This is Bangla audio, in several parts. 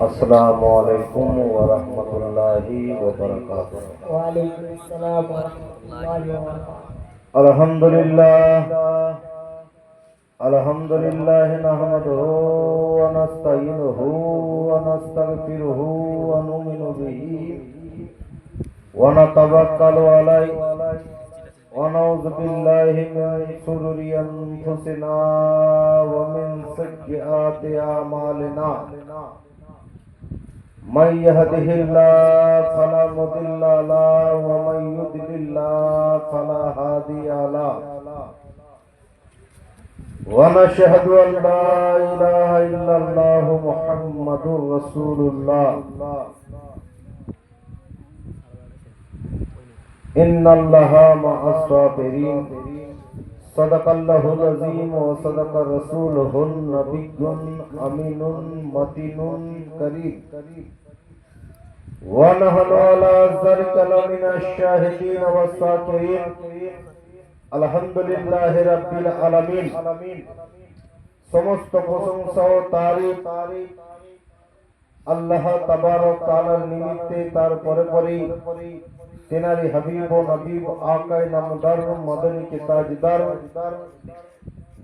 अस्सलामुअलैकुम वरहमतुल्लाहि वबरकातुहू। वालेकुम अस्सलाम वरहमतुल्लाहि वबरकातुहू। अल्हम्दुलिल्लाह नहमदुहु व नस्तईनुहु व नस्तगफिरुहु व नुमिनु बिही व नतवक्कलु अलैहि व नऊज़ु बिल्लाहि मिन शुरूरि अनफुसिना व मिन सय्यिआति अमालिना। मन यहदिहिल्लाहु फला मुदिल्ल लहु व मन युद्लिल्लाहु फला हादिय लहु। व नशहदु अन ला इलाहा इल्लल्लाहु मुहम्मदुर रसूलुल्लाह। इन्नल्लाहा मअस साबिरीन। सदक़ल्लाहुल अज़ीम व सदक़ रसूलुहुन नबियुन अमीनुन मतीनुन करीम। व नहनु अला ज़ालिका लमिनश शाहिदीन व शाकिरीन। अल्हम्दुलिल्लाहि रब्बिल आलामीन। समस्त प्रशंसा ও তারিফ আল্লাহ তাবারক তাআলার নিমিত্তে, তার পরে তেনারি হাবিব ও নবীব আকায়ে নামদার মদনী কে তাজদার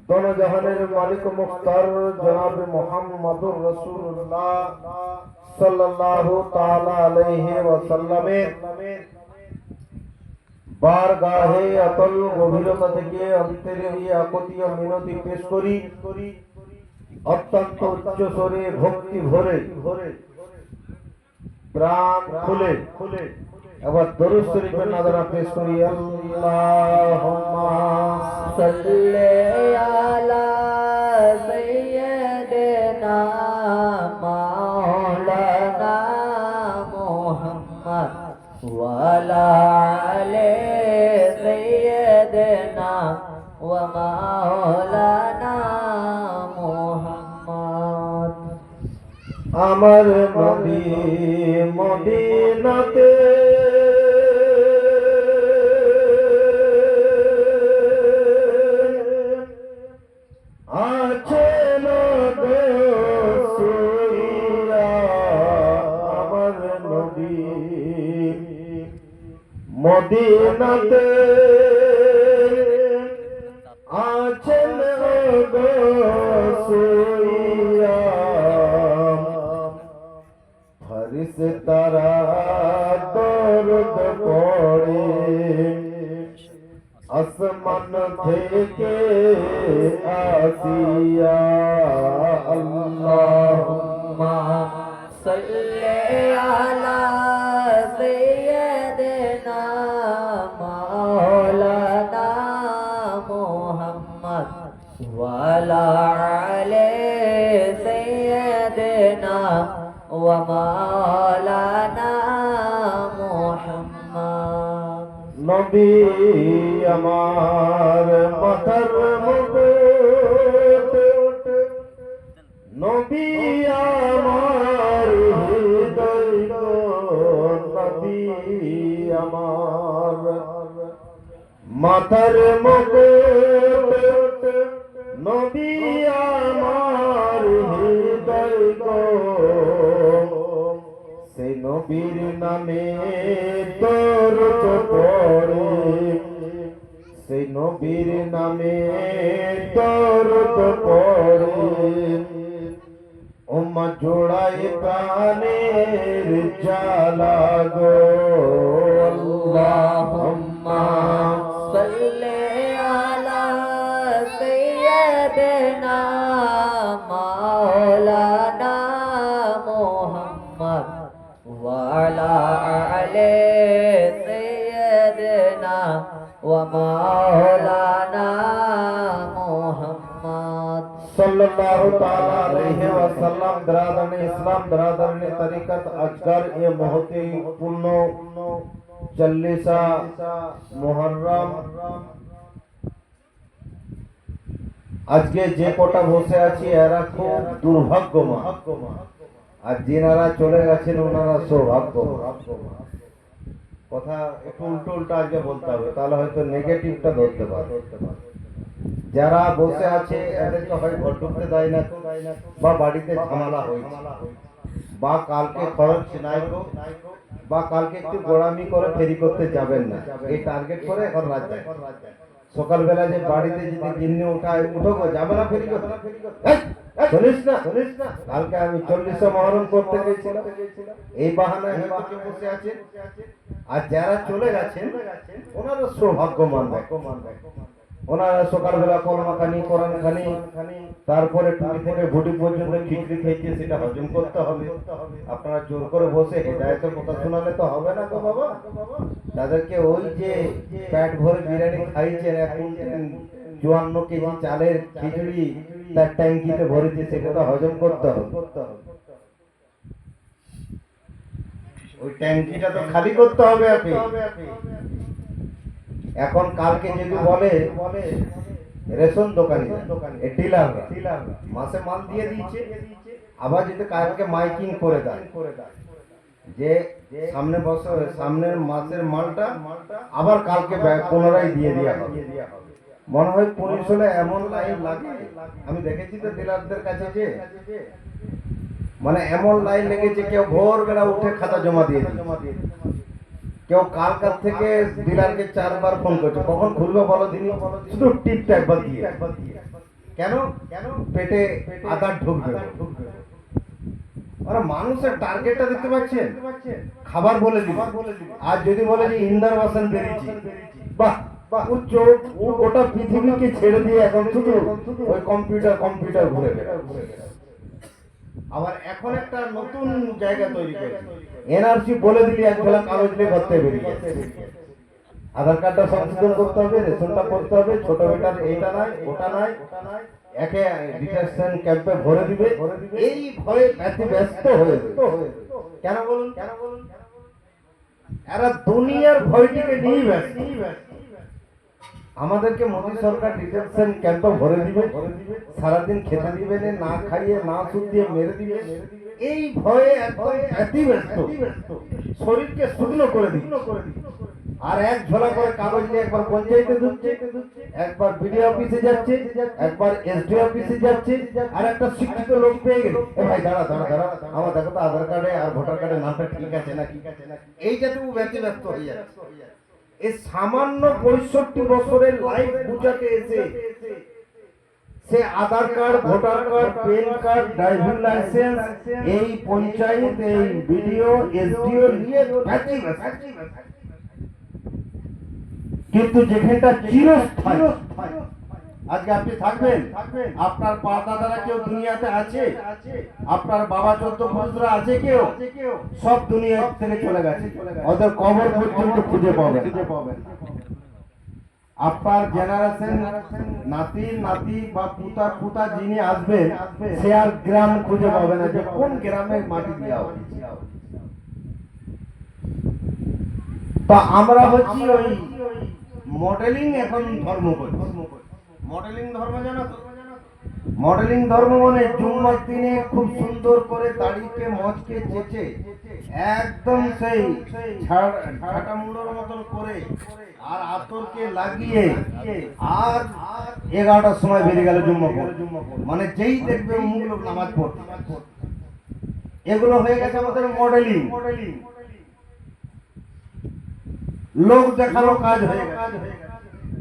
দোনো জাহানের মালিক মুখতার জনাব মুহাম্মদুর রাসূলুল্লাহ সাল্লাল্লাহু তাআলা আলাইহি ওয়াসাল্লামের বারগাহে অতল গভীরতা থেকে অন্তরের আকতীয় মিনতি পেশ করি অত্যন্ত উচ্চ স্বরে ভক্তি ভরে প্রাণ খুলে এবার দরুদ শরীফের নাযারা পেশ করি। আল্লাহুম্মা सल्ले अला सय्यिदिना मौलाना मुहम्मद व अला आले सय्यिदिना व मौलाना मुहम्मद। আমার নবী মদিনাতে আছেন গো শুইয়া। আমার নবী মদিনাতে আছেন গো শুইয়া। ফেরেশতারা দরুদ পড়ে আসমান থেকে আসিয়া। अल्लाहुम्मा सल्ले अला सय्यिदिना मौलाना मुहम्मद व अला आले सय्यिदिना व मौलाना मुहम्मद। নবী আমার মাথার মুকুট, নবী আমার হৃদয় গো, নবী আমার মাথার মুকুট, নবী আমার হৃদয় গো। সেই নবীর নামে দরুদ পড়ে, সেই নবীর নামে দরুদ পড়ে। উম্মা জোড়ায় প্রাণের জ্বালা গো। अल्लाहुम्मा सल्ले अला सय्यिदिना मौलाना मुहम्मद व अला आले सय्यिदिना व मौलाना मुहम्मद सल्लल्लाहु ताला अलैहि वसल्लम। दरादरने इस्लाम, दरादरने तरीकत, আজকের এই মহতি পূর্ণ 40 মুহররম, আজকে যে কোটা বসে আছি এরা খুব দুর্ভাগ্যমান, আর যিনারা চলে গেছেন ওনারা সৌভাগ্যবান। কথা একটু উল্টো উল্টো আজকে বলতে হবে, তাহলে হয়তো নেগেটিভটা ধরতে পারবে। যারা বসে আছে এদেরকে হয় ঘর ঢুকতে দেয় না, বা বাড়িতে ঝামেলা হয়েছে, বা কালকে খরচ নাই গো, বা কালকে একটু গোড়ামি করে ফেরি করতে যাবেন না, এই টার্গেট করে এখন রাত যায়। সকালবেলা যে বাড়িতে যদি গিন্নি উঠায়, উঠো গো, যাবে না ফেরি করতে, এই, চলিস না। কালকে আমি 40 মহরম করতে গেছিলাম, এই বাহানায় হয়তো কেউ বসে আছে। আর যারা চলে গেছেন ওনারা সৌভাগ্যমান ব্যক্তি। ওনারা সকালবেলা কলমা খানি, কোরআন খানি, তারপরে টুপি থেকে ভুটি পর্যন্ত খিচড়ি খেয়েছে, সেটা হজম করতে হবে। আপনারা জোর করে বসে হেদায়েতের কথা শোনালে তো হবে না গো বাবা। তাদেরকে ওই যে পেট ভরে বিরিয়ানি খাইছেন, এখন 54 কেজি চালের খিচুড়ি তার ট্যাঙ্কিতে ভরেছে, সেটা তো হজম করতে হবে। ওই ট্যাঙ্কিটা তো খালি করতে হবে আপনি। এখন কালকে যদি বলে রেশন দোকানি ডিলাররা মাসে মাল দিয়ে দিচ্ছে, আবার যদি কালকে মাইকিং করে দেয় যে সামনের মাসের মালটা আবার কালকে পুনরায় দিয়ে দেওয়া হবে, মনে হয় পুলিশ হলে এমন লাইন লাগে। আমি দেখেছি তো ডিলারদের কাছে যে মানে এমন লাইন লেগেছে, কেউ ভোরবেলা উঠে খাতা জমা দিয়ে দিচ্ছে, কেউ কালকার থেকে ডিলারকে 4 বার ফোন করছে, কখন খুলবে বলো দিনই, শুধু টিপটা একবার দিয়ে। কেন? পেটে আধার ঢুকবে। ওরা মানুষের টার্গেটটা দেখতে পাচ্ছেন, খাবার বলে দিবে। আর যদি বলে যে ইন্দার বাসন বেরিয়েছে, বাহ, ও গোটা পৃথিবীকে ছেড়ে দিয়ে এখন শুধু ওই কম্পিউটার ঘুরে বেড়ায়। আবার এখন একটা নতুন জায়গা তৈরি করেছে, এনআরসি বলে দিলি এক বেলা কাগজ নিয়ে করতে বেরিয়ে যাচ্ছে। আধার কার্ডটা সংশোধন করতে হবে, রেশনটা করতে হবে, ছোট বেটার এইটা নাই ওটা নাই, একে ডিটেনশন ক্যাম্পে ভরে দিবে। এই ভয়ে ব্যস্ত হয়ে যাবে। কেন বলুন? এরা দুনিয়ার ভয়টিকে নিয়ে ব্যস্ত। আমাদেরকে মোদী সরকার ডিটেনশন ক্যাম্পে ভরে দিবে, সারাদিন খেতে দিবে না, খাইয়ে না সুদ দিয়ে মেরে দিবে। এই ভয়ে একদম ব্যস্ত, শরীরকে শুকনো করে দিবে। আর এক ঝোলা করে কাগজ নিয়ে একবার পঞ্চায়েতে ঢুকছে, একবার বিডিও অফিসে যাচ্ছে, একবার এসডি অফিসে যাচ্ছে। আর একটা শিক্ষিত লোক পেয়ে গেল, এ ভাই দাঁড়া, আমার দেখো তো আধার কার্ডে আর ভোটার কার্ডের নামটা ঠিক আছে না, এই যাতে ব্যস্ত হয়ে যাচ্ছে। এই সামান্য 65 বছরের লাইফ বুঝাতে এসে সে Aadhaar card, voter card, PAN card, driving licence, এই পঞ্চায়েত, এই বিডিও, এসডিও নিয়ে কিন্তু যেখানটা চিরস্থায়ী। আজকে আপনি থাকবেন, আপনার দাদারা কেউ দুনিয়াতে আছে, আপনার বাবা 14 পুরুষরা আছে কেউ, সব দুনিয়া থেকে চলে গেছে, ওদের কবর পর্যন্ত খুঁজে পাবেন। আপনার জেনারেশন নাতি বা পুতা যিনি আসবেন, সে আর গ্রাম খুঁজে পাবে না যে কোন গ্রামে মাটি দেওয়া হয়েছে। তা আমরা হচ্ছি ওই মডেলিং এখন ধর্ম করছি। মডেলিং ধর্ম জানো তো? মডেলিং ধর্ম মানে জুম্মার দিনে খুব সুন্দর করে দাড়িকে মজকে চেঁচে একদম সেই ঝাঁটা মুড়োর মতন করে আর আতরকে লাগিয়ে আর 11টার সময় বেরিয়ে গেল জুম্মা পড়ে। মানে যেই দেখবে মুখ লোক নামাজ পড়তে। এগুলো হয়ে গেছে আমাদের মডেলিং। লোক দেখানো কাজ হয়ে গেছে,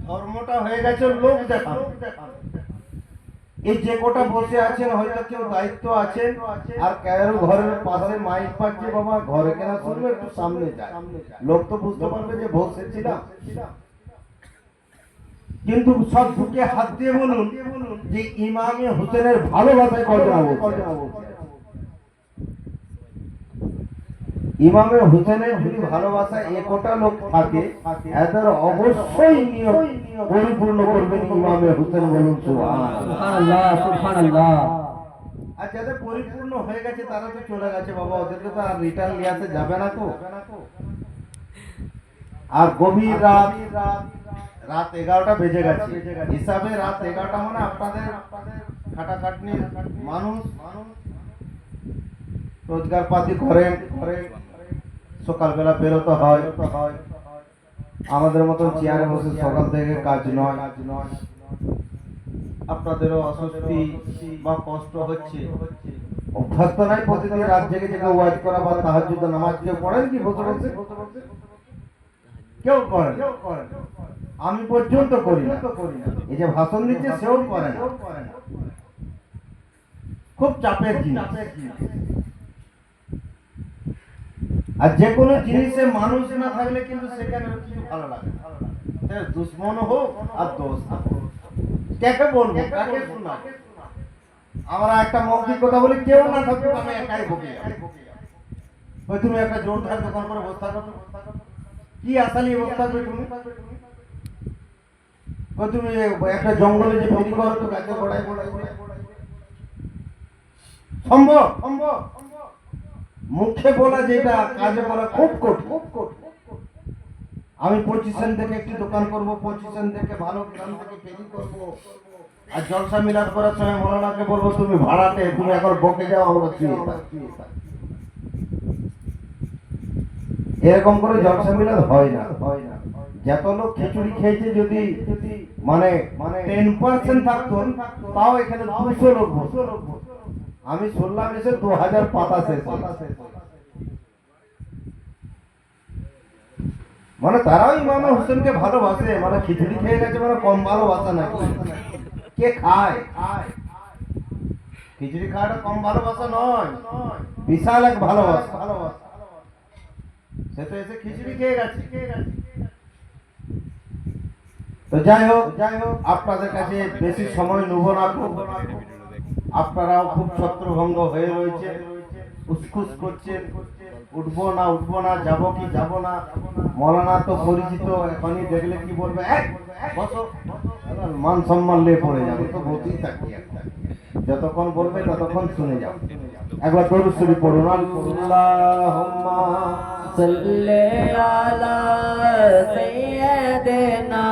ধর্মটা হয়ে গেছে লোক দেখানো। এই যে কোটা বসে আছেন, হয়তো কেউ দায়িত্ব আছেন, আর কারো ঘরের পাশে মাইক পাচ্ছে, বাবা ঘরে কেনা শুনবে, একটু সামনে যায়, লোক তো বুঝতে পারবে যে বসেছিলাম। কিন্তু সব বুকে হাত দিয়ে বলুন যে ইমামে হোসেনের ভালোবাসায় কল্পনা বলছে। ইমামে হুসেনের যদি ভালোবাসা একটা লোক থাকে, এদের অবশ্যই নিয়ম পরিপূর্ণ করবেন ইমামে হুসেন, বলুন সুবহানাল্লাহ, সুবহানাল্লাহ। আর যাদের পরিপূর্ণ হয়ে গেছে তারা তো চলে গেছে বাবা, ওদেরকে তো আর রিটার্ন নিয়ে যাবে না তো। আর গভীর রাত 11টা বেজে গেছে, হিসাবে রাত 11টা মানে আপনাদের খাটাখাটনি মানুষ রোজগার পাতি করেন, সকালবেলা বেরোতে হয়, আমাদের মতন চেয়ারে বসে সকাল থেকে কাজ নয়। আপনাদেরও অস্বস্তি বা কষ্ট হচ্ছে, অভ্যস্ত নাই প্রতিদিন রাত জেগে জেগে ওয়াজ করা বা তাহাজ্জুদ নামাজ। কেউ পড়েন কি বসে বসে? কেউ করেন? আমি পর্যন্ত করি না। এই যে ভাষণ দিচ্ছে সেও করে না। খুব চাপের জিনিস। আর যে কোনো জিনিসে মানুষ না থাকলে কিন্তু সেখানে কিছু ভালো লাগে না। দুশ্মন হোক আর দোস্ত হোক, কাকে বলবো, কাকে শোনাবো? আমরা একটা মৌখিক কথা বলি, কেউ না থাকুক আমি একাই বকে যাবো। ওই তুমি একটা জোর ধার দোকান করে বসে থাকো, কি আশা নিয়ে বসে থাকবে তুমি? ওই তুমি একটা জঙ্গলে যে ফেরি করো তো গাছে গোড়ায় গোড়ায় গোড়ায় সম্ভব? মুখে বলা যেটা কাজে বলা খুব কঠিন। আমি পজিশন থেকে একটি দোকান করব, পজিশন থেকে ভালো গ্রাম থেকে ফেরি করব, আর জলসা মিলাদ করার সময় মৌলানাকে বলবো তুমি ভাড়াতে, তুমি এখন বকে যাও, আমরা শুয়ে থাকি। এরকম করে জলসা মিলাদ হয় না। যত লোক খিচুড়ি খেয়েছে যদি মানে 10% থাকতো, তাও এখানে 200 লোক বসতো। আমি শুনলাম এসে 2000 পাতা শেষ হয়েছে। মানে তারাও ইমাম হোসেনকে ভালোবাসে, মানে খিচুড়ি খেয়ে গেছে মানে কম ভালোবাসা নাকি? কে খায়? খিচুড়ি খাওয়াটা কম ভালোবাসা নয়, বিশাল এক ভালোবাসা। সে তো এসে খিচুড়ি খেয়ে গেছে। তো যাই হোক, আপনাদের কাছে বেশি সময় নেব না। আপনারাও খুব ছত্রভঙ্গ হয়ে রয়েছে, উসখুস করছেন, উঠবো না, যাবো কি যাবো না। মৌলানা তো পরিচিত, এখনই দেখলে কি বলবে, বসো, মান সম্মান নিয়ে পড়ে যাবে। তো বলতেই থাকি, যতক্ষণ বলবে ততক্ষণ শুনে যাও। একবার দরুদ শরীফ পড়ুন। আল্লাহুম্মা সাল্লি আলা সাইয়্যিদিনা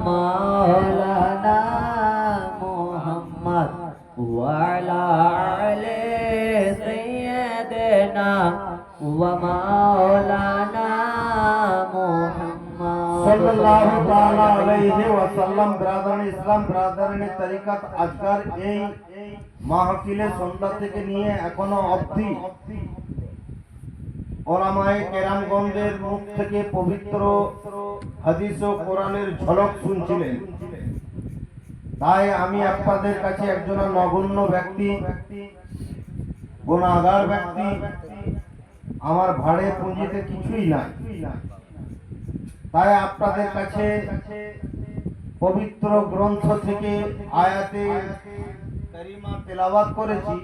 মাওলানা মুহাম্মদ ওয়া আলা আলি সাইয়্যিদিনা ওয়া মাওলানা মুহাম্মদ সাল্লাল্লাহু তাআলা আলাইহি ওয়াসাল্লাম। ব্রাদারান ইসলাম, ব্রাদারান তরিকত, আজকার এই মাহফিলে সন্ধ্যা থেকে নিয়ে এখনো অবধি ওলামায়ে কেরামগণদের মুখ থেকে পবিত্র হাদিস ও কোরআনের ঝলক শুনছিলেন। তাই আমি আপনাদের কাছে একজন নগণ্য ব্যক্তি, গুনাহগার ব্যক্তি, আমার ভাড়ে পুঁজিতে কিছুই নাই। তাই আপনাদের কাছে পবিত্র গ্রন্থ থেকে আয়াতে কারিমা তেলাওয়াত করেছি।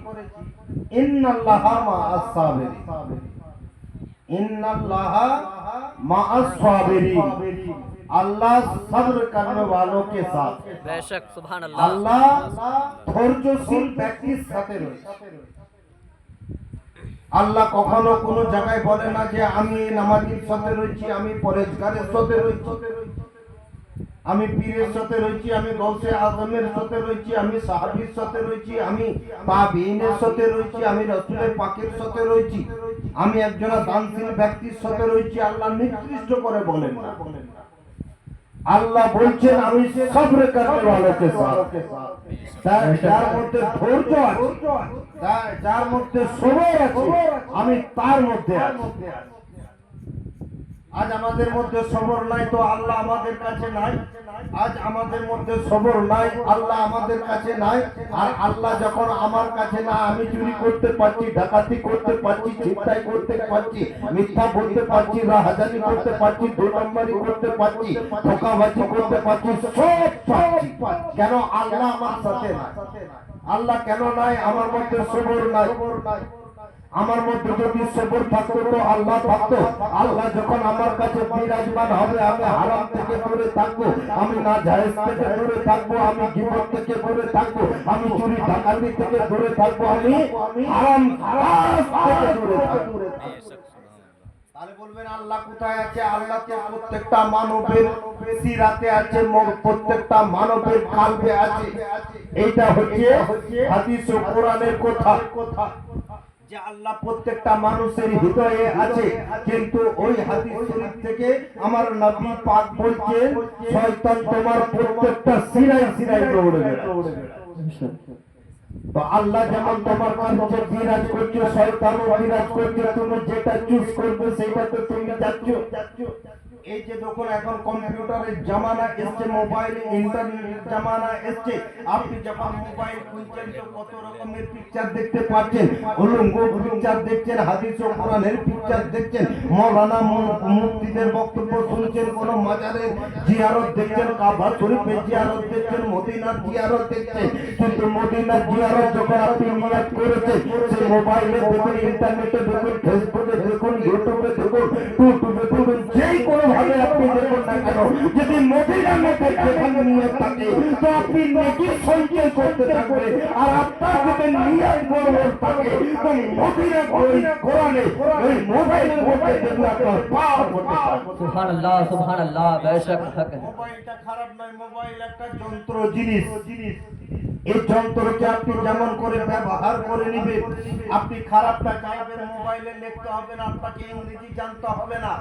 ইন্নাল্লাহা মা'আস সাবিরিন, ইন্নাল্লাহা মা'আস সাবিরিন। अल्लाह सब्र करने वालों के साथ। बेशक सुभान अल्लाह। আল্লাহ ধৈর্যশীল ব্যক্তির সাথে রয়েছে। আল্লাহ কখনো কোনো জায়গায় বলে না যে আমি নামাজীর সাথে রয়েছি, আমি পরেজগারের সাথে রয়েছি, আমি পীরের সাথে রয়েছি, আমি গৌসে আজমের সাথে রয়েছি, আমি সাহাবীর সাথে রয়েছি, আমি তাবিঈনের সাথে রয়েছি, আমি রাসূলের পাকের সাথে রয়েছি, আমি একজন দানশীল ব্যক্তির সাথে রয়েছি। আল্লাহ নির্দিষ্ট করে বলেন না। আল্লাহ বলছেন আমি সবর করতে ওয়ালোকে সাথ। যার মধ্যে ধৈর্য আছে, যার মধ্যে সবর আছে, আমি তার মধ্যে আছি। আজ আমাদের মধ্যে সবর নাই তো আল্লাহ আমাদের কাছে নাই। আজ আমাদের মধ্যে সবর নাই, আল্লাহ আমাদের কাছে নাই। আর আল্লাহ যখন আমার কাছে না, আমি চুরি করতে পারছি, ডাকাতি করতে পারছি, ছিনতাই করতে পারছি, মিথ্যা বলতে পারছি, রাহাজানি করতে পারছি, দু নম্বরি করতে পারছি, ধোঁকাবাজি করতে পারছি, সব পারছি। কেন? আল্লাহ আমার সাথে নাই। আল্লাহ কেন নাই? আমার মধ্যে সবর নাই। আমার মধ্যে যদি সবর থাকতো তো আল্লাহ থাকতো। আল্লাহ যখন আমার কাছে বিরাজমান হবে, আমি হারাম থেকে দূরে থাকবো, আমি না জায়েজ থেকে দূরে থাকবো, আমি গীবত থেকে দূরে থাকবো, আমি চুরি ডাকাতি থেকে দূরে থাকবো, আমি হারাম থেকে দূরে থাকবো। তাহলে বলবেন আল্লাহ কোথায় আছে? আল্লাহ তো প্রত্যেকটা মানবের সিরাতে আছে, প্রত্যেকটা মানবের কালবে আছে। এইটা হচ্ছে হাদিস ও কোরআনের কথা। যে আল্লাহ প্রত্যেকটা মানুষের হৃদয়ে আছে, কিন্তু ওই হাদিস শরীফ থেকে আমার নবী পাক বলছেন শয়তান তোমার প্রত্যেকটা সিরায় সিরায় দৌড়ে বেড়াচ্ছে। তো আল্লাহ যেমন তোমার কাছে বিরাজ করছে, শয়তানও বিরাজ করছে, তুমি যেটা চুজ করবে সেটাতে তুমি যাচ্ছ। এই যে দেখুন এখন কম্পিউটারের জামানা এসছে, মোবাইল ইন্টারনেট জামানা এসছে, আপনি যখন মোবাইল খুলছেন তো কত রকমের পিকচার দেখতে পাচ্ছেন, উলঙ্গ পিকচার দেখছেন, হাদিস ও কোরআনের পিকচার দেখছেন, মাওলানা মুফতিদের বক্তব্য শুনছেন, কোন মাজারের জিয়ারত দেখছেন, কাবা শরীফের জিয়ারত দেখছেন, মদিনার জিয়ারত দেখছেন। কিন্তু মদিনার জিয়ারত যখন আপনি নিয়াত করেছেন, সেই মোবাইলে দেখুন, ইন্টারনেটে দেখুন, ফেসবুকে দেখুন, ইউটিউবে দেখুন, ইউটিউবে দেখুন, যেই কোনো ভাবে আপনি দেখুন না কেন, যদি মদিনার মধ্যে যেখানে নিয়ত থাকে তো আপনি নেকি সঞ্চয় করতে থাকবে। আর আপনার যদি নিয়ত বড় থাকে তো মদিনার ওই কোরআনে ওই মোবাইলের মধ্যে যদি আপনার পাওয়ার করতে থাকে। সুবহানাল্লাহ সুবহানাল্লাহ, বেশক হক है। মোবাইলটা খারাপ নয়, মোবাইল একটা যন্ত্র জিনিস। এই যন্ত্রকে আপনি যেমন করে ব্যবহার করে নেবেন, আপনি খারাপটা চাইবেন মোবাইলে লিখতে হবে না, আপনাকে ইংরেজি জানতে হবে না।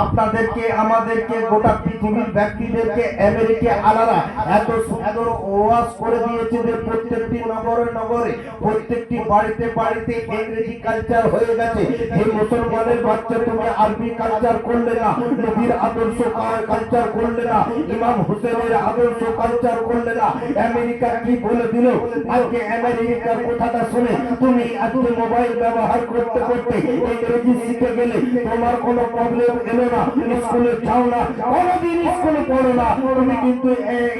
আপনাদেরকে আমাদেরকে গোটা পৃথিবীর ব্যক্তিদেরকে আমেরিকা আলারা এত সুন্দর ওয়াজ করে দিয়েছে যে প্রত্যেকটি নগরে নগরে, প্রত্যেকটি বাড়িতে বাড়িতে ইংরেজি কালচার হয়ে গেছে। এই মুসলমানের বাচ্চা তুমি আরবি কালচার করলে না, নবীর আদর্শ কালচার করলে না, ইমাম হুসেনের আদর্শ কালচার করলে না। আমেরিকা কি বলে দিল, আজকে আমেরিকার কথাটা শুনে তুমি আজকে মোবাইল ব্যবহার করতে করতে ইংরেজি শিখে গেলে তোমার কোনো প্রবলেম এলো না, স্কুলে যাও না, কোনোদিন স্কুলে পড়ো না, তুমি কিন্তু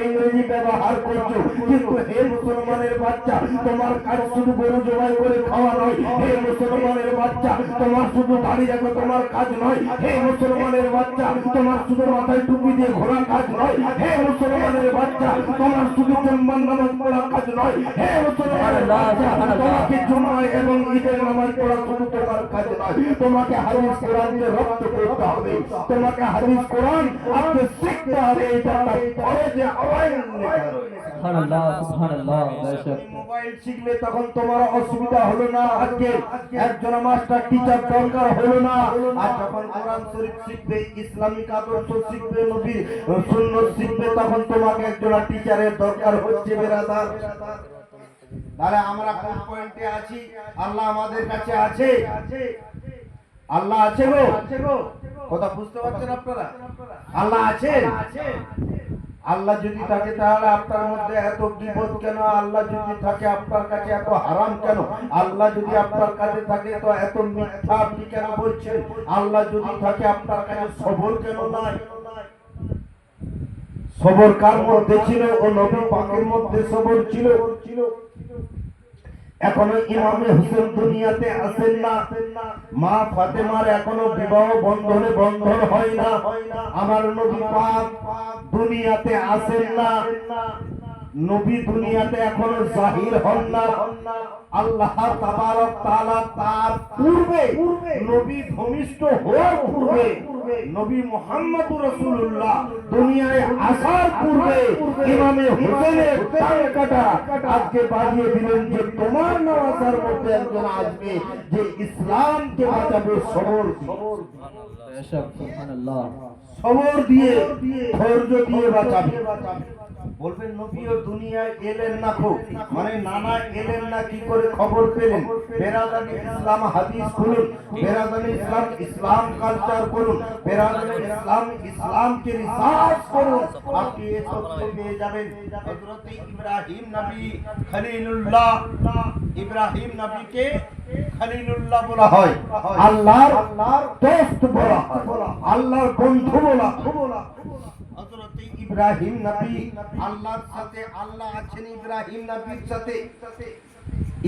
ইংরেজি ব্যবহার করছো। কিন্তু হে মুসলমানের বাচ্চা, তোমার কাজ শুধু গরু জবাই করে খাওয়া নয়। হে মুসলমানের বাচ্চা, তোমার শুধু গাড়ি রাখা তোমার কাজ নয়। হে মুসলমানের বাচ্চা, তোমার শুধু মাথায় টুপি দিয়ে ঘোরা কাজ নয়। হে মুসলমানের বাচ্চা, তোমার শুধু জুম্মার নামাজ পড়া কাজ নয়। হে মুসলমানের বাচ্চা, তোমাকে জুমা এবং ঈদের নামাজ পড়া শুধু তোমার কাজ নয়। তোমাকে হাদিস কোরআনকে রপ্ত করতে হবে, তোমাকে হাদিস কোরআন আপনি শিখতে হবে। এটা কলেজে আওয়াজ লেখা রয়েছে। সুবহানাল্লাহ সুবহানাল্লাহ, বেশক। মোবাইল শিখলে তখন তোমার অসুবিধা হলো না, আজকে একজন মাস্টার টিচার দরকার হলো না। আর যখন কোরআন শরীফ শিখবে, ইসলামিক আদর্শ শিখবে, নবীর সুন্নাত শিখবে, তখন তোমাকে একজন টিচারের দরকার হচ্ছে বেরাদার। তাহলে আমরা কোন পয়েন্টে আছি? আল্লাহ আমাদের কাছে আছে, আল্লাহ আছে গো, কথা বুঝতে পারছেন আপনারা? আল্লাহ আছে। আল্লাহ যদি থাকে তাহলে আপনার মধ্যে এত গীবত কেন? আল্লাহ যদি থাকে আপনার কাছে এত হারাম কেন? আল্লাহ যদি আপনার কাছে থাকে তো এত মিথ্যা আপনি কেন বলছেন? আল্লাহ যদি থাকে আপনার কাছে সবর কেন নাই? সবর কার মধ্যে ছিল? ও নবী পাকের মধ্যে সবর ছিল। এখনো ইমামে হোসেন দুনিয়াতে আসেন না, মা ফাতেমার এখনো বিবাহ বন্ধনে বন্ধন হয় না, আমার নবী পাক দুনিয়াতে আসেন না, নবী দুনিয়াতে এখনো জাহির হন না। আল্লাহ তাবারক তাআলা তার পূর্বে নবী ভূমিষ্ঠ হওয়ার পূর্বে নবী মুহাম্মদুর রাসূলুল্লাহ দুনিয়ায় আসার পূর্বে ইমামে হোসেনের টাকাটা আজকে বাজিয়ে দিলেন যে তোমার নওয়াজার মধ্যে একজন আসবে যে ইসলামকে বাঁচাবে। সবর বেশক, সুবহানাল্লাহ। সবর দিয়ে, ধৈর্য দিয়ে বাঁচাবে। বলবেন নবীও দুনিয়ায় এলেন না, মানে নানা এলেন না, কি করে খবর পেলেন? বেরাদানি ইসলাম হাদিস খুলুন, বেরাদানি ইসলাম ইসলাম কালচার করুন, বেরাদানি ইসলাম ইসলামকে রিসার্চ করুন, আপনি এই তথ্য পেয়ে যাবেন। হযরত ইব্রাহিম নবী খলিলুল্লাহ, ইব্রাহিম নবীকে খলিলুল্লাহ বলা হয়, আল্লাহর দোস্ত বলা হয়, আল্লাহর বন্ধু বলা। হযরত ইব্রাহিম নবী আল্লাহর সাথে, আল্লাহ আছেন ইব্রাহিম নবীর সাথে,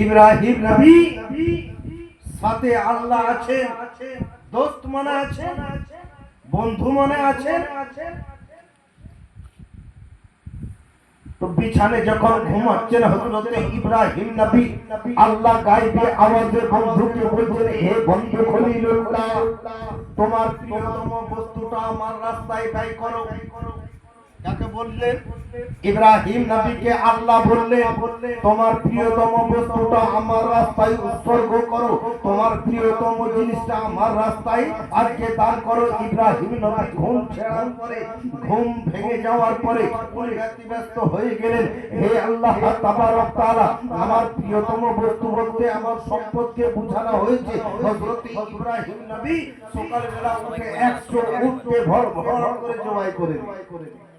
ইব্রাহিম নবী সাথে আল্লাহ আছেন, দোস্ত মনে আছেন, বন্ধু মনে আছেন। তো বিছানে যখন ঘুমাচ্ছেন হযরত ইব্রাহিম নবী, আল্লাহ গায়বে আওয়াজে বন্ধুকে বলছেন, হে বন্ধু খলিলুল্লাহ, তোমার প্রিয়তম বস্তুটা আমার রাস্তায় ব্যয় করো। কাকে বললেন? ইব্রাহিম নবীকে আল্লাহ বললেন তোমার প্রিয়তম বস্তুটা আমার রাস্তায় উৎসর্গ করো, তোমার প্রিয়তম জিনিসটা আমার রাস্তায় আজকে দান করো। ইব্রাহিম নবী ঘুম ছেড়ার পরে, ঘুম ভেঙে যাওয়ার পরে ব্যস্ত হয়ে গেলেন, হে আল্লাহ তাবারক তাআলা, আমার প্রিয়তম বস্তু বলতে আমার সম্পদকে বোঝানো হয়েছে। হযরত ইব্রাহিম নবী সকালবেলা উঠে 100 উটকে ভর ভর করে জবাই করে দিলেন।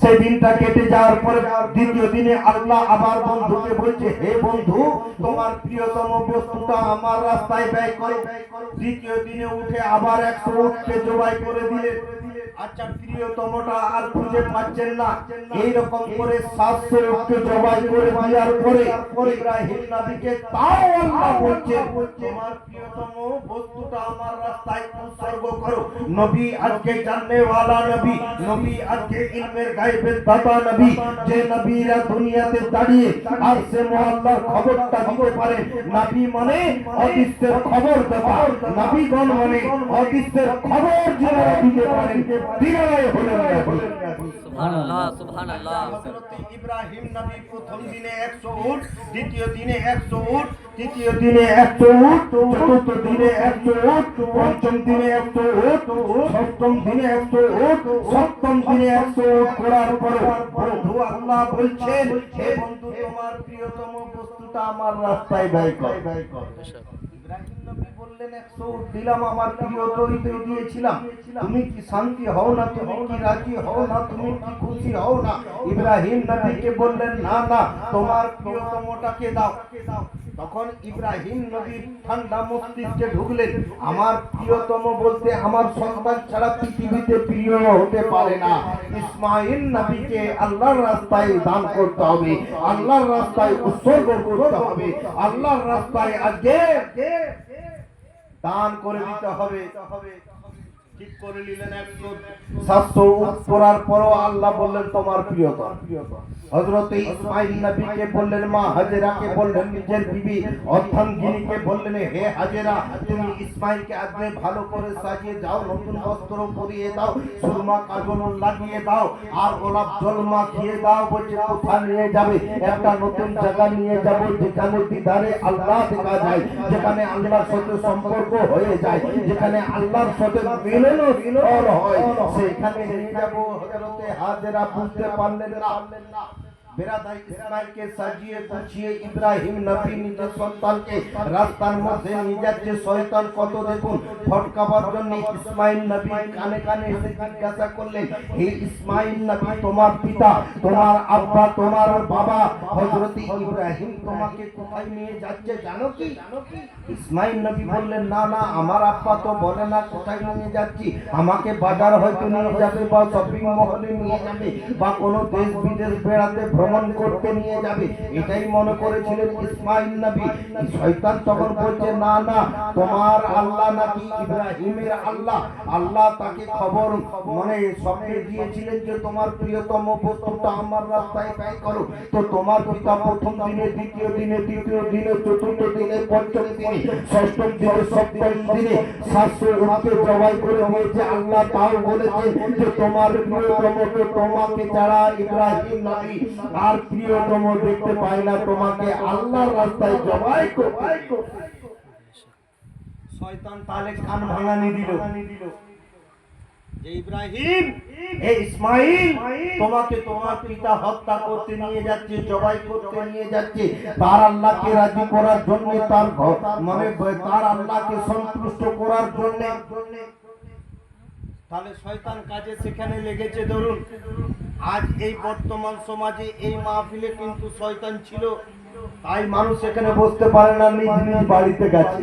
সেই দিনটা কেটে যাওয়ার পরে দ্বিতীয় দিনে আল্লাহ আবার বন্ধুকে বলছে, হে বন্ধু, তোমার প্রিয়তম বস্তুটা আমার রাস্তায় ব্যয় করো। দ্বিতীয় দিনে উঠে আবার 100 উটকে জবাই করে দিলেন। আচ্ছা, প্রিয়তমটা আর খুঁজে পাচ্ছেন না, এইরকম করে 700 উটকে জবাই করে দেওয়ার পরে ইব্রাহিম নবীকে তাও আল্লাহ বলছে, তোমার প্রিয়তম বস্তুটা আমার রাস্তায় উৎসর্গ করো। নবী আজকে জাননে ওয়ালা নবী, নবী আজকে ইলমের গায়বের দাতা নবী, যে নবীরা দুনিয়াতে দাঁড়িয়ে আর সে মুআল্লার খবরটা দিতে পারে। নবী মানে অদৃশ্যের খবর দেওয়া, নবীগণ মানে অদৃশ্যের খবর যারা দিতে পারেন তিনারাই হলেন নবী। সুবহানাল্লাহ সুবহানাল্লাহ। হযরত ইব্রাহিম নবী প্রথম দিনে 100 উট, দ্বিতীয় দিনে 100 উট, তৃতীয় দিনে 100 উট, চতুর্থ দিনে 100 উট, পঞ্চম দিনে 100 উট, ষষ্ঠম দিনে 100 উট, সপ্তম দিনে 100 উট করার পর বন্ধু আল্লাহ বলছেন, হে বন্ধু, তোমার প্রিয়তম বস্তুটা আমার রাস্তায় ব্যয় কর। ইব্রাহিম নবী বললেন, 100 উট দিলাম, আমার প্রিয়তই তো দিয়েছিলাম, তুমি কি শান্তি হও না, তুমি কি রাজি হও না, তুমি কি খুশি হও না? ইব্রাহিম নবীকে বললেন, না না, তোমার প্রিয়তমটাকে দাও। তখন ইব্রাহিম নবী ঠান্ডা মস্তিষ্কে ঢুকলেন, আমার প্রিয়তম বলতে আমার সন্তান ছাড়া পৃথিবীতে প্রিয় হতে পারে না। ইসমাইল নবীকে আল্লাহর রাস্তায় দান করতে হবে, আল্লাহর রাস্তায় উৎসর্গ করতে হবে, আল্লাহর রাস্তায় আজকে দান করে দিতে হবে। ঠিক করে নিলেন। 700 উট করার পরও আল্লাহ বললেন তোমার প্রিয়তম। হযরত ইসমাইল নবীকে বললেন, মা হাজেরাকে বললেন, নিজের বিবি অর্ধাঙ্গিনীকে বললেন, হে হাজেরা, তুমি ইসমাইলকে আজকে ভালো করে সাজিয়ে দাও, নতুন বস্ত্র পরিয়ে দাও, সুরমা কাজল লাগিয়ে দাও, আর গোলাপ জল মাখিয়ে দাও। বলছে কোথায় নিয়ে যাবে? একটা নতুন জায়গা নিয়ে যাব, যেখানে দিদারে আল্লাহ দেখা যায়, যেখানে আল্লাহর সাথে সম্পর্ক হয়ে যায়, যেখানে আল্লাহর সাথে মিলন হয়, সেখানে নিয়ে যাব। হযরতে হাজেরা বুঝতে পারলেন না। বেরাদার ইসমাইলকে সাজিয়ে গুছিয়ে ইব্রাহিম নবী নিজের সন্তানকে রাস্তার মধ্যে নিয়ে যাচ্ছে। শয়তান কত দেখুন ফটকাবার জন্য ইসমাইল নবী কানে কানে এসে জিজ্ঞাসা করলেন, হে ইসমাইল নবী, তোমার পিতা, তোমার আব্বা, তোমার বাবা হযরত ইব্রাহিম তোমাকে কোথায় নিয়ে যাচ্ছে জানো কি? ইসমাইল নবী বললেন, না না, আমার আব্বা তো বলে না কোথায় নিয়ে যাচ্ছি, আমাকে বাজার হয়তো নিয়ে যাবে, বা শপিং মহলে নিয়ে যাবে, বা কোনো দেশ বিদেশ বেড়াতে ভ্রমণ করতে নিয়ে যাবে, এটাই মনে করেছিলেন ইসমাইল নবী। শয়তান তখন বলছে, না না, তোমার আল্লাহ নাকি ইব্রাহিমের আল্লাহ। আল্লাহ তাকে খবর মানে স্বপ্নে দিয়েছিলেন যে তোমার প্রিয়তম বস্তুটা আমার রাস্তায় ব্যয় করো। তো তোমার পিতা প্রথম দিনে, দ্বিতীয় দিনে, তৃতীয় দিনে, চতুর্থ দিনে, পঞ্চম দিনে, ষষ্ঠম দিনে, সপ্তম দিনে 700 উটকে জবাই করে দিয়েছে। আল্লাহ তাও বলেছেন যে তোমার প্রিয়তমকে তোমাকে ছাড়া ইব্রাহিম নবী আর প্রিয়তম দেখতে পায় না, তোমাকে আল্লাহর রাস্তায় জবাই করতে। শয়তান তালে কান ভাঙানি দিল যে ইব্রাহিম, হে ইসমাইল, তোমাকে তোমার পিতা হত্যা করতে নিয়ে যাচ্ছে, জবাই করতে নিয়ে যাচ্ছে, তার আল্লাহকে রাজি করার জন্য, তার মানে তার আল্লাহকে সন্তুষ্ট করার জন্য। তাহলে শয়তান কাজে সেখানে লেগেছে। ধরুন আজ এই বর্তমান সমাজে এই মাহফিলে কিন্তু শয়তান ছিল, তাই মানুষ এখানে বসতে পারে না, নিজ নিজ বাড়িতে গেছে।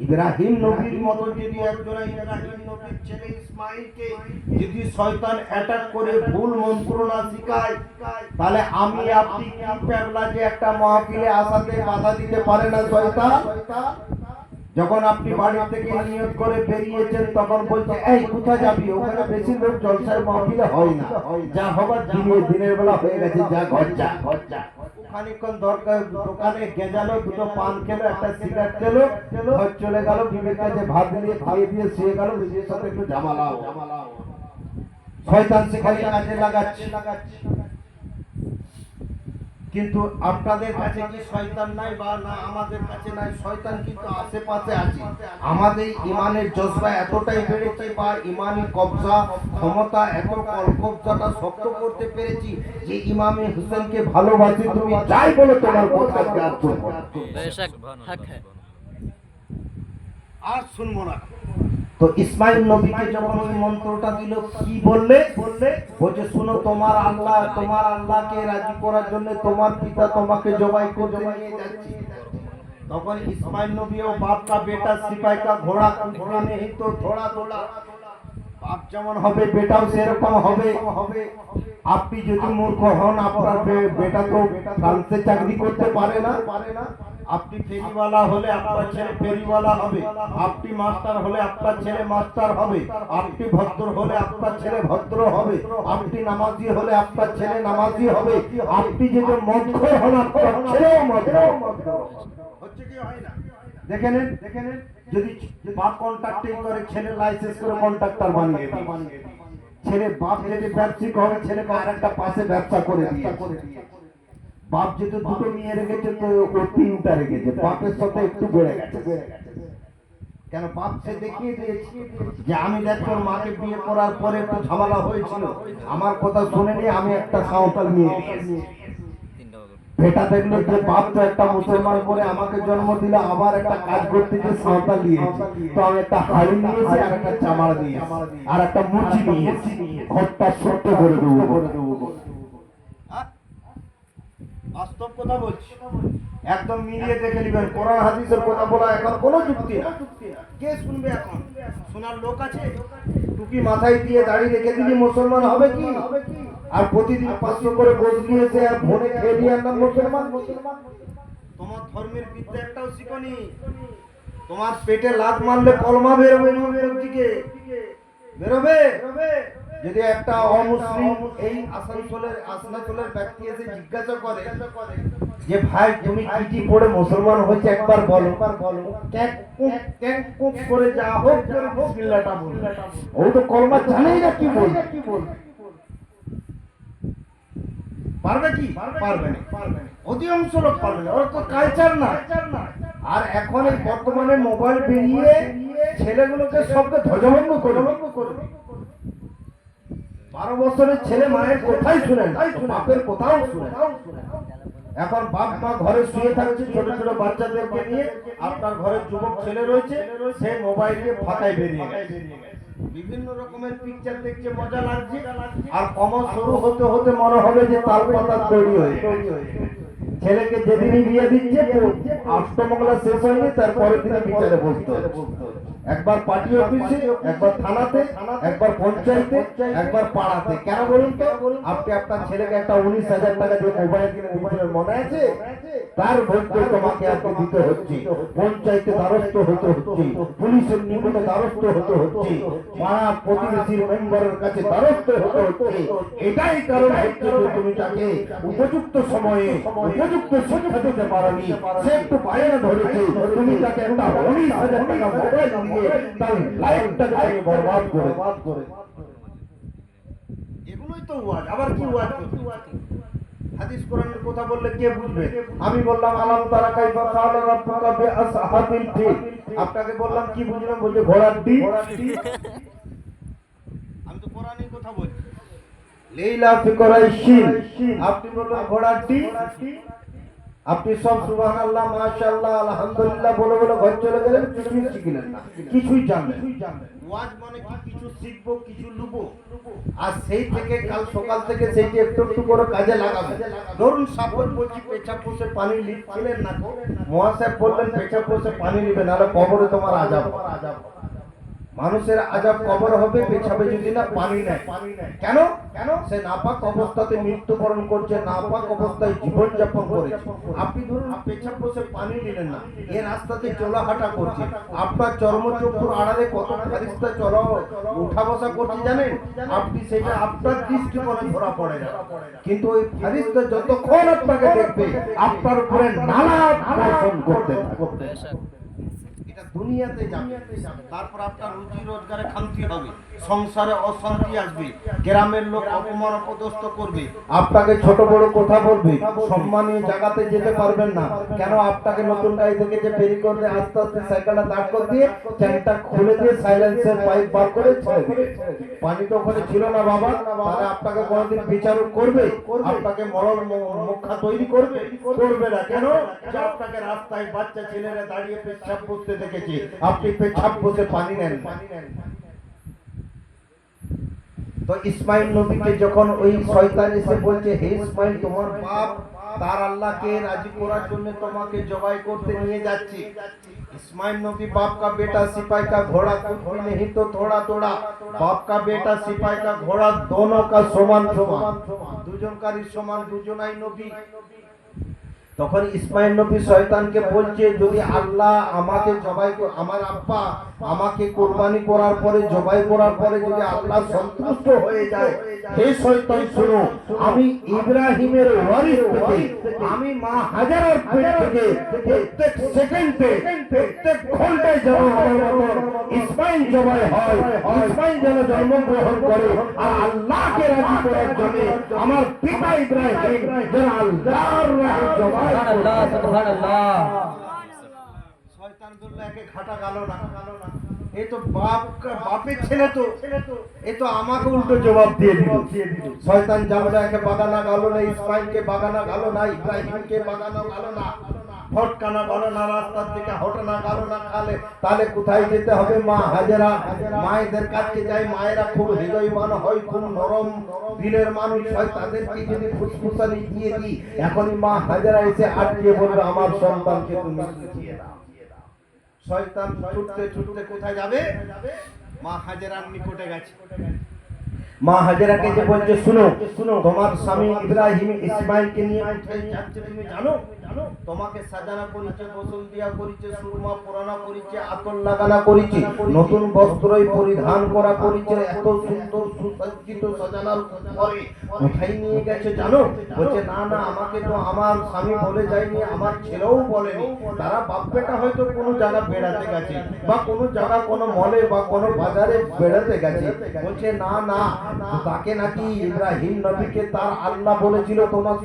ইব্রাহিম নবীর মতো যদি একজন ইব্রাহিম নবীর ছেলে ইসমাইলকে যদি শয়তান অ্যাটাক করে ভুল মন্ত্রণা শিখায়, তাহলে আমি আপনি কি পাগলা যে একটা মাহফিলে আসাতে বাধা দিতে পারে না শয়তান? যখন আপনি বাড়ি থেকে নিয়ত করে বেরিয়েছেন, তখন বলছে, এই কোথায় যাবি? ওখানে বেশি লোক জলসায় মাহফিলে হয় না, যা হবার দিনের বেলা হয়ে গেছে, যা ঘর যা। খানিকক্ষণ দরকার দোকানে গেঁজালো, দুটো পান খেলো, একটা সিগারেট খেলো, ঘর চলে গেল, বিবের কাছে ভাত দিয়ে খাইয়ে দিয়ে শুয়ে গেল, নিজের সাথে একটু ঝামেলা হলো। শয়তান সেখানে কাজে লাগাচ্ছে। কিন্তু আপনাদের কাছে কি শয়তান নাই বা না আমাদের কাছে নাই? শয়তান কিন্তু আশেপাশে আছে। আমাদের ইমানের জজবা এতটাই বেড়েছে বা ইমানি কবজা ক্ষমতা এত কবজাটা শক্ত করতে পেরেছি যে ইমামে হুসেনকে ভালোবাসি, তুমি যাই বলো তোমার কথা আর শুনবো না। बेशक हक है। আর শুনবো না। তো ইসমাইল নবীকে যখন ওই মন্ত্রটা দিল, কি বললে? বলছে শুনো, তোমার আল্লাহকে রাজি করার জন্য তোমার পিতা তোমাকে জবাই করতে নিয়ে যাচ্ছে। তখন ইসমাইল নবী ও বাপ কা বেটা সিপাही का घोड़ा घोड़ा नहीं तो थोड़ा थोड़ा, বাপ যেমন হবে বেটাও সেরকম হবে। আপনি যদি মূর্খ হন, আপনার বেটা তো ফ্রান্সে চাকরি করতে পারে না। আপনি ফেরিওয়ালা হলে আপনার ছেলে ফেরিওয়ালা হবে, আপনি মাস্টার হলে আপনার ছেলে মাস্টার হবে, আপনি ভদ্র হলে আপনার ছেলে ভদ্র হবে, আপনি নামাজি হলে আপনার ছেলে নামাজি হবে, আপনি যদি মদখোর হন আপনার ছেলেও মদখোর হচ্ছে। কি হয় না? দেখে নেন যদি বাপ কন্ট্রাক্টিং করে, ছেলে লাইসেন্স করে কন্ট্রাক্টর বানিয়ে দিই। ছেলে বাপ যদি ব্যবসায়িক হবে, ছেলেকে আরেকটা পাশে ব্যবসা করে দিয়ে। বাপ যেহেতু দুটো মেয়ে রেখেছে তো ও তিনটা রেখেছে, বাপের সাথে একটু বেড়ে গেছে। কেন? বাপ সে দেখিয়ে দিয়েছে যে আমি দেখ তোর মাকে বিয়ে করার পরে একটু ঝামেলা হয়েছিল, আমার কথা শুনেনি, আমি একটা সাঁওতাল নিয়ে নিয়েছি। বেটা দেখলো যে বাপ তো একটা মুসলমান করে আমাকে জন্ম দিল, আবার একটা কাজ করতে যে সাঁওতাল নিয়েছি, তো আমি একটা হাড়ি নিয়েছি আর একটা চামাড়া নিয়েছি আর একটা মুচি নিয়েছি, ঘরটা ছোট্ট করে দেবো। বাস্তব কথা বলছি, একদম মিলিয়ে দেখে নিবেন। কোরআন হাদিসের কথা বলা এখন কোনো যুক্তি না। কে শুনবে? এখন শোনার লোক আছে? টুপি মাথায় দিয়ে দাড়ি রেখে দিলে মুসলমান হবে কি? আর প্রতিদিন 500 করে গোশ নিয়েছে আর ভোরে খেয়ে দিয়ে আনলাম মুসলমান। তোমার ধর্মের বিদ্যা একটাও শিখনি। তোমার পেটে লাত মারলে কলমা বেরোবে, বেরোবে। যদি একটা অমুসলিম এই আসানসোলের ব্যক্তি এসে জিজ্ঞাসা করে যে ভাই তুমি কি পড়ে মুসলমান হয়েছে একবার বলো, করে যা হোক করে বিসমিল্লাহটা বলবে। ও তো কলমা জানেই না কি বলবে। পারবে কি? পারবে না। অধিকাংশ লোক পারবে না, ওর তো কালচার না। আর এখন এই বর্তমানে মোবাইল বেরিয়ে ছেলেগুলোকে সবকে ধ্বজভঙ্গ করবে। 12 বছরের ছেলে মায়ের কোথায় শুনে না, বাপের কোথাও শুনে না। এখন বাপ মা ঘরে শুয়ে থাকছে ছোট ছোট বাচ্চাদেরকে নিয়ে, আপনার ঘরে যুবক ছেলে রয়েছে, সে মোবাইল দিয়ে ফাঁকায় বেরিয়ে গেছে, বিভিন্ন রকমের পিকচার দেখছে, মজা লাগছে। আর কমাস শুরু হতে হতে মনে হবে যে তাল পাতা তৈরি হয়ে ছেলেকে যেদিনই বিয়ে দিচ্ছে অষ্টমঙ্গলা শেষ হয়নি, তারপরে দিনে বিচারে বসতে হবে। একবার পার্টি অফিসে, একবার থানাতে, একবার পঞ্চায়েতে, একবার পাড়াতে। কেন বলুন তো? আপনি আপনার ছেলেকে একটা 19,000 টাকা দিয়ে মোবাইল কিনে দিয়েছিলেন, মনে আছে? তার ভোটে তোমাকে আপনি দিতে হচ্ছে, পঞ্চায়েতে দ্বারস্থ হতে হচ্ছে, পুলিশের নিকটে দ্বারস্থ হতে হচ্ছে, পাড়া প্রতিবেশীর মেম্বারের কাছে দ্বারস্থ হতে হচ্ছে। এটাই কারণ হচ্ছে যে তুমি তাকে উপযুক্ত সময়ে উপযুক্ত শিক্ষা দিতে পারোনি। সে একটু বায়না ধরেছে, তুমি তাকে একটা 19,000 টাকা মোবাইল দিয়ে তার লাইফটাকে তুমি বরবাদ করে। এগুলোই তো ওয়াজ। আবার কি ওয়াজ? হাদিস কোরআনের কথা বললে কে বুঝবে? আমি বললাম আলাম তারা কাইফা কালা রাব্বুকা বিআসহাবিল ফিল, আপনাকে বললাম কি বুঝলাম? বলছে ঘোড়ার ডিম। আমি তো কোরআনের কথা বলছি। লীলা ফি কুরাইশিন, আপনি বললেন ঘোড়ার ডিম। আপনি সব সুবহানাল্লাহ মাশাআল্লাহ আলহামদুলিল্লাহ বলে বলে ঘর চলে গেলেন, কিছুই শিখলেন না, কিছুই জানলেন। ওয়াজ মানে কি? কিছু শিখবো, কিছু লুবো, আর সেই থেকে কাল সকাল থেকে সেইটি একটু একটু করে কাজে লাগাবে। ধরুন সাপোজ বলছি পেছাব বসে পানি লিখছিলেন না, মহাসাহেব বললেন পেছাব বসে পানি নিবে, নাহলে কবরে তোমার আযাব। মানুষের আযাব কবর হবে পেছাবে যদি না পানি নেয়। কেন? সে নাপাক অবস্থাতে মৃত্যুবরণ করছে, নাপাক অবস্থায় জীবন যাপন করেছে। আপনি ধরুন পেছাব বসে পানি নিলেন না, এ রাস্তাতে চলাহাঁটা করছে, আপনার চর্মচক্ষুর আড়ালে কত ফেরেশতা চলা উঠা বসা করছে জানেন? আপনি সেটা আপনার দৃষ্টিকোণে ধরা পড়ে না, কিন্তু ওই ফেরেশতা যতক্ষণ আপনাকে দেখবে আপনার উপরে নানা বর্ষণ করতে থাকবে। এটা দুনিয়াতে যাবে, তারপর আপনার রুজি রোজগারে খামতি হবে, সংসারে অশান্তি আসবে, গ্রামের লোক অপমান অপদস্থ করবে, আপনাকে ছোট বড় কথা বলবে, সম্মানীয় জায়গাতে যেতে পারবেন না। কেন? আপনাকে নতুন গাড়ি থেকে যে ফেরি করবে আস্তে আস্তে সাইকেলটা দাঁড় করে দিয়ে চ্যানটা খুলে দিয়ে সাইলেন্সের পাইপ বার করে ছেড়ে দিবে। পানি তো ওখানে ছিল না বাবা, তাহলে আপনাকে কোনোদিন বিচারক করবে? আপনাকে মরণ মুখা তৈরি করবে? করবে না। কেন? যে আপনাকে রাস্তায় বাচ্চা ছেলেরা দাঁড়িয়ে পেচ্ছাপ বসতে দেখেছে, আপনি পেচ্ছাপ বসে পানি নেন। তো ইসমাইল নবীকে যখন ওই শয়তান এসে বলছে, হে ইসমাইল, তোমার বাপ তার আল্লাহকে রাজি করার জন্য তোমাকে জবাই করতে নিয়ে যাচ্ছে। इस्माइल नबी बाप का बेटा सिपाही का घोड़ा कुछ भी नहीं तो थोड़ा थोड़ा, बाप का बेटा सिपाही का घोड़ा दोनों का समान समान, দুজনকারই সমান, দুজনাই নবী। তখন ইসমাইল নবী শয়তানকে বলছে, যদি আল্লাহ আমাকে জবাই আমার আব্বা আমাকে কুরবানি করার পরে জবাই করার পরে যদি আল্লাহ সন্তুষ্ট হয়ে যায়, হে শয়তান শোনো, আমি ইব্রাহিমের ওয়ারিস থেকে, আমি মা হাজারার পেট থেকে প্রত্যেক সেকেন্ডে প্রত্যেক ঘন্টায় যেন আমার ইসমাইল জবাই হয়, ইসমাইল যেন জন্মগ্রহণ করে, আর আল্লাহকে রাজি করার জন্য আমার পিতা ইব্রাহিম যেন আল্লাহর রাহে জবাই। সুবহানাল্লাহ, সুবহানাল্লাহ। শয়তান দুল্লাহকে খাটা গেল না, এই তো বাপের ছেলে তো, এই তো আমাকে উল্টো জবাব দিয়ে দিল। শয়তান জামলাকে বাগানা গেল না, ইসমাইলকে বাগানা গেল না, ইব্রাহিমকে বাগানা গেল না, ফটকানা গেল না, রাস্তার দিকে হটনা গেল না। তাহলে কোথায় যেতে হবে? মা হাজেরা। মায়েদের কাছে যাই, মায়েরা খুব হৃদয়বান হয়, খুব নরম দিলের মানুষ হয়, তাদেরকে যদি ফুসফুসানি দিয়ে দিই, এখনই মা হাজেরা এসে আটকে বলবে, আমার সন্তানকে তুমি বুঝিয়ে দাও। শয়তান ছুটতে ছুটতে কোথায় যাবে? মা হাজেরার নিকটে গেছে। মা হাজেরাকে যে বলছে, শুনো শুনো, তোমার স্বামী ইব্রাহিম ইসমাইলকে নিয়ে কোথায় যাচ্ছে তুমি জানো? তোমাকে সাজানা করেছে, গোসল দিয়া করেছে, সুরমা পোড়ানা করেছে, আতর লাগানা করেছে, নতুন বস্ত্রই পরিধান করা করেছে, এত সুন্দর সুসজ্জিত সাজানোর পরে কোথায় নিয়ে গেছে জানো? বলছে, না না, আমাকে তো আমার স্বামী বলে যায়নি, আমার ছেলেও বলেনি, তারা বাপ বেটা হয়তো কোনো জায়গা বেড়াতে গেছে, বা কোনো জায়গা কোনো মলে বা কোনো বাজারে বেড়াতে গেছে। বলছে, না না, তাকে নাকি ইব্রাহিম নবীকে তার আল্লাহ বলেছিল, তোমার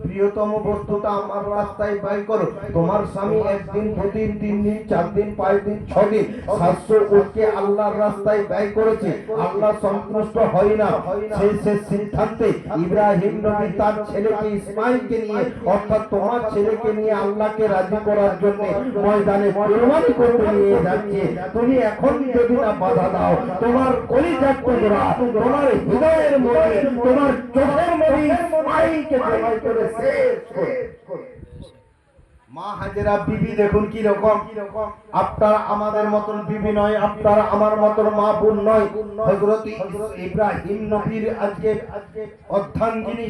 প্রিয়তম বস্তুটা আমার রাস্তায় বাই করো। তোমার স্বামী একদিন, দুদিন, 3 দিন, 4 দিন, 5 দিন, 6 দিন 700 উটকে আল্লাহর রাস্তায় ব্যয় করেছে, আল্লাহ সন্তুষ্ট হয় না। সেই সিদ্ধান্তে ইব্রাহিম নবী তার ছেলেকে ইসমাইলকে নিয়ে, অর্থাৎ তোমার ছেলেকে নিয়ে আল্লাহকে রাজি করার জন্য ময়দানে কুরবানি করতে নিয়ে যাচ্ছে। তুমি এখন যদি না বাধা দাও, তোমার কলিজার টুকরা, তোমার হৃদয়ের মধ্যে, তোমার চোখের মধ্যে ইসমাইলকে জবাই করে শেষ করে। মা হাজেরা বিবি দেখুন কি রকম, আপনারা আমাদের মতন বিবি নয়, আপনারা আমার মতন মা বোন নয়। হযরত ইব্রাহিম নবীর আজকে অর্ধাঙ্গিনী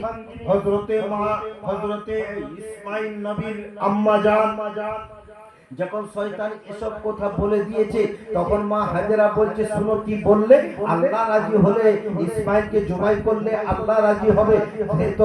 হযরতে ইসমাইল নবীর আম্মা জান যখন শয়তান এসব কথা বলে দিয়েছে, তখন মা হাজেরা বলছে, শুনো কি বললে? আল্লাহ রাজি হলে ইসমাইলকে জবাই করলে আল্লাহ রাজি হবে। তো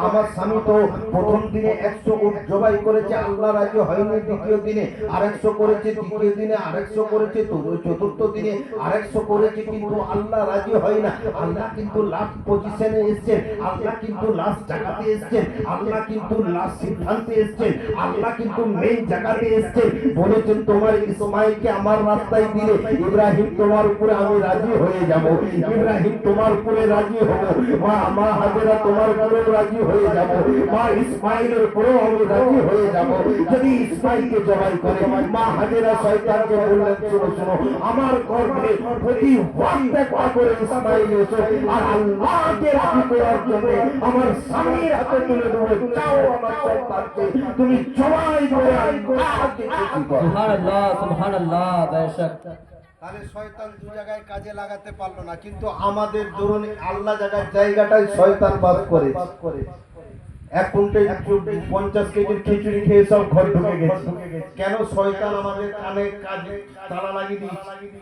আমার স্বামী তো প্রথম দিনে 100 উট জবাই করেছে, আল্লাহ রাজি হয়নি। দ্বিতীয় দিনে আরেকশো করেছে, তৃতীয় দিনে আরেকশো করেছে, চতুর্থ দিনে আরেকশো করেছে, কিন্তু আল্লাহ রাজি হয় না। আল্লাহ কিন্তু লাস্ট পজিশনে এসছেন, আল্লাহ কিন্তু লাস্ট জায়গাতে এসছেন, আল্লাহ কিন্তু লাস্ট সিদ্ধান্তে এসছেন, আল্লাহ কিন্তু মেইন জায়গাতে এসছেন। বলেছেন, তোমার ইসমাইলকে আমার রাস্তায় দিলে ইব্রাহিম তোমার উপরে আমি রাজি হয়ে যাব, ইব্রাহিম তোমার উপরে রাজি হব, মা হাজেরা তোমার উপরে রাজি হয়ে যাব, মা ইসমাইলের উপরেও আমি রাজি হয়ে যাব যদি ইসমাইলকে জবাই করে। মা হাজেরা শয়তানকে বললেন, শোনো শোনো, আমার গর্ভে প্রতি ওয়াক্তে করে ইসমাইল এসো, আর আল্লাহকে রাজি করার জন্য আমার স্বামীর হাতে তুলে দেবো, চাও আমার সন্তানকে তুমি জবাই করে আল্লাহকে সুবহানাল্লাহ, সুবহানাল্লাহ। বেশক তাহলে শয়তান দু জায়গায় কাজে লাগাতে পারলো না, কিন্তু আমাদের ধরুন আল্লাহ জায়গাটায় শয়তান বাস করে। 1 কুইন্টাল 50 কেজির খিচুড়ি খেয়ে সব ঘর ঢুকে গেছে। কেন? শয়তান আমাদের কানে কাজে তালা লাগিয়ে দিয়েছে।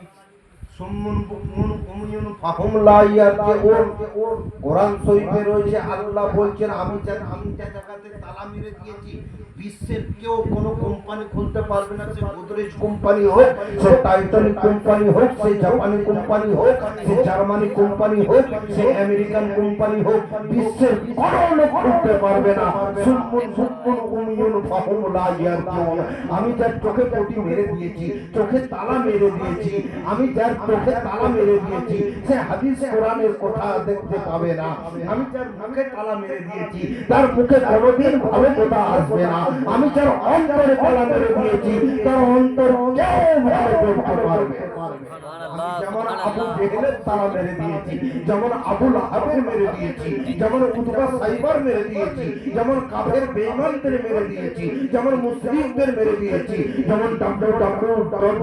কোরআন শরীফে রয়েছে, আল্লাহ বলছেন আমি যা 3টা জায়গাতে তালা মেরে দিয়েছি, বিশ্বের কেউ কোনো কোম্পানি খুলতে পারবে না। সে গোদরেজ কোম্পানি হোক, সে টাইটানিক কোম্পানি হোক, সে জাপানি কোম্পানি হোক, সে জার্মানি কোম্পানি হোক, সে আমেরিকান কোম্পানি হোক, বিশ্বের কোনো লোক খুলতে পারবে না। আমি যার চোখে পটি মেরে দিয়েছি, চোখে তালা মেরে দিয়েছি, আমি যার চোখে তালা মেরে দিয়েছি, সে হাদিস কোরআনের কথা দেখতে পাবে না। আমি যার মুখে তালা মেরে দিয়েছি, তার মুখে কোনোদিন ভালো কথা আসবে না। আমি যার অন্তরে তালা মেরে দিয়েছি, তার অন্তর কেউ ভালো করতে পারবে। যেমন আবু জেহেলের তালা মেরে দিয়েছি, যেমন আবু লাহাবের মেরে দিয়েছি, যেমন উতবা সাইবার মেরে দিয়েছি, যেমন কাফের বেঈমানদের মেরে দিয়েছি, যেমন মুসলিমদের মেরে দিয়েছি, যেমন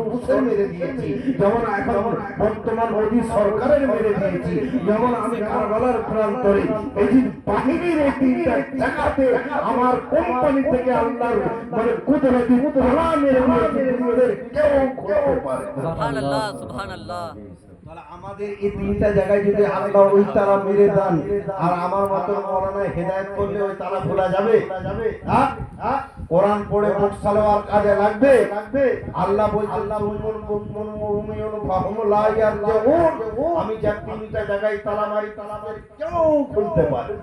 বুশের মেরে দিয়েছি, যেমন এখন বর্তমান মোদী সরকারের মেরে দিয়েছি, যেমন আমি কারবালার প্রান্তরে এই যে বাহিনীর এই 3টা জায়গাতে আমার কোম্পানি থেকে আল্লাহর মানে কুদরতি তালা মেরে দিয়েছি, ওদের কেউ খুলতে পারে না। সুবহানাল্লাহ সুবহানাল্লাহ। তাহলে আমাদের এই 3টা জায়গায় যদি আল্লাহ ওই তালা মেরে দেন, আর আমার মতো মৌলানা হেদায়েত করলে ওই তালা খোলা যাবে? কোরআন পড়ে মুখ সালোয়ার কাজে লাগবে? আল্লাহ বলছেন আমি যা 3টা জায়গায় তালা মারি, তালাদের কেউ খুলতে পারে।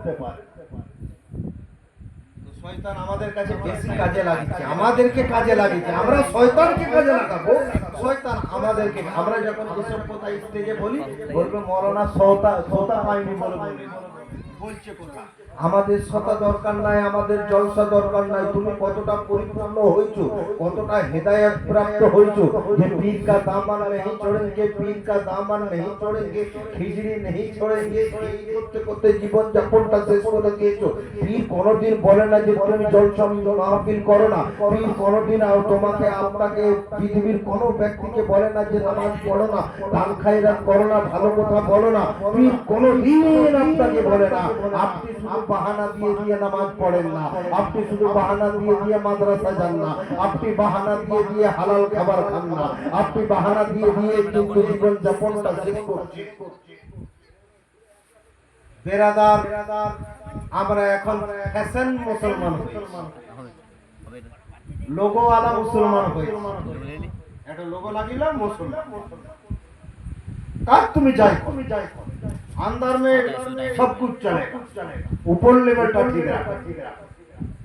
শয়তান আমাদের কাছে বেশি কাজে লাগিয়েছে, আমাদেরকে কাজে লাগিয়েছে। আমরা শয়তানকে কাজে লাগাবো, শয়তান আমাদেরকে। আমরা যখন এসব কথা স্টেজে বলি, বলবে মৌলানা সওতা পাইনি বলে বলছে কথা। আমাদের সতা দরকার নাই, আমাদের জলসা দরকার নাই। তুমি কতটা পরিপূর্ণ হয়েছো, কতটা হেদায়েত প্রাপ্ত হয়েছো যে পীর का दामन नहीं छोड़ेंगे, पीर का दामन नहीं छोड़ेंगे, खिचड़ी नहीं छोड़ेंगे, এই করতে করতে জীবন যাপনটা শেষ করে দিয়েছো। পীর কোনোদিন বলে না যে তুমি জলসা মাহফিল করো না। পীর কোনোদিন তোমাকে আপনাকে পৃথিবীর কোনো ব্যক্তিকে বলে না যে নামাজ পড়ো না, দান খায়রাত করো না, ভালো কথা বলো না। পীর কোনোদিন আপনাকে বলে না। আপনি শুধু বাহানা দিয়ে দিয়ে নামাজ পড়েন না, আপনি শুধু বাহানা দিয়ে দিয়ে মাদ্রাসা যান না, আপনি বাহানা দিয়ে দিয়ে হালাল খাবার খান না, আপনি বাহানা দিয়ে দিয়ে কিন্তু জীবন যাপনটা শেষ করছেন। বেরাদার, আমরা এখন ফ্যাশন মুসলমান হয়েছি, লোগো वाला মুসলমান হয়েছি। একটা লোগো লাগিলাম মুসলমান, কাজ তুমি যাই अंदर में सब कुछ चलेगा, ऊपर लेवलটা ঠিক রাখো,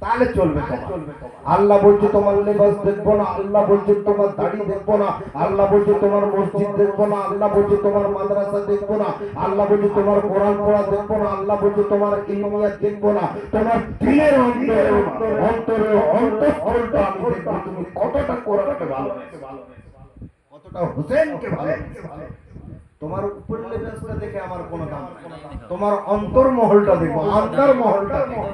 তাহলে চলবে তোমার। আল্লাহ বলছে তোমার লেবাস দেখবো না, আল্লাহ বলছে তোমার দাড়ি দেখবো না, আল্লাহ বলছে তোমার মসজিদ দেখবো না, আল্লাহ বলছে তোমার মাদ্রাসা দেখবো না, আল্লাহ বলছে তোমার কোরআন পড়া দেখবো না, আল্লাহ বলছে তোমার ইলমিয়াত দেখবো না, তোমার দিলের অন্তরে অন্তঃস্থলটা আমি দেখবো, তুমি কতটা কোরআনকে ভালোবাসো, কতটা হুসেনকে ভালোবাসো। তোমার উপর লেভেলটা দেখে আমার কোনো দাম নেই, তোমার অন্তর্মহলটা দেখো, অন্তর্মহলটা দেখো।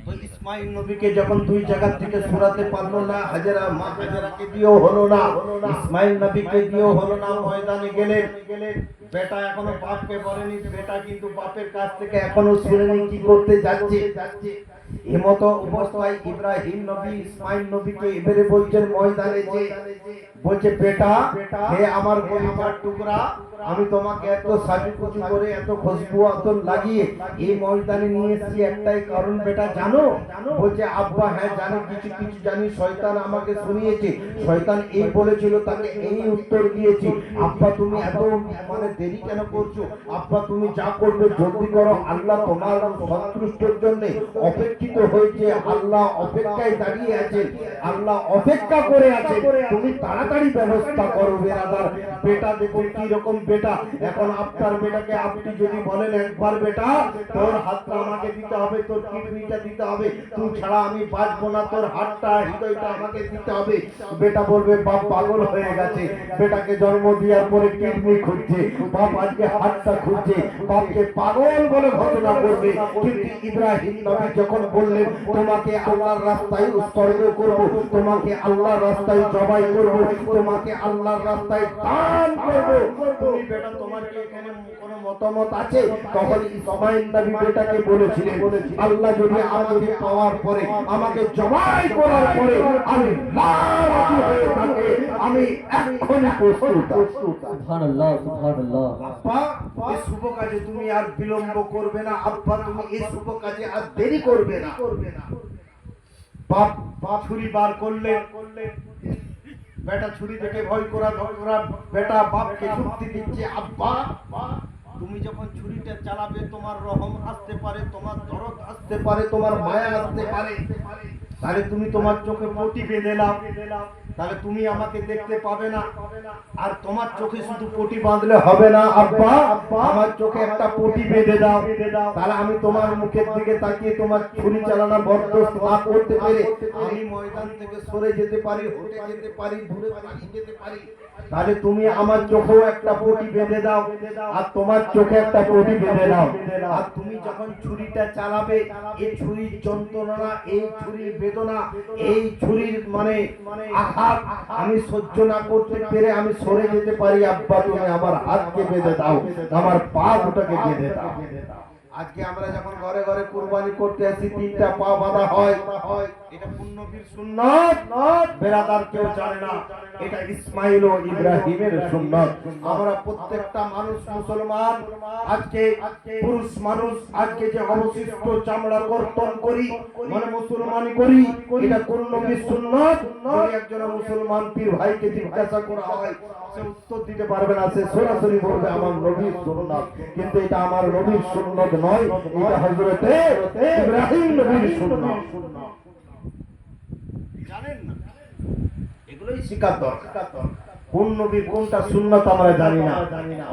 তো ইসমাইল নবীকে যখন 2 জায়গা থেকে সরাতে পারলো না, হাজেরা মা হাজেরাকে দিয়েও হলো না, ইসমাইল নবীকে দিয়েও হলো না, ময়দানে গেলেন। বেটা এখনো বাপকে বলেনি, বেটা কিন্তু বাপের কাছ থেকে এখনো শুনেনি কি করতে যাচ্ছে। এমতো অবস্থায় ইব্রাহিম নবী ইসমাইল নবীকে এবারে বলছেন ময়দানে যে, বলছে বেটা হে আমার কলিজার টুকরা, আমি তোমাকে এত সাজুগুজু করে এত খুশবু আতর লাগিয়ে এই ময়দানে নিয়ে এসেছি একটাই কারণ বেটা জানো? বলছে আব্বা হ্যাঁ জানি, কিছু কিছু জানি, শয়তান আমাকে শুনিয়েছে, শয়তান এই বলেছিল তাকে এই উত্তর দিয়েছি। আব্বা তুমি এত মানে দেরি কেন করছো? আব্বা তুমি যা করবে জলদি করো, আল্লাহ তোমার সন্তুষ্টির জন্য অপেক্ষিত হয়েছে, আল্লাহ অপেক্ষায় দাঁড়িয়ে আছে, আল্লাহ অপেক্ষা করে আছে, তুমি তাড়াতাড়ি ব্যবস্থা করো। বেরাদার, বেটা দেখুন কি রকম বেটা। এখন আপনার বেটাকে আপনি যদি বলেন একবার বেটা তোর হাতটা আমাকে দিতে হবে, তোর কিডনিটা দিতে হবে, তুই ছাড়া আমি বাঁচবো না, তোর হাতটা হৃদয়টা আমাকে দিতে হবে, বেটা বলবে বাপ পাগল হয়ে গেছে। বেটাকে জন্ম দেওয়ার পরে কিডনি খুঁজছে, বাপ আজকে হাতটা খুঁজছে, বাপকে পাগল বলে ঘোষণা করবে। কিন্তু ইব্রাহিম নবী যখন বললেন তোমাকে আল্লাহর রাস্তায় উৎসর্গ করব, তোমাকে আল্লাহর রাস্তায় জবাই করব, তোমাকে আল্লাহর রাস্তায় দান করব, তুমি বেটা তোমার কি এখানে কোনো মতামত আছে? তখন ইসমাঈল নবী বেটাকে বলেছিলেন আল্লাহ যদি আমাকে পাওয়ার পরে আমাকে জবাই করার পরে আল্লাহ রাজি হয়ে থাকে আমি এখনই প্রস্তুত। সুবহানাল্লাহ সুবহানাল্লাহ। আব্বা এই শুভ কাজে তুমি আর বিলম্ব করবে না, আব্বা তুমি এই শুভ কাজে আর দেরি করবে না। বাপ বাপ ছুরি বার করলে বেটা ছুরি দেখে ভয় করা বেটা বাপকে যুক্তি দিচ্ছে আব্বা তুমি যখন ছুরিটা চালাবে তোমার রহম আসতে পারে, তোমার দরদ আসতে পারে, তোমার মায়া আসতে পারে, তাহলে তুমি তোমার চোখে পটি বেঁধে নাও, তাহলে তুমি আমাকে দেখতে পাবে না। আর তোমার চোখে শুধু পটি বাঁধলে হবে না আব্বা, আমার চোখে একটা পটি বেঁধে দাও, তাহলে আমি তোমার মুখের দিকে তাকিয়ে তোমার ছুরি চালানো বরদাস্ত না করতে পেরে আমি ময়দান থেকে সরে যেতে পারি, হটে যেতে পারি, দূরে পালিয়ে যেতে পারি। তাহলে তুমি আমার চোখেও একটা পটি বেঁধে দাও আর তোমার চোখে একটা পটি বেঁধে দাও। আর তুমি যখন ছুরিটা চালাবে এই ছুরির যন্ত্রণা, এই ছুরির বেদনা, এই ছুরির মানে আঘাত আমি সহ্য না করতে পেরে আমি সরে যেতে পারি আব্বা তুমি আমার হাতকে বেঁধে দাও, আমার পা দুটাকে বেঁধে দাও। আজকে আমরা যখন ঘরে ঘরে কুরবানি করতে আসি তিনটা পা বাঁধা হয়, এটা পুণ্যবীর সুন্নাত, বেরাদার কেউ জানে না, এটা ইসমাইল ও ইব্রাহিমের সুন্নাত। আমরা প্রত্যেকটা মানুষ মুসলমান আজকে পুরুষ মানুষ আজকে যে অবশিষ্ট চামড়া কর্তন করি মানে মুসলমানি করি, এটা পুণ্যবীর সুন্নাত। যদি একজন মুসলমান পীর ভাইকে জিজ্ঞাসা করা হয় সে উত্তর দিতে পারবে না, সে সরাসরি বলবে আমার নবীর সুন্নাত, কিন্তু এটা আমার নবীর সুন্নাত নয়, এটা হযরতে ইব্রাহিম নবীর সুন্নাত। জানেন না, এগুলোই শিকার দরকার। কোন নবীর কোনটা সুন্নাত আমরা জানি না,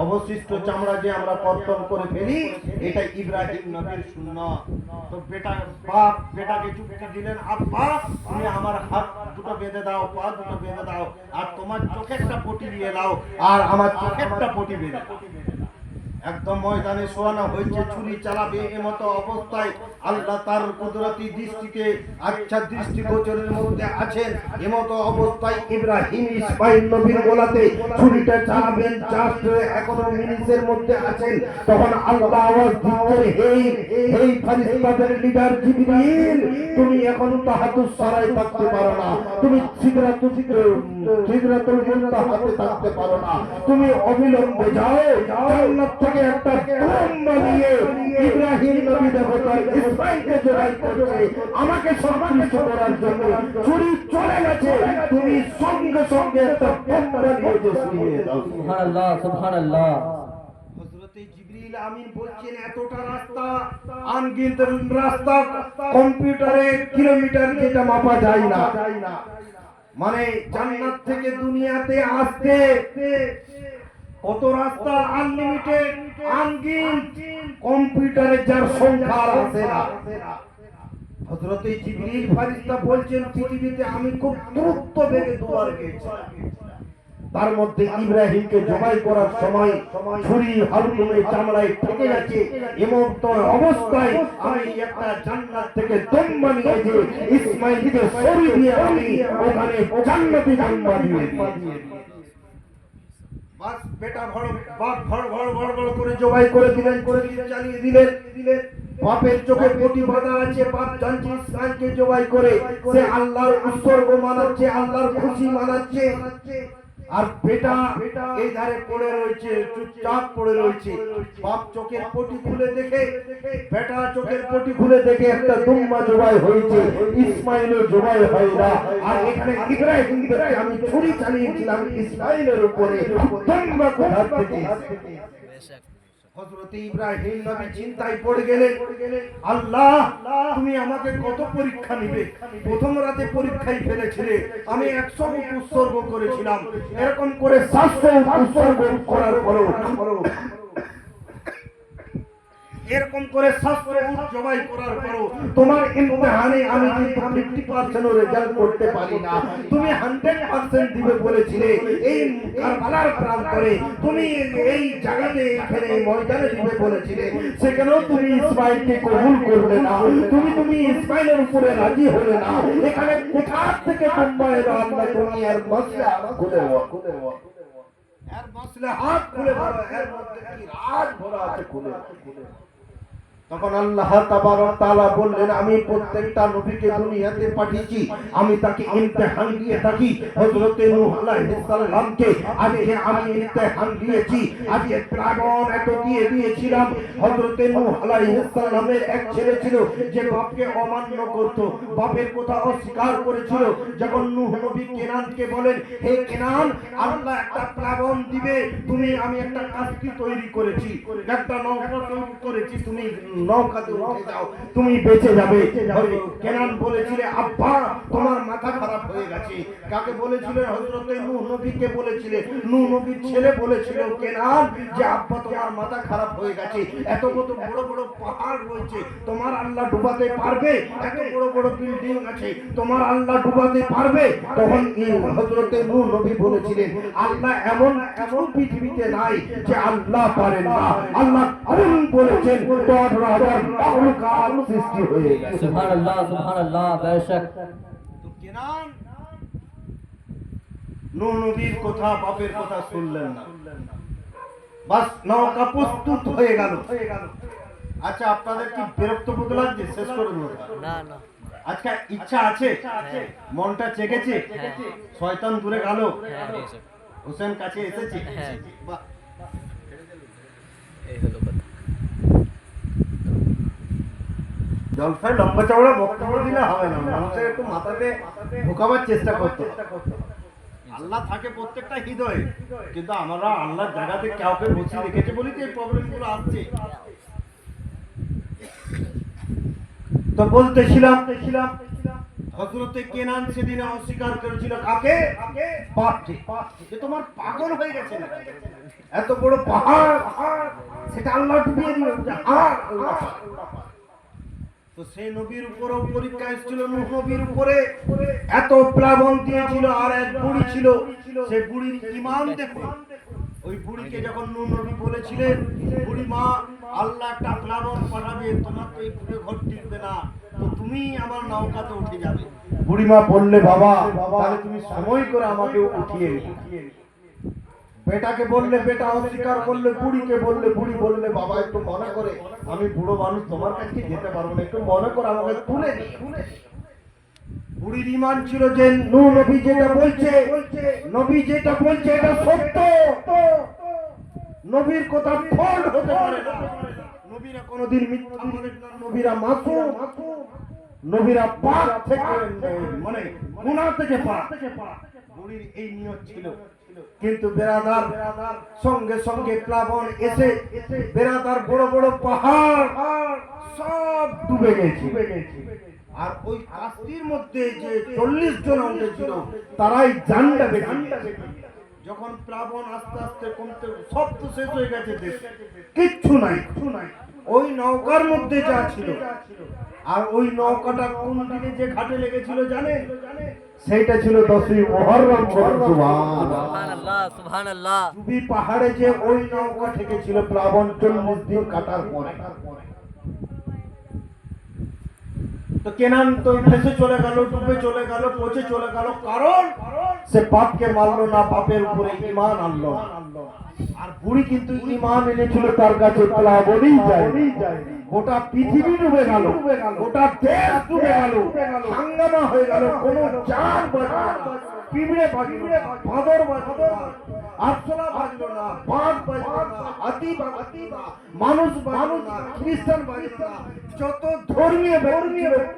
অবশিষ্ট চামড়া যে আমরা কর্তন করে ফেলি এটা ইব্রাহিম নবীর সুন্নাত। তো বেটা বাপ বেটাকে যুক্তি দিলেন আব্বা তুমি আমার হাত দুটো বেঁধে দাও, পা দুটো বেঁধে দাও, আর তোমার চোখে একটা পটি দিয়ে দাও আর আমার চোখে একটা পটি বেঁধে দাও। একদম ময়দানে শোয়ানো হয়েছে, ছুরি চালাবে এমতো অবস্থায় আল্লাহ তার কুদরতি দৃষ্টিতে আচ্ছা দৃষ্টিগোচরের মধ্যে আছেন, এমতো অবস্থায় ইব্রাহিম ইসমাঈল নবীর গোলাতে ছুরিটা চালাবেন, জাস্ট 11 মিনিটের মধ্যে আছেন। তখন আল্লাহ আওয়াজ দিচ্ছেন হেই ফেরেশতাদের লিডার জিবরিল তুমি এখন তাহাতুস সারায় থাকতে পারো না, তুমি সিদরাতুল মুনতাহাতে থাকতে পারো না, তুমি অবিলম্বে যাও জান্নাত থেকে একটা বোমা নিয়ে ইব্রাহিম নবী দেখো তার ইসমাঈলকে জবাই করছে আমাকে সন্তুষ্ট করার জন্য, ছুরি চলে গেছে, তুমি সঙ্গে সঙ্গে একটা বোমা নিয়ে শুয়ে দাও। সুবহানাল্লাহ সুবহানাল্লাহ। হযরতে জিবরিল আমিন বলছেন এতটা রাস্তা আনগিনত রাস্তা কম্পিউটারে কিলোমিটার যেটা মাপা যায় না, মানে জান্নাত থেকে দুনিয়াতে আসতে কত রাস্তা আনলিমিটেড আনগিনত কম্পিউটারে যার সংখ্যা আছে না। হযরতে জিবরিল ফেরেশতা বলছেন পৃথিবীতে আমি খুব দ্রুত বেগে দুবার গিয়েছিলাম, তার মধ্যে ইব্রাহিমকে জবাই করার সময় ছুরি হালকুমে চামড়ায় ঠেকে যাচ্ছে, এমন তো অবস্থায় আমি একটা জান্নাত থেকে দম্বা নিয়ে যে ইসমাঈলকে সরিয়ে দিয়ে আমি ওখানে জান্নাতে দম্বা দিয়ে বাস বেটা ভড় বাপ ভড় ভড় ভড় ভড় করে জবাই করে দিলেন, করে চালিয়ে দিলেন। বাপের চোখে পটি বাঁধা আছে, বাপ জানছে ইসমাঈলকে জবাই করে সে আল্লাহর উৎসর্গ মানাচ্ছে, আল্লাহর খুশি মানাচ্ছে। আর বেটা এই ধারে পড়ে রয়েছে, চুপচাপ পড়ে রয়েছে। বাপ চোখের পটি খুলে দেখে, বেটা চোখের পটি খুলে দেখে একটা দুম্বা জবাই হয়েছে, ইসমাঈলও জবাই হয় না। আর এখানে ইব্রাহিম আমি ছুরি চালিয়েছিলাম ইসমাঈলের উপরে, দুম্বা কোথা থেকে? হযরতে ইব্রাহিম নবী চিন্তায় পড়ে গেলেন, আল্লাহ তুমি আমাকে কত পরীক্ষা নিবে? প্রথম রাতে পরীক্ষায় ফেলেছিলে, আমি 100 উৎসর্গ করেছিলাম, এরকম করে 700 উৎসর্গ করার পরেও এরকম করে শাস্ত্র জবাই করার পরও তোমার ইমতিহানে আমি কিন্তু 50% রেজাল্ট করতে পারি না। তুমি 100% দিবে বলেছিলে এই কারবালার প্রান্তরে, তুমি এই জায়গাতে এখানে ময়দানে দিবে বলেছিলে, সেখানেও তুমি ইসমাইলকে কবুল করলে না। তুমি ইসমাইলের উপরে রাজি হলে না। এখানে কোথা থেকে তোমরা এলো? আল্লাহ তুমি এর মসলা খুলে এর মসলা হাত খুলে বলো, এর মধ্যে কি রাজ ভরা আছে খুলে। তখন আল্লাহ তাবারক তাআলা বললেন, আমি প্রত্যেকটা নবীকে দুনিয়াতে পাঠিয়েছি, আমি তাকে ইমতিহান দিয়ে থাকি। হযরত নূহ আলাইহিস সালামকে আজকে আমি ইমতিহান দিয়েছি। আজকে প্লাবন এত দিয়ে দিয়েছিলাম। হযরত নূহ আলাইহিস সালামের এক ছেলে ছিল যে বাপকে অমান্য করত, বাপের কথা অস্বীকার করেছিল। যখন নূহ নবী কেনানকে বলেন, হে কেনান, আল্লাহ একটা প্লাবন দিবে, আমি একটা কাস্তি তৈরি করেছি, একটা নৌকা তৈরি করেছি, তুমি নৌকাতে উঠে যাও, তুমি বেঁচে যাবে। কেনান বলেছিল, আব্বা তোমার মাথা খারাপ হয়ে গেছে। কাকে বলেছিলেন? হযরত নূহ নবীকে বলেছিলেন। নূহ নবীর ছেলে বলেছিল কেনান যে আব্বা তোমার মাথা খারাপ হয়ে গেছে, এত বড় বড় পাহাড় রয়েছে, তোমার আল্লাহ ডুবাতে পারবে? এত বড় বড় বিল্ডিং আছে, তোমার আল্লাহ ডুবাতে পারবে? তখন হযরত নূহ নবী বলেছিলেন, আল্লাহ এমন কিছু পৃথিবীতে নাই যে আল্লাহ পারেন না। আল্লাহ কোন বলেছেন সৃষ্টি হয়ে গেছে। সুবহানাল্লাহ বেশক। তো কেনান নূহ নবীর কথা, বাপের কথা শুনলেন না। বাস নৌকা প্রস্তুত হয়ে গেল। আচ্ছা, আপনাদের কি বিরক্ত বোধ লাগছে? শেষ করে দেব না না, আজকে ইচ্ছা আছে, মনটা চেকেছে, শয়তান দূরে গেল, হোসেন কাছে এসেছে। বাহ, এই হলো কথা। জলসায় লম্বা চওড়া বক্তব্য দিলে হবে না, মানুষের একটু মাথাতে ঢোকাবার চেষ্টা করতে হবে। আল্লাহ থাকে প্রত্যেকটা হৃদয়ে, কিন্তু আমরা আল্লাহর জায়গাতে কাউকে বসিয়ে রেখেছে বলি তো এই প্রবলেমগুলো আসছে। তো বলতেছিলাম হযরতে কেনান সেদিন অস্বীকার করেছিল কাকে? বাপকে। যে তোমার পাগল হয়ে গেছে না, এত বড় পাহাড় সেটা আল্লাহ ডুবিয়ে দিল। তো সেই নবীর উপরও পরীক্ষা এসেছিল, নূহ নবীর উপরে এত প্লাবন দিয়েছিল। আর এক বুড়ি ছিল, সেই বুড়ির ঈমান দেখুন। ওই বুড়িকে যখন নূহ নবী বলেছিলেন, বুড়ি মা, আল্লাহ একটা প্লাবন পাঠাবে, তোমার তো এই পুরো ঘর টিকবে না, তো তুমি আমার নৌকাতে উঠে যাবে। বুড়িমা বললে, বাবা তাহলে তুমি সময় করে আমাকে উঠিয়ে নিও। বেটাকে বললে, বেটা অস্বীকার করলে। বুড়িকে বললে, বুড়ি বললে, বাবা একটু মনে করে, আমি বুড়ো মানুষ, তোমার কাছে যেতে পারবো না, একটু মনে করে আমাকে তুলে নিও। বুড়ির ঈমান ছিল যে নূহ নবী যেটা বলছে, নবী যেটা বলছে এটা সত্য, নবীর কথা ফল্ট হতে পারে না। নবীরা কোনোদিন মিথ্যা বলেন না, নবীরা মাসুম, নবীরা পাক থেকে, মানে গুনাহ থেকে পাক। বুড়ির এই নিয়ত ছিল। কিন্তু বেরাদার সঙ্গে সঙ্গে প্লাবন এসে বেরাদার বড় বড় পাহাড় সব ডুবে গেছে। আর ওই কাস্তির মধ্যে যে 40 জন উঠেছিল তারাই জানটা বেঁচে। যখন প্লাবন আস্তে আস্তে কমতে, সব তো শেষ হয়ে গেছে, দেশ কিচ্ছু নাই। ওই নৌকার মধ্যে যা ছিল, আর ওই নৌকাটা কোন দিকে যে ঘাটে লেগেছিল জানেন? সেইটা ছিল 10ই মুহররম। সুবহানাল্লাহ সুবহানাল্লাহ। ডুবি পাহাড়ে যে ওই নৌকা ঠেকেছিল প্লাবন 40 দিন কাটার পরে। তো কেনান তো ভেসে চলে গেল, ডুবে চলে গেল, পচে চলে গেল, কারণ সে বাপকে মানলো না, বাপের উপরে ঈমান আনলো। আর বুড়ি কিন্তু ঈমান এনেছিল তার কাছে, প্লাবনই যায়। গোটা পৃথিবী ডুবে গেল, গোটা দেশ ডুবে গেল, হাঙ্গামা হয়ে গেল, কোনো জান বাঁচলো না, পিঁপড়ে বাঁচলো না, বাঁদর বাঁচলো না, আরশোলা বাঁচলো না, বাঘ বাঁচলো না, হাতি বাঁচলো না, মানুষ বাঁচলো না, খ্রিস্টান বাঁচলো না, যত ধর্মীয়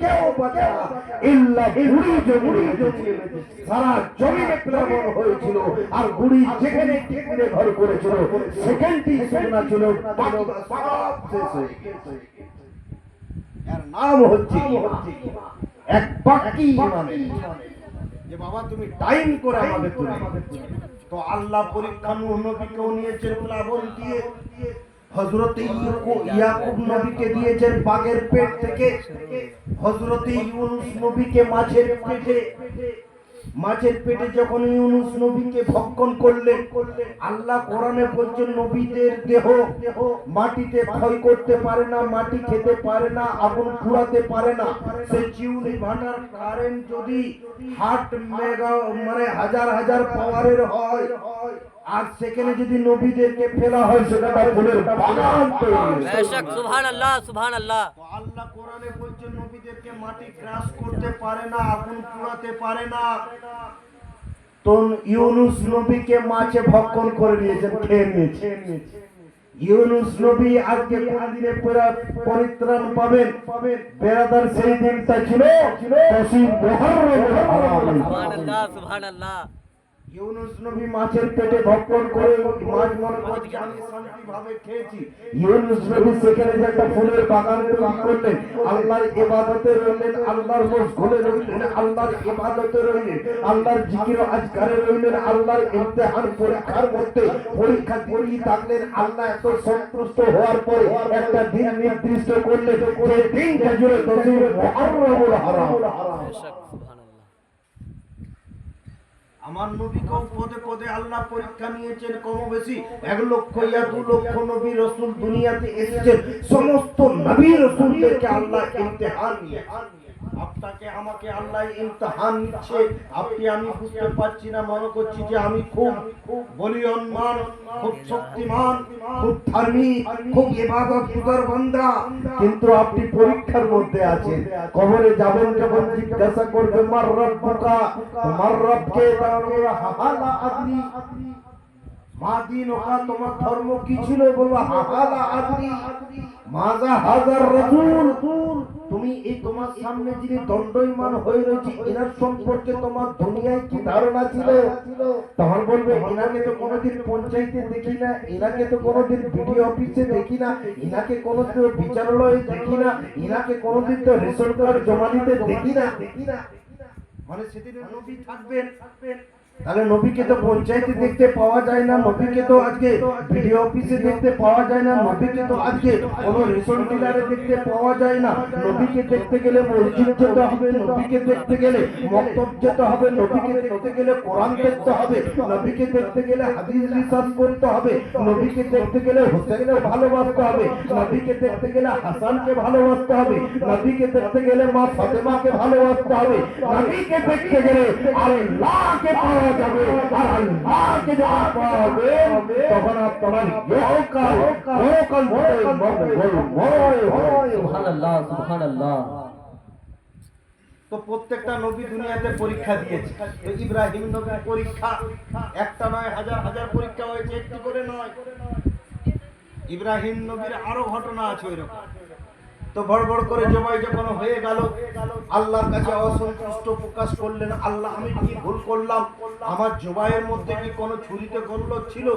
কেউ বাঁচে না, ইল্লা বুড়ি জমিনে সারা জমিনে প্লাবন হয়েছিল। আর বুড়ি যেখানে টিকলে ঘর করেছিল সেখানটি শুকনা ছিল, বাকি সব শেষ হয়ে গেছে। এর নাম হচ্ছে এক বাকি মানে যে বাবা তুমি টাইম করে আমাকে তুলে। তো আল্লাহ পরীক্ষা নূহ নবীকেও নিয়েছেন প্লাবন দিয়ে। হযরত ইয়াকুব নবীকে দিয়েছেন বাঘের পেট থেকে, হযরত ইউনূস নবীকে মাছের পেটে যখন ইউনূস নবীকে ভক্ষণ করলেন, আল্লাহ কোরআনে বলছেন নবীদের দেহ মাটিতে ক্ষয় করতে পারে না, মাটি খেতে পারে না, আগুন পুড়াতে পারে না। সে চিউলি ভাটার কারেন্ট যদি 8 মেগা মানে হাজার হাজার পাওয়ারের হয়, আর সেখানে যদি নবীদেরকে ফেলা হয় সেটা ফুলের বাগান তৈরি হবে। बेशक सुभान अल्लाह सुभान अल्लाह। তো আল্লাহ কোরআনে বলছেন নবীদেরকে মাটি গ্রাস করতে পারে না, আগুন পুড়াতে পারে না। তো ইউনূস নবীকে মাছে ভক্ষণ করে নিয়েছেন, খেয়ে নিয়েছে। ইউনূস নবী আজকে কোনদিনে পরিত্রাণ পাবেন? বেরাদার সেই দিনটা ছিল 10ই মুহররমের হারাম। सुभान अल्लाह सुभान अल्लाह। ইউনূস নবী মাছের পেটে ভক্ষণ করে মাছ মনে করছে আমি শান্তিভাবে খেয়েছি। ইউনূস নবী সেখানে যে একটা ফুলের বাগান তৈরি করলেন, আল্লাহর ইবাদতে রইলেন, আল্লাহর মশগুলে রইলেন, আল্লাহর ইবাদতে রইলেন, আল্লাহর জিকির ও আজকারে রইলেন, আল্লাহর ইমতিহান পরীক্ষার মধ্যে পরীক্ষা দিয়েই থাকলেন। আল্লাহ এত সন্তুষ্ট হওয়ার পরে একটা দিন নির্দিষ্ট করলেন, যে দিনটা জুড়ে 10ই মুহররমুল হারাম। बेशक सुभान अल्लाह। আমার নবীকেও পদে পদে আল্লাহ পরীক্ষা নিয়েছেন, কম বেশি 1 লক্ষ ইয়া 2 লক্ষ নবী রাসূল দুনিয়াতে এসেছেন। সমস্ত নবী রাসূলদেরকে আল্লাহ ইমতিহান নিয়েছেন। আপনাকে আমাকে আল্লাহ ইমতিহান নিচ্ছে। আপনি আমি বুঝতে পারছি না, মনে করছি যে আমি খুব বলিয়ান, খুব শক্তিমান, খুব ধার্মিক, খুব ইবাদতগুজার বান্দা, কিন্তু আপনি পরীক্ষার মধ্যে আছেন। কবরে যাবেন যখন জিজ্ঞাসা করবে মার রব্বুকা, তোমার রবকে হালা আদরি, মা দিনুকা, তোমার ধর্ম কি ছিল? বলবা হালা আদরি, মাজা হাজার রাসূল, তুমি এই তোমার সামনে যিনি দণ্ডায়মান হয়ে রয়েছে এনার সম্পর্কে তোমার দুনিয়ায় কি ধারণা ছিল? তখন বলবে এনাকে তো কোনোদিন পঞ্চায়েতে দেখি না, এনাকে তো কোনোদিন বিডিও অফিসে দেখি না, এনাকে কোনোদিন বিচারালয়ে দেখি না, এনাকে কোনোদিন তো রেশন কার্ড জমা দিতে দেখি না। মানে সেদিন নবী থাকবেন, তাহলে নবীকে তো পঞ্চায়েতে দেখতে পাওয়া যায় না, নবীকে তো আজকে বিডিও অফিসে দেখতে পাওয়া যায় না, নবীকে তো আজকে কোনো রেশন ডিলারে দেখতে পাওয়া যায় না। নবীকে দেখতে গেলে মসজিদ যেতে হবে, নবীকে দেখতে গেলে মক্তব যেতে হবে, নবীকে দেখতে গেলে কোরআন দেখতে হবে, নবীকে দেখতে গেলে হাদিস রিসার্চ করতে হবে, নবীকে দেখতে গেলে হোসেনকে ভালোবাসতে হবে, নবীকে দেখতে গেলে হাসানকে ভালোবাসতে হবে, নবীকে দেখতে গেলে মা ফাতেমাকে ভালোবাসতে হবে, নবীকে দেখতে গেলে আল্লাহকে পাওয়া যাবে। আর আল্লাহকে যখন পাবে তখন আপনার ইহকাল পরকাল মঙ্গলময় হয়। सुभान अल्लाह सुभान अल्लाह। তো প্রত্যেকটা নবী দুনিয়াতে পরীক্ষা দিয়েছে। তো ইব্রাহিম নবীর পরীক্ষা একটা নয়, হাজার হাজার পরীক্ষা হয়েছে, একটি করে নয়। ইব্রাহিম নবীর আরো ঘটনা আছে ওইরকম। তো বড় বড় করে জবাই যখন হয়ে গেল, আল্লাহর কাছে অসন্তুষ্ট প্রকাশ করলেন, আল্লাহ আমি কি ভুল করলাম? আমার জবাইয়ের মধ্যে কি কোনো ছুরিতে গল্লত ছিল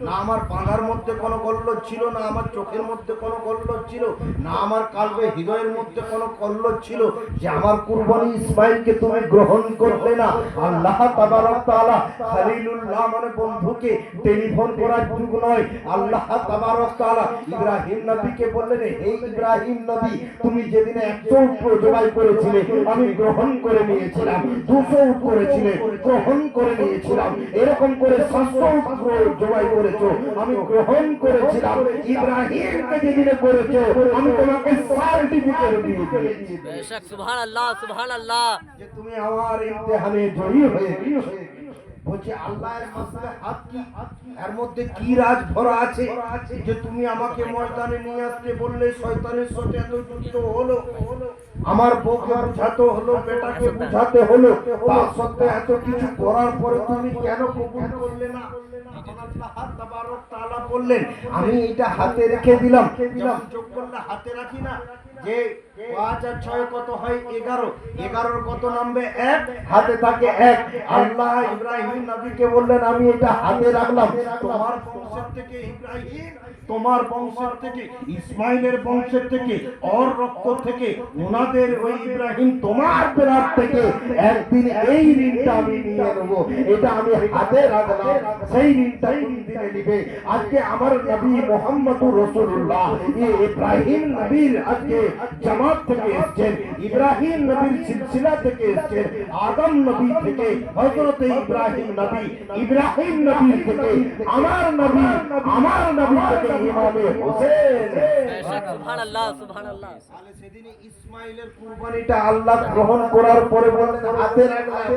না, আমার পাঙার মধ্যে কোনো গল্লত ছিল না, আমার চোখের মধ্যে কোনো গল্লত ছিল না, আমার কালবে হৃদয়ের মধ্যে কোনো গল্লত ছিল যে আমার কুরবানি ইসমাইলকে তুমি গ্রহণ করলে না? আল্লাহ তাবারক তাআলা খলিলুল্লাহ মানে বন্ধুকে টেলিফোন করার যুগ নয়। আল্লাহ তাবারক তাআলা ইব্রাহিম নবীকে বললেন, হে ইব্রাহিম নবী, তুমি যেদিন 100 উট জবাই করেছিলে আমি গ্রহণ করে নিয়েছিলাম, 200 উট করেছিলে গ্রহণ করে নিয়েছিলাম, এরকম করে 700 উট জবাই করেছো আমি গ্রহণ করেছিলাম। ইব্রাহিমকে যেদিন করেছো আমি তোমাকে সার্টিফিকেট দিয়ে দিয়েছি बेशक सुभान अल्लाह सुभान अल्लाह। যে তুমি আমার ইমতিহানে জয়ী হয়ে গেছো। বলছে আল্লাহর মাসলে হাত কি, এর মধ্যে কি রাজ ভরা আছে যে তুমি আমাকে ময়দানে নিয়ে আসতে বললে? শয়তানের সাথে এত যুদ্ধ হলো, আমার বউকে বুঝাতে হলো, বেটাকে বুঝাতে হলো, তার সত্ত্বে এত কিছু করার পরে তুমি কেন কবুল করলে না? আল্লাহ তাবারক তাআলা বললেন, আমি এটা হাতে রেখে দিলাম। যেমন চোখ করলে হাতে রাখি না, যে 5 আর 6 কত হয় 11, 11 কত নামবে 1, হাতে থাকে 1। আল্লাহ ইব্রাহিম নবীকে বললেন আমি এটা হাতে রাখলাম, তোমার বংশের থেকে ইব্রাহিম, তোমার বংশের থেকে ইসমাইলের বংশের থেকে ওর রক্ত থেকে ওনাদের ওই ইব্রাহিম তোমার পেরার থেকে একদিন এই ঋণটা আমি নিয়ে নেব, এটা আমি হাতে রাখলাম। সেই ঋণটা কোন দিনে নিবে? আজকে আমার নবী মুহাম্মদুর রাসূলুল্লাহ ইব্রাহিম নবীর আজকে জামাত থেকে এসেছেন, ইব্রাহিম নবীর সিলসিলা থেকে এসেছেন, আদম নবী থেকে হযরত ইব্রাহিম নবী, ইব্রাহিম নবী থেকে আমার নবী থেকে ইমামে হোসেন। बेशक सुभान अल्लाह सुभान अल्लाह। তাহলে সেদিন ইসমাইলের কুরবানিটা আল্লাহ গ্রহণ করার পরে বলেন হাতে রাখলাম,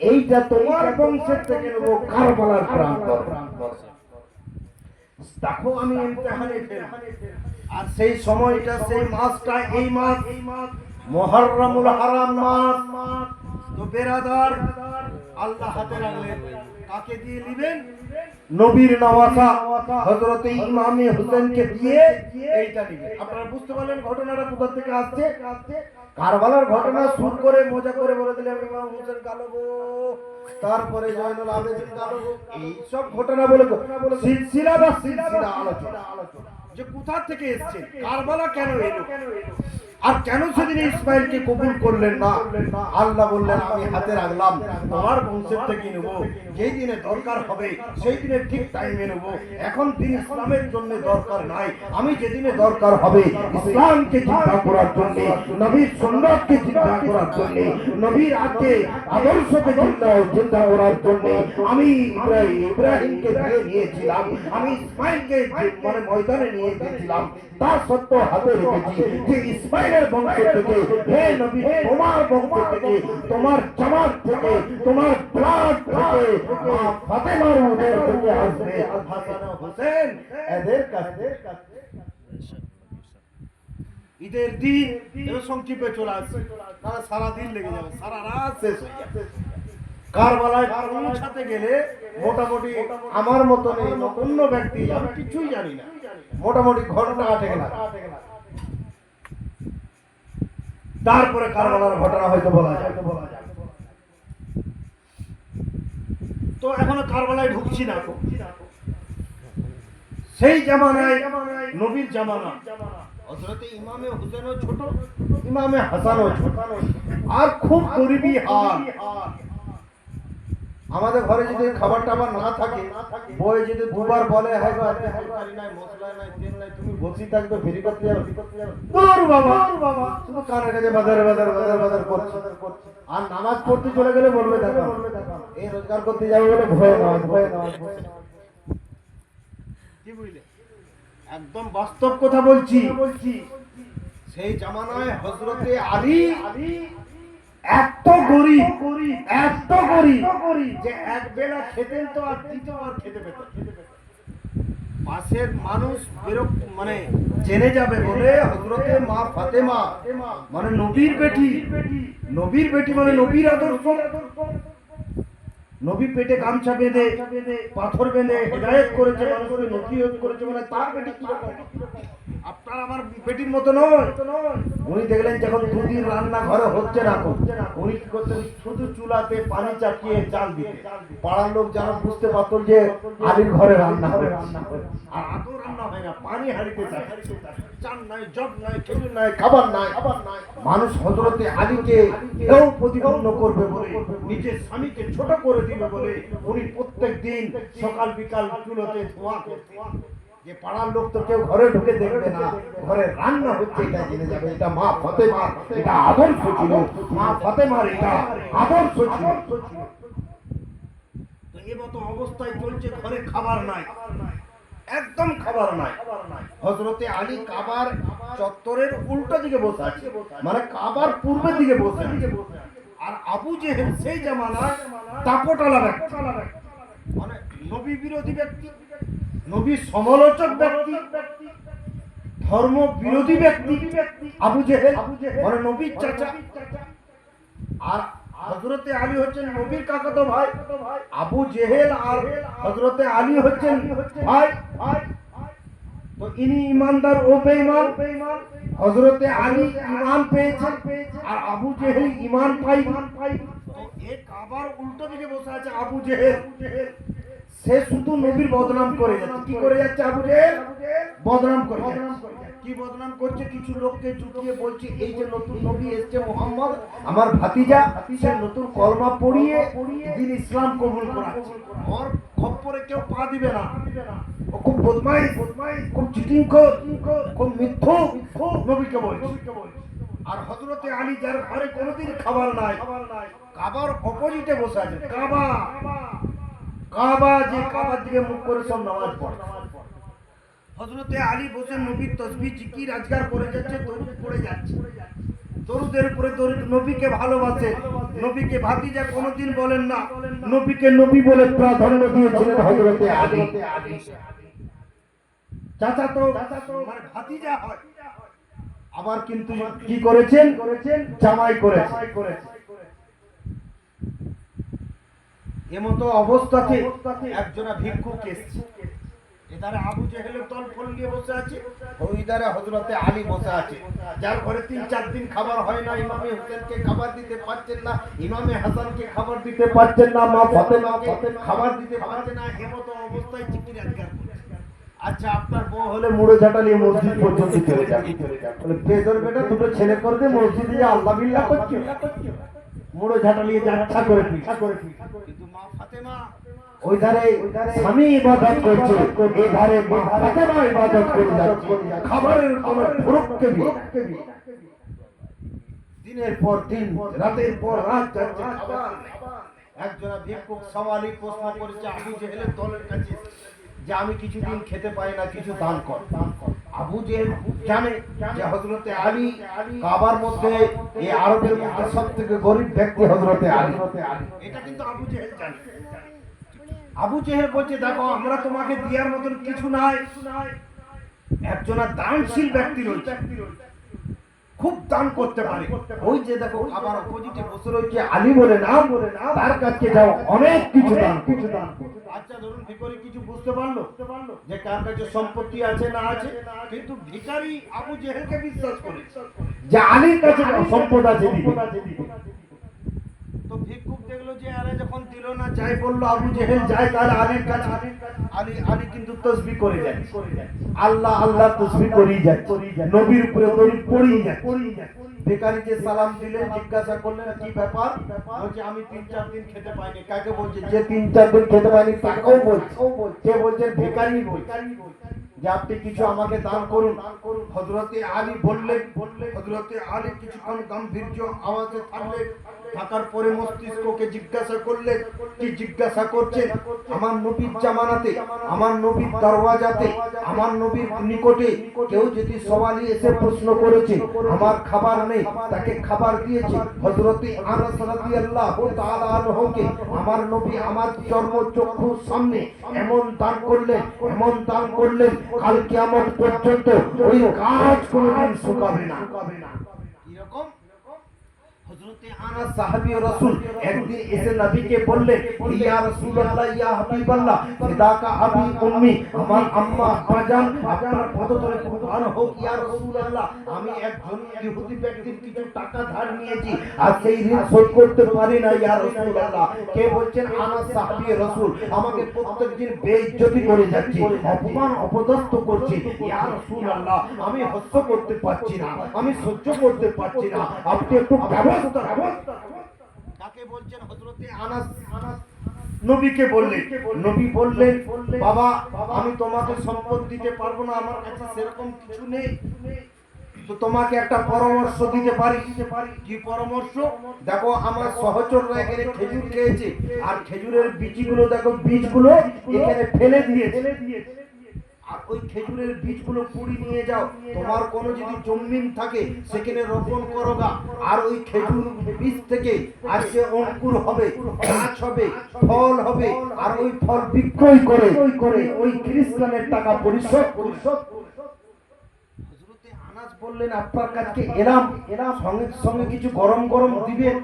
এইটা তোমার বংশের থেকে নেব কারবালার প্রান্তর। দেখো আমি ইমতিহানে ফেলব। আর সেই সময়টা সেই মাসটা এই মাস মুহররমুল হারাম মাস। তো বেরাদার আল্লাহ হাতে রাখলেন, কাকে দিয়ে নেবেন? নবীর নওয়াসা হযরত ইমামে হোসেনকে দিয়ে এইটা নেবেন। আপনারা বুঝতে পারলেন ঘটনাটা কোথা থেকে আসছে? কারবালার ঘটনা শুরু করে মজা করে বলে দিলেন ইমাম হোসেন কালবো, তারপরে জয়নুল আবেদিন কালবো, এই সব ঘটনা বলে সিলসিলা আলোচনা যে কোথা থেকে এসেছে, কারবালা কেন এলো, আর কেন সেদিন ইসমাইলকে কবুল করলেন না? আল্লাহ বললেন আমি হাতে রাখলাম, তোমার বংশের থেকে নেব, যেই দিনে দরকার হবে সেই দিনে ঠিক টাইমে নেব। এখন দিন ইসলামের জন্য দরকার নাই, আমি যেদিনে দরকার হবে ইসলামকে চিন্তা করার জন্য, নবীর সুন্নাতকে চিন্তা করার জন্য, নবীর আগে আদর্শকে চিন্তা করার জন্য আমি ইব্রাহিমকে দিয়ে নিয়েছিলাম, আমি ইসমাইলকে মানে ময়দানে নিয়ে গেছিলাম। তা সত্ত্বেও হাতে রেখেছি যে ইসমাইলের বংশ থেকে, হে নবী তোমার বংশ থেকে, তোমার জামাত থেকে, তোমার ব্লাড থেকে ফাতেমার উদর থেকে আসবে হাসান ও হোসেন। এদের কাছে ঈদের দিন এর সংক্ষেপে চলে আসছে, তারা সারা দিন লেগে যাবে, সারা রাত শেষ হয়ে যাবে। কারবালায় পৌঁছাতে গেলে মোটামুটি আমার মতন এই নগণ্য ব্যক্তি, আমি কিছুই জানি না, মোটামুটি ঘন্টা 8 লাগে। তারপরে কারবালার ঘটনা হয়তো বলা যায়। তো এখনো কারবালায় ঢুকছি না। সেই জামানায় নবীর জামানা, হযরত ইমামে হোসেনও ছোট, ইমামে হাসানও ছোট, আর খুব গরিবী হাল। আমাদের ঘরে যদি খাবার টাবার না থাকে, বই যদি দুবার বলে হ্যাঁ গো আজকে তরকারি নাই, মশলা নাই, তেল নাই, তুমি বসে থাকবে ফেরি করতে যাবে, দূর বাবা শুধু কানের কাছে বাজার করছে। আর নামাজ পড়তে চলে গেলে বলবে দেখো এই রোজগার করতে যাবে বলে ভয়ে নামাজ। কি বুঝলে? একদম বাস্তব কথা বলছি। সেই জামানায় হযরতে আলী এত গরিব যে এক বেলা খেতেন তো আর দ্বিতীয়বার খেতে পেতেন। পাশের মানুষ মানে জেনে যাবে বলে হযরতে মা ফাতেমা মানে নবীর বেটি মানে নবীর আদর্শ, নবী পেটে গামছা বেঁধে পাথর বেঁধে হেদায়েত করেছে, মানুষকে নসিহত করেছে, মানে তার বেটি কিরকম? আপনার আমার বেটির মতো নয়। উনি দেখলেন যখন দুদিন রান্না ঘরে হচ্ছে না, উনি কি করতেন? শুধু চুলাতে পানি চাপিয়ে চাল দিতেন। পাড়ার লোক যেন বুঝতে পারত যে আলীর ঘরে রান্না হবে। আর আদৌ রান্না হয় না, পানি হাঁড়িতে চান নাই, জগ নাই, খেজুর নাই, খাবার নাই। মানুষ হযরতে আলীকে কেউ প্রতিপন্ন করবে বলে, নিজের স্বামীকে ছোট করে দিবে বলে উনি প্রত্যেক দিন সকাল বিকাল চুলোতে ধোঁয়া করতেন, যে পাড়ার লোক তো কেউ ঘরে ঢুকে দেখবে না, ঘরে রান্না হচ্ছে এটা জেনে যাবে। এটা মা ফাতেমার এটা আদর্শ ছিল, মা ফাতেমার এটা আদর্শ ছিল। তো এই মতো অবস্থায় চলছে, ঘরে খাবার নাই, একদম খাবার নাই। হযরতে আলী কাবার চত্বরের উল্টো দিকে বসে আছে, মানে কাবার পূর্বের দিকে বসে আছে। আর আবু জেহেল সেই জামানায় তাপটালা ব্যক্তি, মানে নবী বিরোধী ব্যক্তি, নবীর সমালোচক ব্যক্তি, ধর্ম বিরোধী ব্যক্তি আবু জেহেল, মানে নবীর চাচা। আর হযরতে আলী হচ্ছেন নবীর কাকাতো ভাই। আবু জেহেল আর হযরতে আলী হচ্ছেন ভাই। তো ইনি ইমানদার ও বেঈমান। হযরতে আলী ঈমান পেয়েছে আর আবু জেহেল ঈমান পায়নি। তো এই কাবার উল্টো দিকে বসে আছে আবু জেহেল, সে শুধু নবীর বদনাম করে যাচ্ছে। কি করে যাচ্ছে আবু জেহেল? বদনাম করে যাচ্ছে। কি বদনাম করছে? কিছু লোককে জুটিয়ে বলছে এই যে নতুন নবী এসেছে মুহাম্মদ, আমার ভাতিজা, সে নতুন কলমা পড়িয়ে দিন ইসলাম কবুল করাচ্ছে। ওর খপ্পরে কেউ পা দিবে না। ও খুব বদমাইশ, খুব চিটিংখোর, খুব মিথ্যুক নবীকে বলছে। আর হযরতে আলী যার ঘরে কোনোদিন খাবার নাই, কাবার অপোজিটে বসে আছে। কাবা যে কাবার দিকে মুখ করে সব নামাজ পড়ে। হযরতে আলী বসে নবীর তাসবিহ জিকির আজকার করে যাচ্ছে, দরুদ পড়ে যাচ্ছে। দরুদের উপরে দরুদ, নবীকে ভালোবাসে, নবীকে ভাতিজা কোনোদিন বলেন না, নবীকে নবী বলে প্রাধান্য দিয়েছিলেন হযরতে আলী। চাচা তো মানে ভাতিজা হয়, আবার কিন্তু কি করেছেন? জামাই করেছেন। এমতো অবস্থাতে একজনা ভিক্ষুক এসেছে। এধারে আবু জেহেলের দল ফল নিয়ে বসে আছে, ওই ধারে হযরতে আলী বসে আছে, যার ঘরে 3-4 দিন খাবার হয় না। ইমামে হোসেনকে খাবার দিতে পারছেন না, ইমামে হাসানকে খাবার দিতে পারছেন না, মা ফাতেমাকে খাবার দিতে পারছেন না। এমতো অবস্থায় জিকির আজকার করছে। আচ্ছা, আপনার বউ হলে মুড়ো ঝাঁটালিয়ে মসজিদ পর্যন্ত চলে যাবে। বলে বেদর বেটা, দুটো ছেলে করতে মসজিদে যে আল্লাহ বিল্লাহ করছে, মুড়ো ঝাঁটালিয়ে যাচ্ছা করে কিন্তু মা ফাতেমা ওই ধারে স্বামী ইবাদত করছে, এই ধারে মা ফাতেমা ইবাদত করে যাচ্ছে। খাবারের কোনো ফুরুককে দিনের পর দিন, রাতের পর রাত যাচ্ছে খাবার। একজনা ভিক্ষুক সওয়ালি প্রশ্ন করেছে আবু জেহেলের দলের কাছে যে আমি কিছুদিন খেতে পাই না, কিছু দান কর। আবু জেহেল জানে যে হযরতে আলী কাবার মধ্যে, এই আরবের মধ্যে সবথেকে গরিব ব্যক্তি হযরতে আলী। এটা কিন্তু আবু জেহেল জানে। আবু জেহেল বলছে দেখো, আমরা তোমাকে দেওয়ার মতন কিছু নাই। একজনা দানশীল ব্যক্তি রয়েছে, খুব দান করতে পারে। ওই যে দেখো আবার অপোজিটে বসে রয়েছে আলী বলে নাম, তার কাছে যাও, অনেক কিছু দান। আচ্ছা ধরুন ভিখারি কিছু বুঝতে পারলো যে কার কাছে সম্পত্তি আছে না আছে, কিন্তু ভিখারি আবু জেহেলকে বিশ্বাস করে যে আলীর কাছে সম্পদ আছে। তো ভিক্ষুক দেখলো যে আরে যখন দিল না, যাই বললো আবু জেহেল যায় তাহলে আলীর কাছে। আলী কিন্তু তাসবিহ করে যায়, আল্লাহ আল্লাহ তাসবিহ করেই যায়, নবীর উপরে দরুদ পড়েই যায়। ভিখারি যে সালাম দিলেন, জিজ্ঞাসা করলেন কি ব্যাপার? বলছে আমি 3-4 দিন খেতে পাইনি। কাকে বলছে? যে 3-4 দিন খেতে পাইনি তাকেও বলছে। কে বলছেন? ভিখারি বলছে যে আপনি কিছু আমাকে দান করুন। হযরতে আলী বললেন, হযরতে আলী কিছুক্ষণ গাম্ভীর্য আওয়াজে থাকলেন, থাকার পরে মস্তিষ্ককে জিজ্ঞাসা করলেন, কি জিজ্ঞাসা করছেন? আমার নবীর জামানাতে, আমার নবীর দরওয়াজাতে, আমার নবীর নিকটে কেউ যদি সওয়ালি এসে প্রশ্ন করেছে আমার খাবার নেই, তাকে খাবার দিয়েছে। হযরতে আনাস রাদিয়াল্লাহু তাআলা আনহুকে আমার নবী আমার চর্মচক্ষুর সামনে এমন দান করলেন, এমন দান করলেন, কাল কিয়ামত পর্যন্ত ওই কাজ কোনদিন শুকাবে না। এরকম হযরতে আনাস সাহাবী ও রাসূল একদিন এসে নবীকে বললেন, ইয়া রাসূলুল্লাহ, ইয়া হাবিবাল্লাহ, ফিদাকা আবি উম্মি, আমার আম্মা আব্বাজান আপনার পদতলে কুরবান হোক ইয়া রাসূলুল্লাহ। আমি একজন ইহুদি ব্যক্তির কিছু টাকা ধার নিয়েছি, আর সেই ঋণ শোধ করতে পারি না ইয়া রাসূলুল্লাহ। কে বলছেন? আনাস সাহাবী রাসূল। আমাকে প্রত্যেকদিন বেইজ্জতি করে যাচ্ছে, অপমান অপদস্থ করছে ইয়া রাসূলুল্লাহ। আমি সহ্য করতে পারছি না, আমি সহ্য করতে পারছি না, আপনি একটু ব্যবস্থা। কাকে বলছেন? হযরতে আনাস নবীকে বললেন। নবী বললেন, বাবা আমি তোমাকে সম্পদ দিতে পারবো না, আমার কাছে সেরকম কিছু নেই, তো তোমাকে একটা পরামর্শ দিতে পারি। কি পরামর্শ? দেখো আমার সহচররা এখানে খেজুর খেয়েছে, আর খেজুরের বীজগুলো দেখো, বীজগুলো এখানে ফেলে দিয়েছে, আর ওই খেজুরের বীজগুলো পুড়ি নিয়ে যাও। তোমার কোনো যদি জমিন থাকে সেখানে রোপণ করোগা, আর ওই খেজুর বীজ থেকে আজকে অঙ্কুর হবে, গাছ হবে, ফল হবে, আর ওই ফল বিক্রয় করে ওই খ্রিস্টানের টাকা পরিশোধ। হযরতে আনাস বললেন, আপনার কাছে এলাম, সঙ্গে সঙ্গে কিছু গরম গরম দিবেন।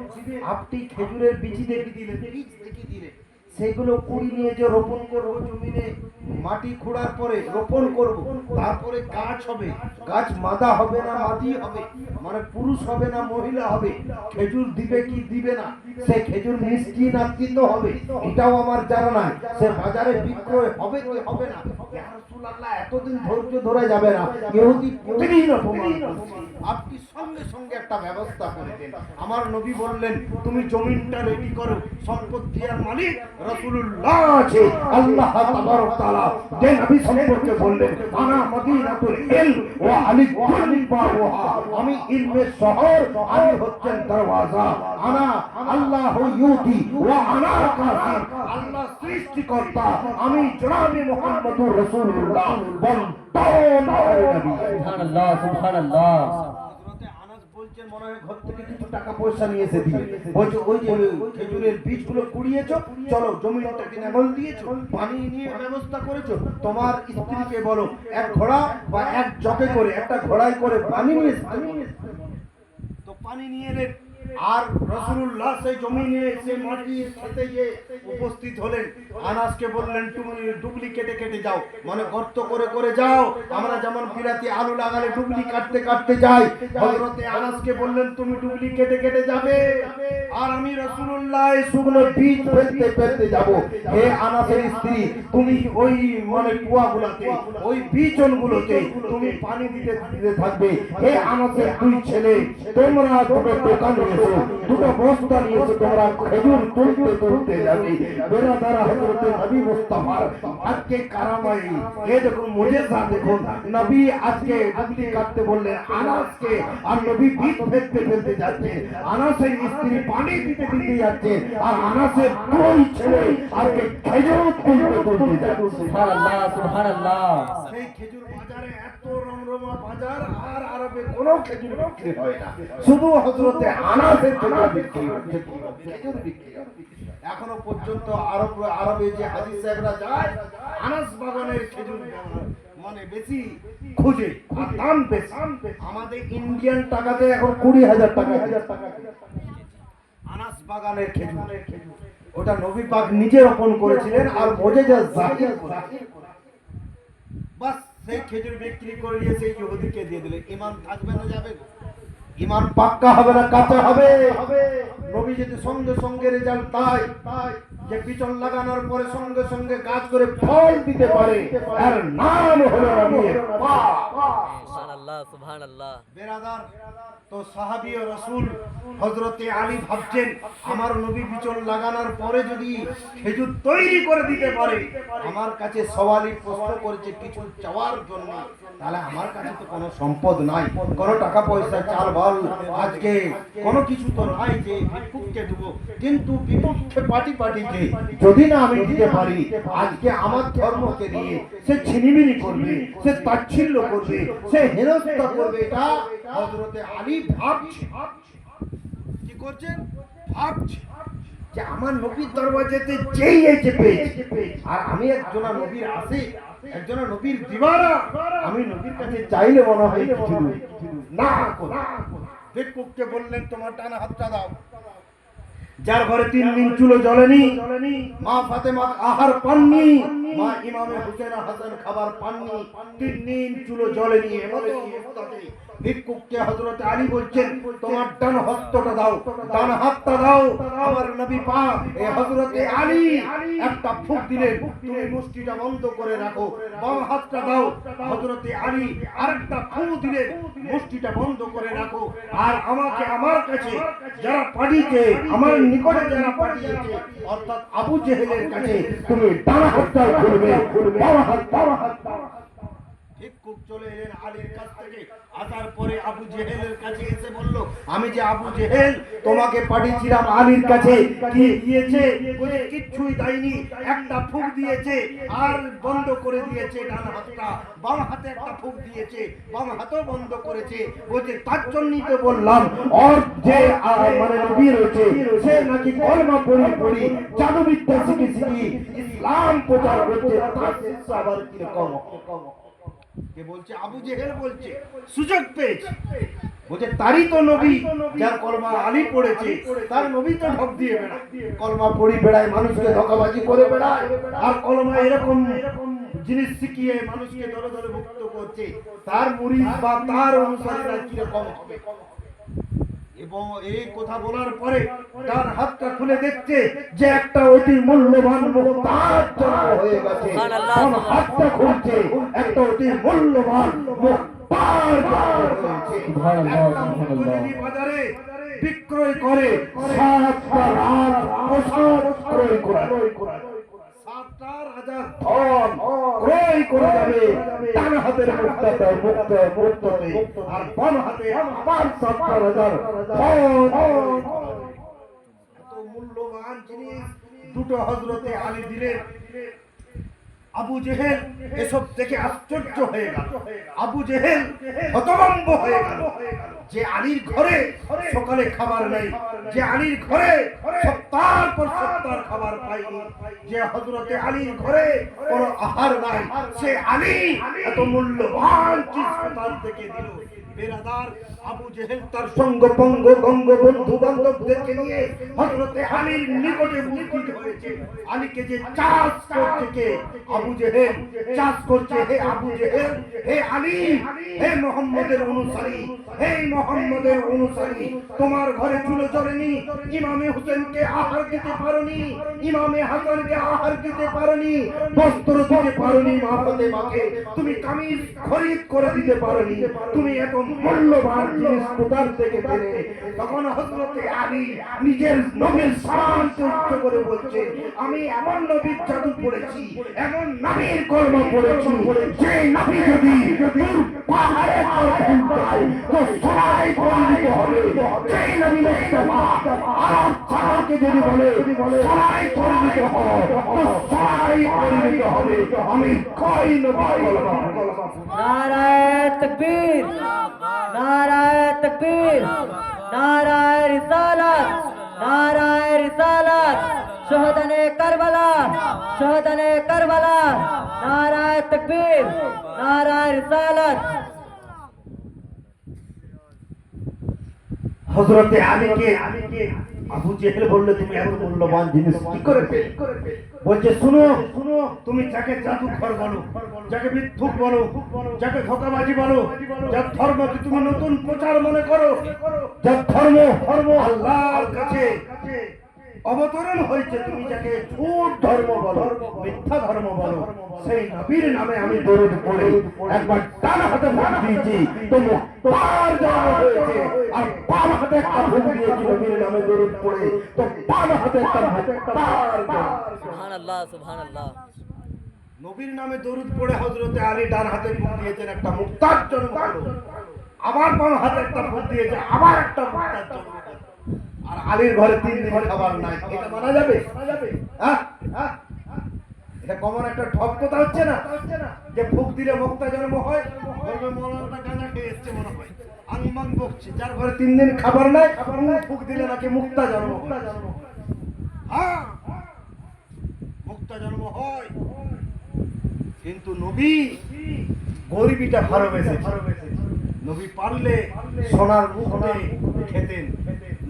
আপনি খেজুরের বীজ দেখে দিলেন, সেগুলো কুড়ি নিয়ে যে রোপণ করবো জমিনে, মাটি খোঁড়ার পরে রোপণ করব, তারপরে গাছ হবে, গাছ মাদা হবে না মাদি হবে, মানে পুরুষ হবে না মহিলা হবে, খেজুর দিবে কি দিবে না, সে খেজুর মিষ্টি না তিতো হবে, এটাও আমার জানা নাই, সে বাজারে বিক্রয় হবে কি হবে না। ইয়া রাসূলুল্লাহ, এতদিন ধৈর্য ধরে যাবে না, ইহুদি প্রতিদিন অপমান করছে। আপনি সঙ্গে সঙ্গে একটা ব্যবস্থা করে দেন। আমার নবী বললেন, তুমি জমিনটা রেডি করো, সম্পত্তি আর মালিক রাসূলুল্লাহ আছে। আল্লাহ তাবারক তাআলা যে নবী সম্পর্কে বললেন, আনা মদিনাতুল ইলম ওয়া আলী কুল্লি বাবুহা, আমি ইলমের শহর, আমি হচ্ছেন দরওয়াজা। আনা আল্লাহু ইউতি ওয়া আনা কাসিম, আল্লাহ সৃষ্টিকর্তা, আমি জনাবে মুহাম্মদুর রাসূলুল্লাহ। বল সুবহানাল্লাহ সুবহানাল্লাহ। হযরতে আনাস বলছেন, মনে হয় ঘর থেকে কিছু টাকা পয়সা নিয়ে এসে দিবে। বলছে, ওই যে খেজুরের বীজগুলো কুড়িয়েছো, চলো জমিটাকে নেমল দিয়েছো, পানি নিয়ে ব্যবস্থা করেছো, তোমার স্ত্রীকে বলো এক ঘোড়া বা এক জগে করে, একটা ঘোড়ায় করে পানি নিয়ে এসে, তো পানি নিয়ে এলেন। আর রাসূলুল্লাহ সেই জমি নিয়ে এসে মাটির খেতে গিয়ে উপস্থিত হলেন। আনাসকে বললেন, তুমি ডুবলি কেটে কেটে যাও, মানে গর্ত করে করে যাও, আমরা যেমন বিলাতি আলু লাগালে ডুবলি কাটতে কাটতে যাই। হযরতে আনাসকে বললেন, তুমি ডুবলি কেটে কেটে যাবে, আর আমি রাসূলুল্লাহ শুকনো বীজ ফেলতে ফেলতে যাব। হে আনাসের স্ত্রী, তুমি ওই মানে কুয়াগুলোতে, ওই বীজগুলোতে তুমি পানি দিতে দিতে থাকবে। হে আনাসের দুই ছেলে, তোমরা দুটো দোকান নিয়েছো, দুটো বস্তা নিয়েছো, তোমরা খেজুর তুলতে তুলতে যাবে। বেরাদারা, হযরতে নবী মুস্তাফার আজকে কারামাই, এই দেখুন মুজিজা, দেখুন নবী আজকে ডুবলি কাটতে বললেন আনাসকে, আর নবী বীজ ফেলতে ফেলতে যাচ্ছে, আনাসের স্ত্রী পানি দিতে দিতে যাচ্ছে, আর আনাসের দুই ছেলে আজকে খেজুর তুলতে তুলতে যাচ্ছে। সুবহানাল্লাহ সুবহানাল্লাহ। সেই খেজুর বাজারে এত রমরমা বাজার, আর আরবে কোনো খেজুর বিক্রি হয় না, শুধু হযরতে আনাসের খেজুর বিক্রি হচ্ছে, খেজুর বিক্রি হচ্ছে। এখনো পর্যন্ত আরবে যে হাজী সাহেবরা যায়, আনাস বাগানের খেজুর মানে বেশি খুঁজে, আর দাম বেশি। আমাদের ইন্ডিয়ান টাকাতে এখন 20,000 টাকা আনাস বাগানের খেজুর। ওটা নবী পাক নিজে রোপণ করেছিলেন, আর মুজিজা জাহির করেছিলেন। বাস সেই খেজুর বিক্রি করে দিয়ে সেই ইহুদিকে দিয়ে দিলে, ঈমান থাকবে না যাবে? ঈমান পাক্কা হবে না কাঁচা হবে? নবী যদি সঙ্গে সঙ্গে রেজাল্ট তাই যে বিচন লাগানোর পরে সঙ্গে সঙ্গে গাছ করে ফল দিতে পারে, এর নাম হলো নবীর পাক। সুবহানাল্লাহ সুবহানাল্লাহ। বেরাদার, তো সাহাবী ও রাসূল হযরতে আলী ভাবছেন, আমার নবী বিচন লাগানোর পরে যদি খেজুর তৈরি করে দিতে পারে, আমার কাছে সওয়ালি প্রশ্ন করেছে কিছু চাওয়ার জন্য, তাহলে আমার কাছে তো কোনো সম্পদ নাই, কোনো টাকা পয়সা চাল বল আজকে কোনো কিছু তো নাই যে ভিক্ষুককে দেব, কিন্তু বিপক্ষে পার্টিকে যদি না আমি দিতে পারি, আজকে আমার ধর্মকে নিয়ে সে ছিনিমিনি করবে, সে তাচ্ছিল্য করবে, সে হেনস্থা করবে। এটা হযরতে আলী ভাবছে, কি করছেন ভাবছে যে আমার নবীর দরওয়াজাতে যেই এসে পেয়েছে, আর আমি একজন নবীর আশিক, একজন নবীর দিওয়ানা, আমি নবীর কাছে চাইলে মনে হয় কিছু না করে। ভিক্ষুককে বললেন, তোমার ডানা হাতটা দাও। যার ঘরে 3 দিন চুলো জ্বলেনি, মা ফাতেমা আহার পাননি, মা ইমামে হুসেন হাসান খাবার পাননি, 3 দিন চুলো জ্বলেনি, এমতো অবস্থাতে ভিক্ষুককে হযরত আলী বলছেন, তোমার ডান হস্তটা দাও, ডান হাতটা দাও। আমার নবী পাক এই হযরতে আলী একটা ফুঁক দিলেন, তুমি মুষ্টিটা বন্ধ করে রাখো, বাম হাতটা দাও। হযরতে আলী আরেকটা ফুঁক দিলেন, মুষ্টিটা বন্ধ করে রাখো। আর আমাকে, আমার কাছে যারা পাঠিয়েছে, আমার নিকটে যারা পাঠিয়েছে, অর্থাৎ আবু জেহেলের কাছে তুমি ডান হাতটা খুলবে, বাম হাত। ভিক্ষুক চলে এলেন আলীর কাছ থেকে, আসার পরে আবু জেহেলের কাছে এসে বলল, আমি যে আবু জেহেল তোমাকে পাঠিয়েছিলাম আলীর কাছে, কি দিয়েছে? বলে কিচ্ছুই দেয়নি, একটা ফুঁক দিয়েছে আর বন্ধ করে দিয়েছে ডান হাতটা, বাম হাতে একটা ফুঁক দিয়েছে, বাম হাতও বন্ধ করেছে। বলছে তার জন্যই তো বললাম, ওর যে মানে নবী রয়েছে, সে নাকি কলমা পড়ি জাদুবিদ্যা শিখি ইসলাম প্রচার করছে, তার শিষ্য আবার কিরকম? কে বলছে? আবু জেহেল বলছে, সুযোগ পেয়েছে। বলছে তারই তো নবী, যার কলমা আলী পড়েছে, তার নবী তো ঢক দিয়ে বেড়ায়, কলমা পড়ি বেড়ায়, মানুষকে ধোঁকাবাজি করে বেড়ায়, আর কলমা এরকম জিনিস শিখিয়ে মানুষকে দলে দলে মুক্ত করছে, তার মুরিদ বা তার অনুসারীরা কিরকম হবে। এবং এই কথা বলার পরে তার হাতটা খুলে দেখছে যে একটা অতি মূল্যবান মুক্তার জন্ম হয়ে গেছে। তখন হাতটা খুলছে, একটা অতি মূল্যবান মুক্তার জন্ম হয়েছে। বাজারে বিক্রয় করে 7টা রাত প্রসাদ ক্রয় করে 7টা রাজা ধন ক্রয় করে যাবে। ডান হাতের মুক্তাটা মুক্ততে আর বাম হাতে আবার 7টা রাজার ধন। এত মূল্যবান জিনিস দুটো হযরতে আলী দিলেন। আবু জেহেল এসব দেখে আশ্চর্য হয়ে গেল। আবু জেহেল হতভম্ব হয়ে গেল যে আলীর ঘরে সকালে খাবার নাই, যে আলীর ঘরে সপ্তাহ পর সপ্তাহ খাবার পাইনি, যে হযরতে আলীর ঘরে কোনো আহার নাই, সে আলী এত মূল্যবান চিজ কোথা থেকে দিল। বেরাদার, আবু জেহেল তার সঙ্গ পঙ্গ গঙ্গ বন্ধু বান্ধবদেরকে নিয়ে হযরতে আলীর নিকটে উপস্থিত হয়েছে। আলীকে যে চাষ করছে কে? আবু জেহেল চাষ করছে। হে আবু জেহেল, হে আলী, হে মুহাম্মদের অনুসারী, হে মুহাম্মদের অনুসারী, তোমার ঘরে চুলো জ্বলেনি, ইমামে হোসেনকে আহার দিতে পারোনি, ইমামে হাসানকে আহার দিতে পারোনি, বস্ত্র দিতে পারোনি মা ফাতেমাকে, তুমি কামিজ খরিদ করে দিতে পারোনি, তুমি এত মূল্যবান জিনিস কোথার থেকে পেলে? তখন হযরতে আলী নিজের নবীর শানকে উচ্চ করে বলছে, আমি এমন নবীর জাদু পড়েছি, এমন নবীর কর্ম পড়েছি, যে নবী যদি পাহাড়ে পৌঁছায় তো সবাই পরিণত হবে। সেই নবী মুস্তাফা আরব সাগরকে যদি বলে সবাই পরিণত হবে তো সবাই পরিণত হবে। আমি কই নবী কলমা नाराए तकबीर, नाराए तकबीर, नाराए रिसालत, नाराए रिसालत, शोहदने करबला, शोहदने करबला, नाराए तकबीर, नाराए रिसालत। হযরতে আলীকে আবু জেহেল বলল, তুমি এত মূল্যবান জিনিস কি করে পেলে? বলছে, শুনো, তুমি যাকে জাদুঘর বলো, যাকে মিথ্যুক বলো, যাকে ধোঁকাবাজি বলো, যার ধর্মকে তুমি নতুন প্রচার মনে করো, যার ধর্ম আল্লাহর কাছে অবতরণ হয়েছে, তুমি যাকে ঝুট ধর্ম বলো, মিথ্যা ধর্ম বলো, সেই নবীর নামে আমি দরুদ পড়ে একবার ডান হাতে ফুঁক দিয়েছি তো মুক্তার জন্ম হয়েছে, আর বাম হাতে একটা ফুঁক দিয়েছি নবীর নামে দরুদ পড়ে তো বাম হাতে একটা মুক্তার জন্ম। सुभान अल्लाह, सुभान अल्लाह। নবীর নামে দরুদ পড়ে হযরতে আলী ডান হাতে ফুঁক দিয়েছেন, একটা মুক্তার জন্ম হলো। আবার বাম হাতে একটা ফুঁক দিয়েছে, আবার একটা মুক্তার জন্ম হলো। আর আলীর ঘরে 3 দিন খাবার নাই, এটা মানা যাবে? হ্যাঁ, এটা কমন একটা ঠক কথা হচ্ছে না যে ফুঁক দিলে মুক্তা জন্ম হয়। বলবে মৌলানাটা গাঁজা খেয়ে এসছে মনে হয়, আনমান বকছে, যার ঘরে 3 দিন খাবার নাই ফুঁক দিলে নাকি মুক্তা জন্ম হয়। হ্যাঁ, মুক্তা জন্ম হয়, কিন্তু নবী গরিবিটা ভালোবেসেছে। নবী পারলে সোনার মুখে খেতেন,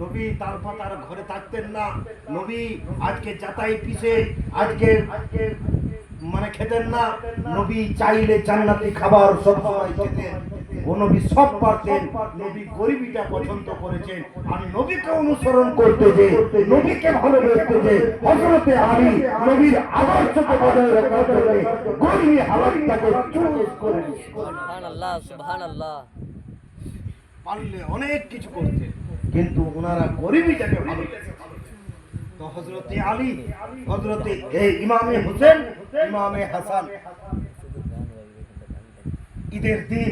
নবী তার পাতার ঘরে থাকতেন না, নবী আজকে যাতাই পিছে আজকে মানে খেতেন না, নবী চাইলে জান্নাতি খাবার সব সময় খেতেন, ও নবী সব পারতেন। নবী গরিবিটা পছন্দ করেছেন, আর নবীকে অনুসরণ করতে যে, নবীকে ভালোবাসতে যে হযরতে আলী নবীর আদর্শকে বজায় রাখার জন্য গরিবী হালাতটাকে চুজ করে सुभान अल्लाह, सुभान अल्लाह। পারলে অনেক কিছু করতেন, কিন্তু ওনারা গরিবিটাকে ভালোবাসতেন। তো হযরতে আলী, হযরতে ইমামে হোসেন, ইমামে হাসান ঈদের দিন,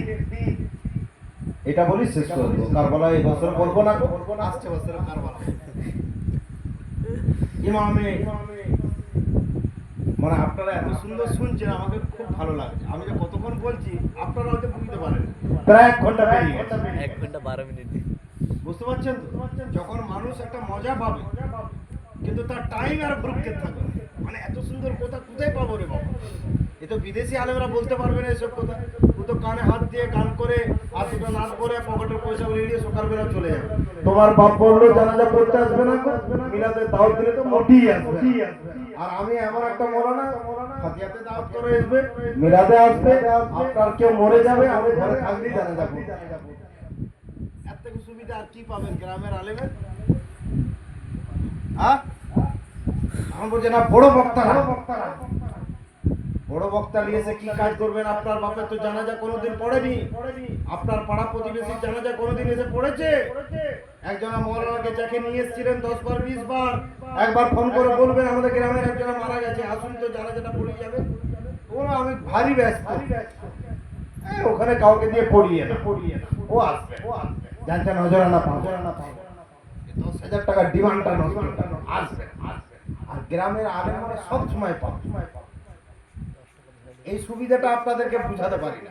এটা বলি শেষ করব, কারবালা এই বছর বলবো না, আসছে বছর কারবালা। ইমামে মানে আপনারা এত সুন্দর শুনছেন, আমাকে খুব ভালো লাগছে। আমি যে কতক্ষণ বলছি আপনারা হয়তো বুঝতে পারেন, প্রায় 1 ঘন্টা পেরিয়ে গেছে। 1 घंटा 12 मिनट। বুঝতে পারছেন তো? যখন মানুষ একটা মজা পাবে কিন্তু তার টাইম আর ভ্রুক্ষেপ থাকবে, মানে এত সুন্দর কথা কোথায় পাবো রে বাবা? এ তো বিদেশি আলেমরা বলতে পারবে না এসব কথা। ও তো কানে হাত দিয়ে গান করে আর দুটো নাচ করে পকেটের পয়সা উড়িয়ে দিয়ে সকালবেলা চলে যাবে। তোমার বাপ বললো জানাজা পড়তে আসবে না, মিলাদের দাওয়াত দিলে তো মোটেই আসবে। আর আমি এমন একটা মৌলানা তাজিয়াতে দাওয়াত করে আসবে, মিলাদে আসবে, আপনার কেউ মরে যাবে, আমি ঘরে থাকলেই জানাজা করব। এর থেকে সুবিধা আর কি পাবেন গ্রামের আলেমের? হ্যাঁ, আমি বলছি না বড় বক্তা বড় বক্তা নিয়েছে কি কাজ করবেন? আপনার বাপের তো জানাজা কোনোদিন পড়েনি, আপনার পাড়া প্রতিবেশীর জানাজা কোনোদিন এসে পড়েছে? একজনা মৌলানাকে যাকে নিয়ে এসেছিলেন 10 বার 20 বার, একবার ফোন করে বলবেন আমাদের গ্রামের একজনা মারা গেছে, আসুন তো জানাজাটা পড়ে যাবে। ওরা আমি ভারী ব্যস্ত, ওখানে কাউকে দিয়ে পড়িয়ে না, ও আসবে, জানছেন হজরানা পাবে, 10,000 টাকা ডিমান্ডটা নষ্ট আসবে। আর গ্রামের আলেম মানে সব সময় পাবে। এই সুবিধাটা আপনাদেরকে বুঝাতে পারি না।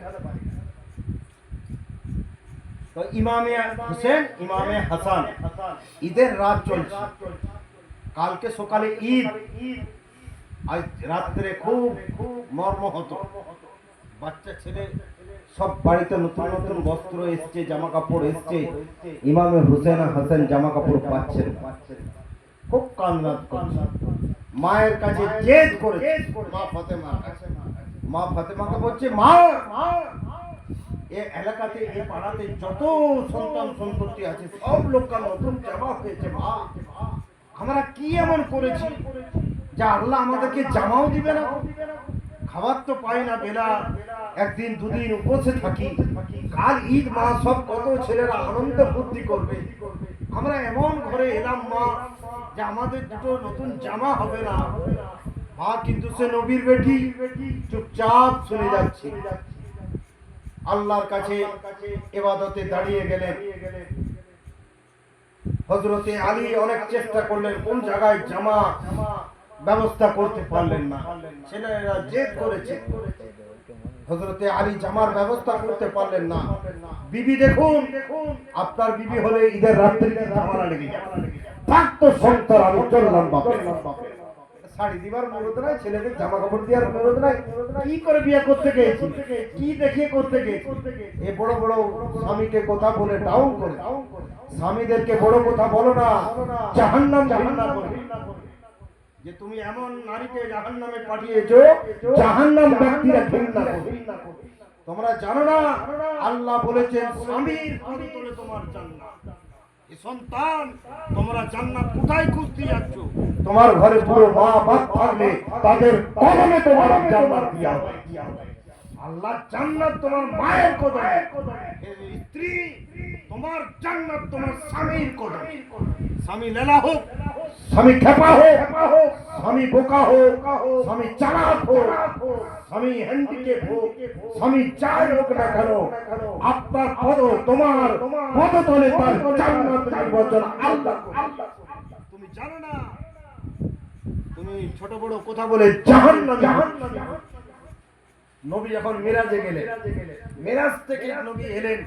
তো ইমামে হোসেন, ইমামে হাসান ঈদের রাত চলছে, কালকে সকালে ঈদ, আজ রাত্রে খুব মর্মাহত। বাচ্চা ছেলে সব বাড়িতে নতুন নতুন বস্ত্র এসছে, জামা কাপড় এসছে, ইমামে হোসেন আর হাসান জামা কাপড় পাচ্ছেন, খুব কান্নাত করছে। মায়ের কাছে জেদ করে মা ফাতেমার কাছে, মা ফাতেমাকে বলছে, মা এই এলাকাতে এই পাড়াতে যত সন্তান সন্ততি আছে সব লোককে নতুন জামা হয়েছে, মা আমরা কি এমন করেছি যা আল্লাহ আমাদেরকে জামাও দিবে না? খাবার তো পাই না, বেলা একদিন দুদিন উপসে থাকি, কাল ঈদ, মা সব কত ছেলেরা আনন্দ ফুর্তি করবে, আমরা এমন ঘরে এলাম মা যে আমাদের দুটো নতুন জামা হবে না। মা কিন্তু সে নবীর বেটি, চুপচাপ শুনে যাচ্ছে। আল্লাহর কাছে ইবাদতে দাঁড়িয়ে গেলেন। হযরতে আলী অনেক চেষ্টা করলেন, কোন জায়গায় জামা ব্যবস্থা করতে পারলেন না, ছেলেরা জেদ করেছে, হযরতে আলী জামার ব্যবস্থা করতে পারলেন না। বিবি দেখুন, আপনার বিবি হলে ঈদের রাত্রিতে ঝামেলা লেগে যায়, থাক তো সংসার, আমি চললাম বাপের। শাড়ি দিবার মুরত নাই, ছেলেদের জামা কাপড় দেওয়ার মুরত নাই, কি করে বিয়ে করতে গিয়েছি, কি দেখিয়ে করতে গিয়েছি? এ বড় বড় স্বামীকে কথা বলে ডাউন করে, স্বামীদেরকে বড় কথা বলো না, জাহান্নাম ঘৃণা করে, যে তুমি এমন নারীকে জাহান্নামে পাঠিয়েছো, জাহান্নাম ব্যক্তিরা ঘৃণা করে। তোমরা জানো না আল্লাহ বলেছেন স্বামীর পদতলে তোমার জান্নাত। এই সন্তান, তোমরা জান্নাত কোথায় খুঁজতে যাচ্ছ? তোমার ঘরে পুরো মা বাপ থাকলে তাদের কদমে তোমার জান্নাত দেওয়া হবে। আল্লাহ জান্নাত তোমার মায়ের কদমে, স্ত্রী তোমার জান্নাত তোমার স্বামীর কদমে। স্বামী লেলা হোক, স্বামী খেপা হোক, স্বামী বোকা হোক, স্বামী চালাক হোক, স্বামী হ্যান্ডিক্যাপ হোক, স্বামী যাই হোক না কেন, আপনার পদ তোমার পদতলে তার জান্নাত নির্বাচন আল্লাহ। তুমি জানো না, তুমি ছোট বড় কথা বলে জাহান্নামে। নবী যখন মিরাজে গেলেন, মিরাজ থেকে নবী এলেন,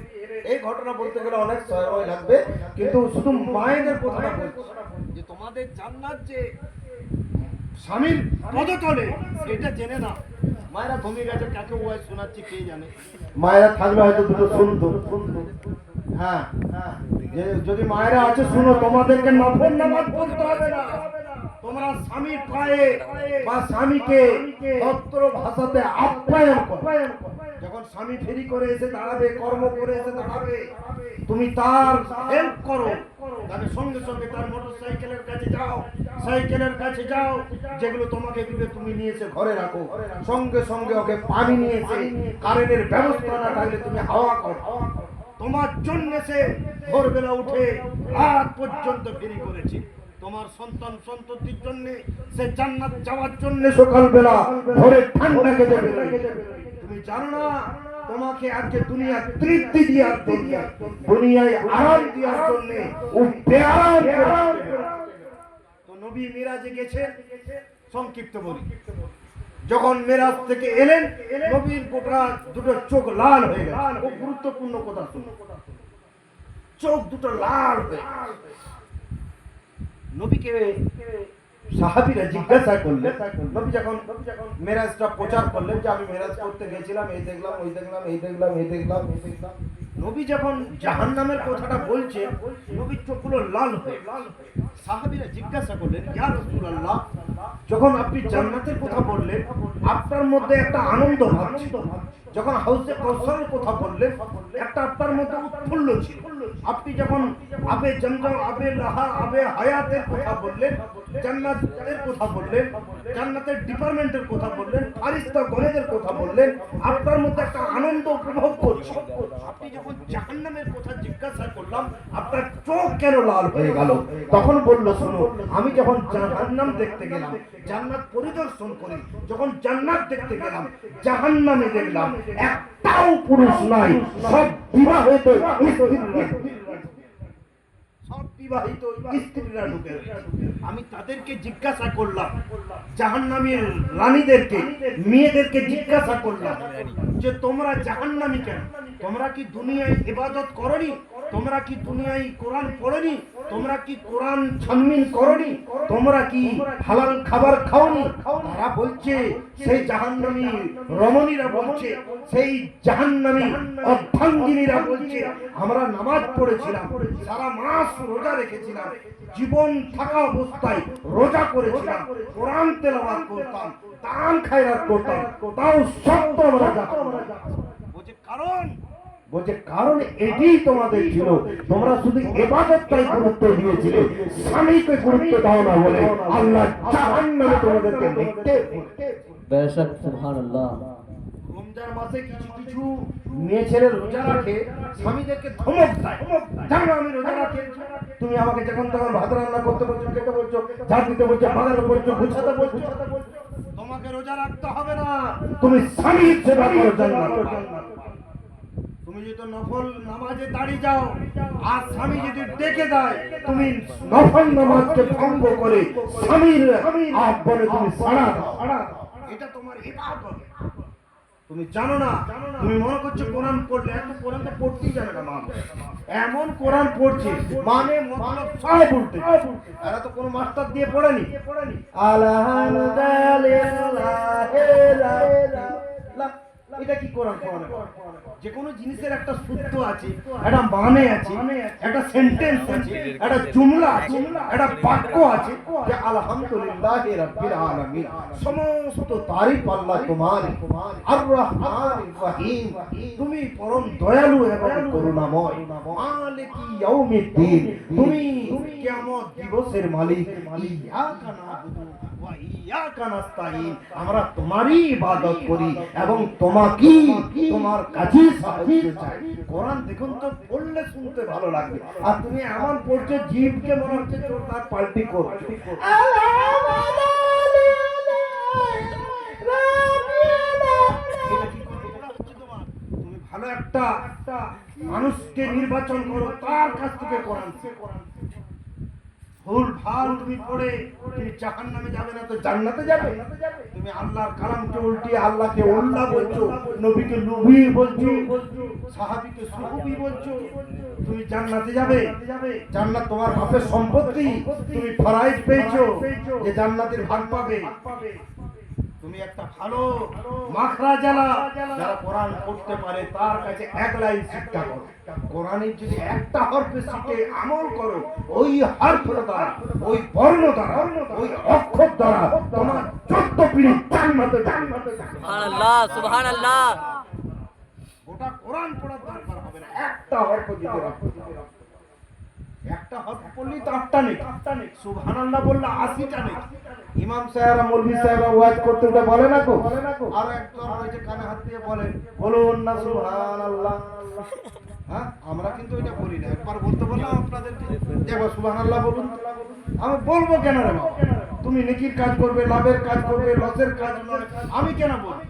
এই ঘটনা বলতে গেলে অনেক সময় লাগবে, কিন্তু শুধু মায়েদের কথাটা বলছি যে তোমাদের জান্নাত যে স্বামীর পদতলে, এটা জেনে না। মায়েরা ঘুমিয়ে গেছে, কাকে ওয়াজ শোনাচ্ছি কে জানে, মায়েরা থাকলে হয়তো দুটো শুনতো। হ্যাঁ, যদি মায়েরা আছে শুনো, তোমাদেরকে নফল নামাজ পড়তে হবে না, তোমরা স্বামীর পায়ে বা স্বামীকে ভদ্র ভাষাতে আপ্যায়ন করো। যখন স্বামী ফেরি করে এসে দাঁড়াবে, কর্ম করে এসে দাঁড়াবে, তুমি তার হেল্প করো, তাহলে সঙ্গে সঙ্গে তার মোটরসাইকেলের কাছে যাও, সাইকেলের কাছে যাও, যেগুলো তোমাকে দিবে তুমি নিয়ে এসে ঘরে রাখো, সঙ্গে সঙ্গে ওকে পানি নিয়ে এসে, কারেন্টের ব্যবস্থা না থাকলে তুমি হাওয়া করো। তোমার জন্য সে ভোরবেলা উঠে রাত পর্যন্ত ফেরি করেছে, তোমার সন্তান সন্ততির জন্য সে জান্নাত যাওয়ার জন্য সকালবেলা ভোরে ঠান্ডা কেটে বেরোয়। তুমি জানো না, তোমাকে আজকে দুনিয়া তৃপ্তি দেওয়ার জন্য, দুনিয়ায় আরাম দেওয়ার জন্য ও বেআরাম করে। তো নবী মিরাজে গেছেন, সংক্ষিপ্ত বলি, যখন মেরাজ থেকে এলেন, নবীর গোটা দুটো চোখ লাল হয়ে গেল। খুব গুরুত্বপূর্ণ কথা শুনুন, চোখ দুটো লাল হয়ে নবীকে সাহাবীরা জিজ্ঞাসা করলেন, নবী যখন মেরাজটা প্রচার করলেন যে আমি মেরাজ করতে গেছিলাম, এই দেখলাম, ওই দেখলাম, এই দেখলাম, এই দেখলাম, এই দেখলাম, নবী যখন জাহান্নামের কথাটা বলছে, নবীর চোখগুলো লাল হয়ে, সাহাবীরা জিজ্ঞাসা করলেন, ইয়া রাসূলুল্লাহ, যখন আপনি জান্নাতের কথা বললেন আপনার মধ্যে একটা আনন্দ ভাব ছিল। যখন হাউজে কাউসারের কথা বললেন একটা আপনার মধ্যে উৎফুল্ল ছিল। আপনি যখন আবে জমজম, আবে লাহা, আবে হায়াতের কথা বললেন, জান্নাতের কথা বললেন, জান্নাতের ডিপার্টমেন্টের কথা বললেন, ফারিস্তা গণেদের কথা বললেন, আপনার মধ্যে একটা আনন্দ উপভোগ করছে। আপনি যখন জাহান্নামের কথা জিজ্ঞাসা করলাম আপনার চোখ কেন লাল হয়ে গেল, তখন বলল শোনো, আমি যখন জাহান্নাম দেখতে গেলাম, জান্নাত পরিদর্শন করি, যখন জান্নাত দেখতে গেলাম, জাহান্নামে দেখলাম একটাও পুরুষ নাই, সব বিবাহিত স্ত্রীরা ঢুকে। আমি তাদেরকে জিজ্ঞাসা করলাম, জাহান্নামীর রানীদেরকে, মেয়েদেরকে জিজ্ঞাসা করলাম যে তোমরা জাহান্নামী কেন? তোমরা কি দুনিয়ায় ইবাদত করনি? তোমরা কি দুনিয়ায় কোরআন পড়নি? তোমরা কি কোরআন ছানমিন করনি? তোমরা কি হালাল খাবার খাওনি? তারা বলছে, সেই জাহান্নামী রমণীরা বলছে, সেই জাহান্নামী অর্ধাঙ্গিনীরা বলছে, আমরা নামাজ পড়েছিলাম, সারা মাস রোজা রেখেছিলাম, জীবন থাকা অবস্থায় রোজা করেছিলাম, কোরআন তেলাওয়াত করতাম, দান খায়রাত করতাম, তাও সত্য আমরা বলছে কারণ এটাই তোমাদের ছিল, তোমরা শুধু ইবাদতটাই গুরুত্ব দিয়েছিলে, স্বামীকে গুরুত্ব দাও না বলে আল্লাহ জাহান্নামে তোমাদেরকে লিখতে। बेशक सुभान अल्लाह। রমজান মাসে কিছু কিছু মেয়ে ছেলে রোজা রাখে, স্বামীদেরকে ধমক দেয়, জানো আমি রোজা রাখি, তুমি আমাকে যখন তখন ভাত রান্না করতে বলছো, খেতে বলছো, ঝাড় দিতে বলছো, বাগাতে বলছো, গুছাতে বলছো, তোমাকে রোজা রাখতে হবে না, তুমি স্বামীর সেবা করো, জান্নাত পাবে। তুমি যদি নফল নামাজে দাঁড়িয়ে যাও আর স্বামী যদি ডেকে দেয়, তুমি নফল নামাজকে ভঙ্গ করে স্বামীর আহ্বানে তুমি সাড়া দাও, এটা তোমার ইবাদত। তুমি জানো না, তুমি মনে করছো কোরআন পড়লে, এত কোরআন তো পড়তেই জানে না মানুষ, এমন কোরআন পড়ছে মানে মতলব সব উল্টে। এরা তো কোনো মাস্টার দিয়ে পড়েনি। আলহামদুলিল্লাহ, এটা কি কোরআন পড়ানো? যে কোনো জিনিসের একটা সূত্র আছে, একটা মানে আছে, একটা সেন্টেন্স আছে, একটা জুমলা আছে, একটা বাক্য আছে যে আলহামদুলিল্লাহি রাব্বিল আলামিন, সমস্ত তারিফ আল্লাহ তোমার, আর রহমানির রহিম, তুমি পরম দয়ালু এবং করুণাময়, মালিকি ইয়াউমিদ্দিন, তুমি কিয়ামত দিবসের মালিক, ইয়াকা নাবুদু ওয়া ইয়াকা নাস্তাইন, আমরা তোমারই ইবাদত করি এবং তোমাকেই, তোমার কাছেই সাহায্য চাই। কোরআন দেখুন তো পড়লে শুনতে ভালো লাগবে, আর তুমি এমন পড়ছো জিভকে মনে হচ্ছে তার পাল্টি করছো। তুমি ভালো একটা মানুষকে নির্বাচন করো, তার কাছ থেকে কোরআন শেখো। ভুল ভাল তুমি পড়ে তুমি জাহান্নামে যাবে না তো জান্নাতে যাবে? তুমি আল্লাহর কালামকে উল্টিয়ে আল্লাহকে আল্লাহ বলছো, নবীকে নবী বলছো, সাহাবীকে সুহাবী বলছো, তুমি জান্নাতে যাবে? জান্নাত তোমার বাপের সম্পত্তি, তুমি ফরাইজ পেয়েছো যে জান্নাতের ভাগ পাবে। তুমি একটা ভালো মাখরা জানা, যারা কোরআন পড়তে পারে তার কাছে এক লাইন শিক্ষা করো, কোরআনের যদি একটা হরফে শিখে আমল করো, ওই হরফের দ্বারা, ওই বর্ণ দ্বারা, ওই অক্ষর দ্বারা তোমার 14 পিঢ়ি জান্নাতে জান্নাতে। সুবহানাল্লাহ সুবহানাল্লাহ। গোটা কোরআন পড়ার দরকার হবে না, একটা হরফ যদি রাখো, একটা হরফ পড়লেই তো 8টা নেই, সুবহানাল্লাহ বললে 80টা নেই। ইমাম সাহেবরা, মৌলভী সাহেবরা ওয়াজ করতে ওটা বলে না কো, আর একজন রয়েছে কানে হাত দিয়ে বলেন, বলুন না সুবহানাল্লাহ। হ্যাঁ, আমরা কিন্তু এটা বলি না। একবার বলতে বললাম আপনাদেরকে, একবার সুবহানাল্লাহ বলুন। আমি বলবো কেন রে বাবা? তুমি নেকির কাজ করবে, লাভের কাজ করবে, লসের কাজ নয়, আমি কেন বলবো?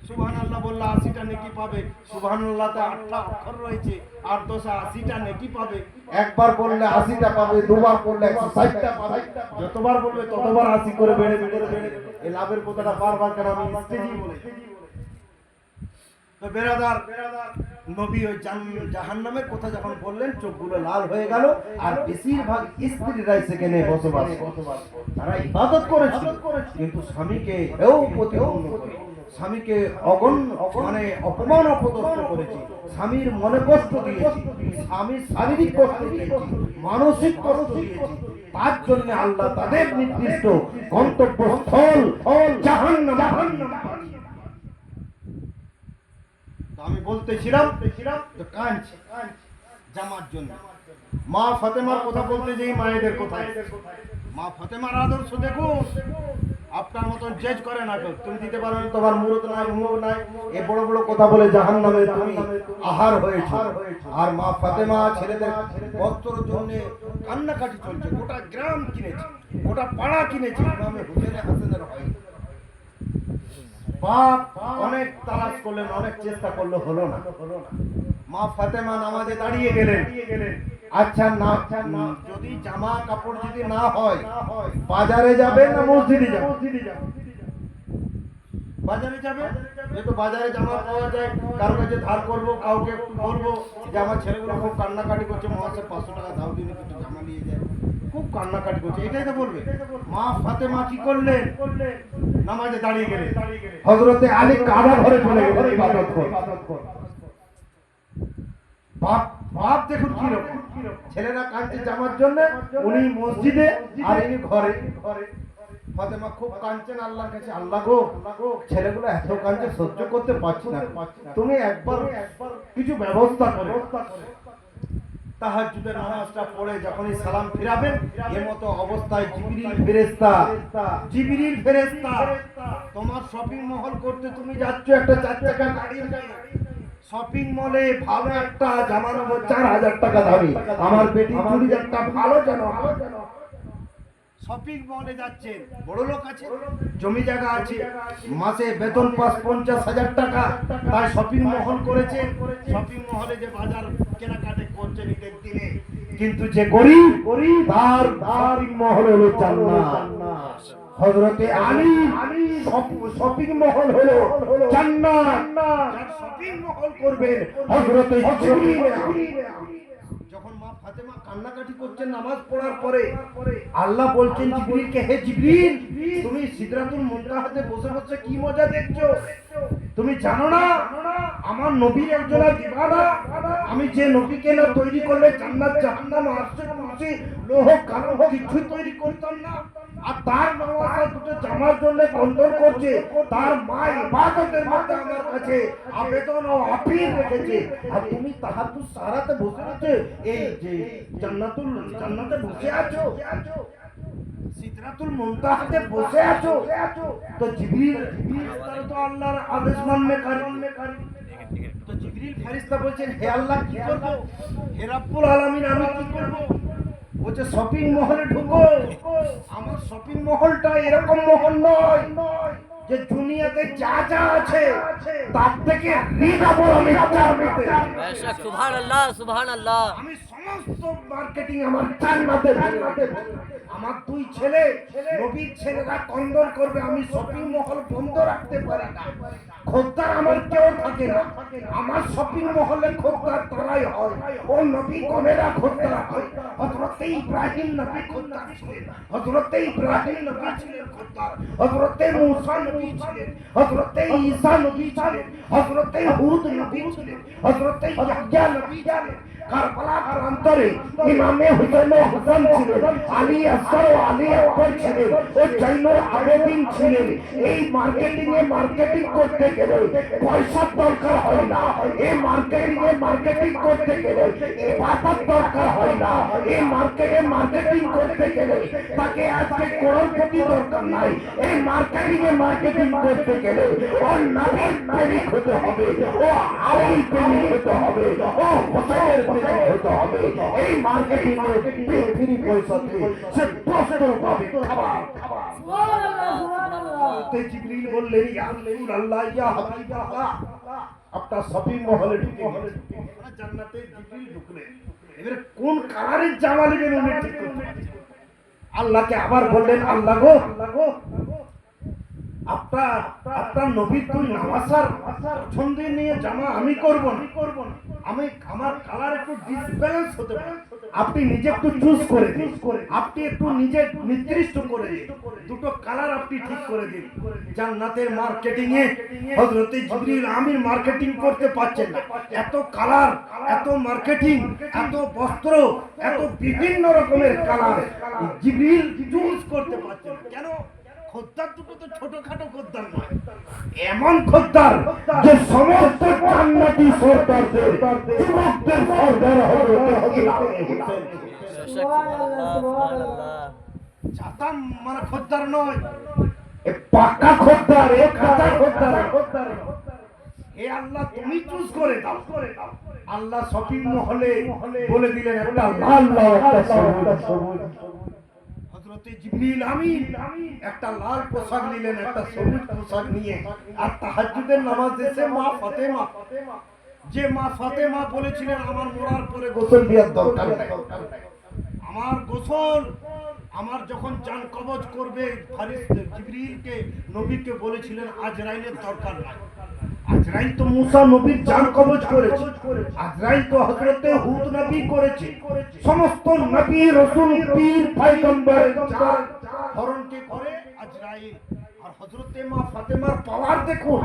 সুবহানাল্লাহ বললে 80টা নেকি পাবে, সুবহানাল্লাহতে 8টা অক্ষর রয়েছে, 8 10 80টা নেকি পাবে। একবার বললে 80টা পাবে, দুবার বললে 160টা পাবে, যতবার বলবে ততবার 80 করে বেড়ে বেড়ে বেড়ে। এই লাভের কথাটা বারবার কেন আমি স্টেজেই বলি। তো বেরাদার, নবী ওই জাহান্নামের কথা যখন বললেন চোখগুলো লাল হয়ে গেল। আর বেশিরভাগ স্ত্রীরাই সেখানে বসবাস করে। তারা ইবাদত করেছিল কিন্তু স্বামীকে হেও প্রতিপন্ন করে, স্বামীকে মানে অপমান অপদস্থ করেছে, স্বামীর মনে কষ্ট দিয়েছি, স্বামীর শারীরিক কষ্ট দিয়েছি, মানসিক কষ্ট দিয়েছি। তার জন্য আল্লাহ তাদের নির্দিষ্ট গন্তব্যস্থল জাহান্নাম। আমি বলতেছিলাম তো কাঁদছে জামার জন্য। মা ফাতেমার কথা বলতে যেই মায়েদের কোথায়, মা ফাতেমার আদর্শ দেখুন। আপনার মতন জেজ করে না কেউ, তুমি দিতে পারো না, তোমার মুরত নাই, মুখ নাই, এ বড় বড় কথা বলে জাহান্নামে তুমি আহার হয়েছে। আর মা ফাতেমা ছেলেদের বস্ত্রের জন্য কান্নাকাটি চলছে, গোটা গ্রাম কিনেছে, গোটা পাড়া কিনেছে। ইমামে হুসেন হাসানের হয় বাপ অনেক তালাশ করলেন, অনেক চেষ্টা করলো, হলো না। মা ফাতেমা নামাজে দাঁড়িয়ে গেলেন। আচ্ছা না, যদি জামা কাপড় যদি না হয় বাজারে যাবে না মসজিদে যাবে? বাজারে যাবে, যেহেতু বাজারে জামা পাওয়া যায়। কারো কাছে ধার করবো, কাউকে একটু বলবো যে আমার ছেলেগুলো খুব কান্নাকাটি করছে, মহাশয় 500 টাকা দাও দিন, একটু জামা নিয়ে যায়, খুব কান্নাকাটি করছে, এটাই তো বলবে। মা ফাতেমা কি করলেন? নামাজে দাঁড়িয়ে গেলেন। হযরতে আলী কাবা ঘরে চলে গেলেন ইবাদত করতে। বাপ দেখুন কি রকম, ছেলেরা কাঁদছে জামার জন্য, উনি মসজিদে আর ইনি ঘরে। ফাতেমা খুব কাঁদছেন আল্লাহর কাছে, আল্লাহ গো ছেলেগুলো এত কাঁদছে, সহ্য করতে পারছি না, তুমি একবার কিছু ব্যবস্থা করো। তাহাজ্জুদের নামাজটা পড়ে যখনই সালাম ফিরাবেন, এর মতো অবস্থায় জিবরিল ফেরেশতা তোমার শপিং মহল করতে তুমি যাচ্ছ, একটা 4 চাকা গাড়ি, শপিং মলে ভালো একটা জামা নেবো 4000 টাকা দামি, আমার বেটি চুড়িদারটা ভালো জানো। শপিং মলে যাচ্ছেন, বড় লোক আছে, জমি জায়গা আছে, মাসে বেতন পাস 50,000 টাকা, তাই শপিং মহল করেছে। শপিং মহলে যে বাজার কেনাকাটা করছে ঈদের দিনে, কিন্তু যে গরিব তার শপিং মহল হলো জান্নাত। হযরতে আলী শপিং মহল হলো জান্নাত, যার শপিং মহল করবেন হযরতে জিবরিল। যখন মা ফাতেমা কান্নাকাটি করছেন নামাজ পড়ার পরে, আল্লাহ বলছেন জিবরিলকে, হে জিবরিল তুমি সিদরাতুল মুনতাহাতে বসে বসে কি মজা দেখছো? তুমি জানো না আমার নবীর একজন দিবানা, আমি যে নবীকে না তৈরি করলে জান্নাত জাহান্নাম আরশে কুরসি লৌহ কালাম কিছু তৈরি করতাম না। আর তার নামাজটা দুটো জামার জন্য কন্দন করছে, তার মা ইবাদতের মধ্যে আমার কাছে আবেদন ও আপিল রেখেছে, আর তুমি তাহাজ্জুদ সারাতে বসে আছো, এই যে জান্নাতে বসে আছো, সিদরাতুল মুনতাহাতে বসে আছো। তো জিবরিল ফেরেশতা তো আল্লাহর আদেশ মাননে কারণ, তো জিবরিল ফেরেশতা বলছেন, হে আল্লাহ কি করব, হে রব্বুল আলামিন আমি কি করব? বলছে শপিং মহলে ঢুকো। আমার শপিং মহলটা এরকম মহল নয় যে দুনিয়াতে যা যা আছে তার থেকে রিডাবল আমি জান্নাতে। বেশক সুবহানাল্লাহ, সুবহানাল্লাহ। আমি সমস্ত মার্কেটিং আমার জান্নাতে। আমার 2 ছেলে নবীর ছেলেরা কন্দন করবে, আমি শপিং মহল বন্ধ রাখতে পারি না। খদ্দার আমার কেউ থাকে না, আমার শপিং মহলে খদ্দার তারাই হয়, ও নবী গণেরা খদ্দার হয়। হযরতে ইব্রাহিম নবী খদ্দার ছিলেন, হযরতে ইব্রাহিম নবী ছিলেন খদ্দার, হযরতে মূসা নবী ছিলেন, হযরতে ঈসা নবী ছিলেন, হযরতে হুদ নবী ছিলেন, হযরতে ইয়াহইয়া নবী ছিলেন। কারবালার প্রান্তরে ইমামে হুসাইন হাসান ছিলেন, আলী আসগর ও আলী আকবর ছিলেন, ও জৈনুল আবেদিন ছিলেন। এই মার্কেটিং করতে গেলে পয়সার দরকার হয় না, এই মার্কেটিং করতে গেলে ইবাদত দরকার হয় না, এই মার্কেটিং করতে গেলে তাকে আজকে করোড়পতি দরকার নাই, এই মার্কেটিং করতে গেলে ও নবীর প্রেমিক হতে হবে, ও আলীর প্রেমিক হতে হবে, ও হুসাইনের প্রেমিক হতে হবে। এই মার্কেটিং ফ্রি পয়সা দিয়ে সে বস্ত্র পাবে, খাবার। জিবরিল বললেন, ইয়া রাসূলুল্লাহ ইয়া হাবিবাল্লাহ, আপনার শপিং মহলে ঢুকে জান্নাতে জিবরিল ঢুকলেন। এবারে কোন কালারের জামা নেবেন উনি ঠিক করতে, আল্লাহকে আবার বললেন, আল্লাহ গো আপনার আপনার নবীর তুই নামাজার পছন্দের নিয়ে জামা আমি করব না, আমি আমার কালার একটু ডিসব্যালেন্স হতে পারে, আপনি নিজে একটু চুজ করে দিন, আপনি একটু নিজে নির্দিষ্ট করে দিন, দুটো কালার আপনি ঠিক করে দিন। জান্নাতের মার্কেটিং এ হযরত জিবরিল আমিন মার্কেটিং করতে পারছেন না, এত কালার, এত মার্কেটিং, এত বস্ত্র, এত বিভিন্ন রকমের কালার জিবরিল চুজ করতে পারছেন না। কেন? খদ্দার দুটো তো ছোটখাটো খদ্দার নয়, এমন খদ্দার যে সমস্ত জান্নাতি সরদারদের যুবকদের সরদার ছাতা মানে খদ্দার নয়, এ পাকা খদ্দার, এ কাঁচা খদ্দার। এ আল্লাহ তুমি চুজ করে দাও। আল্লাহ শপিং মহলে বলে দিলেন একটা লাল লাল একটা সবুজ। হযরত জিবরিল আমিন একটা লাল পোশাক নিলেন, একটা সবুজ পোশাক নিয়ে আর তাহাজ্জুদের নামাজ এসে মা ফাতেমা, যে মা ফাতেমা বলেছিলেন আমার মরার পরে গোসল দেওয়ার দরকার নাই, আমার গোসল আমার যখন জান কবজ করবে ফারিস্তা জিবরিলকে নবীকে বলেছিলেন আজরাইলের দরকার নাই। আজরাইল তো মুসা নবীর জান কবজ করেছে, আজরাইল তো হযরতে হুদ নবী করেছে, সমস্ত নবী রাসূল পীর পয়গম্বরের জান হরণ কে করে আজরাইল। আর হযরতে মা ফাতেমার পাওয়ার দেখুন,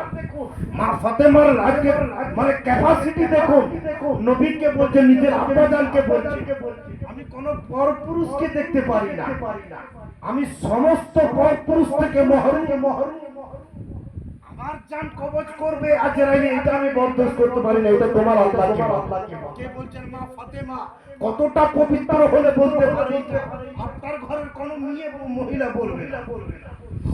মা ফাতেমার রাজের মানে ক্যাপাসিটি দেখুন, নবীকে বলছে নিজের আব্বাজানকে বলছে আমি কোন পরপুরুষকে দেখতে পারি না, আমি সমস্ত পরপুরুষ থেকে মহরুম, আমার জান কবজ করবে আজরাইল, এটা আমি বরদাস্ত করতে পারি না, এটা তোমার আল্লাহকে কে বলছেন মা ফাতেমা কতটা পবিত্র হলে বলতে পারি আপনার ঘরের কোন মেয়ে মহিলা বলবে না,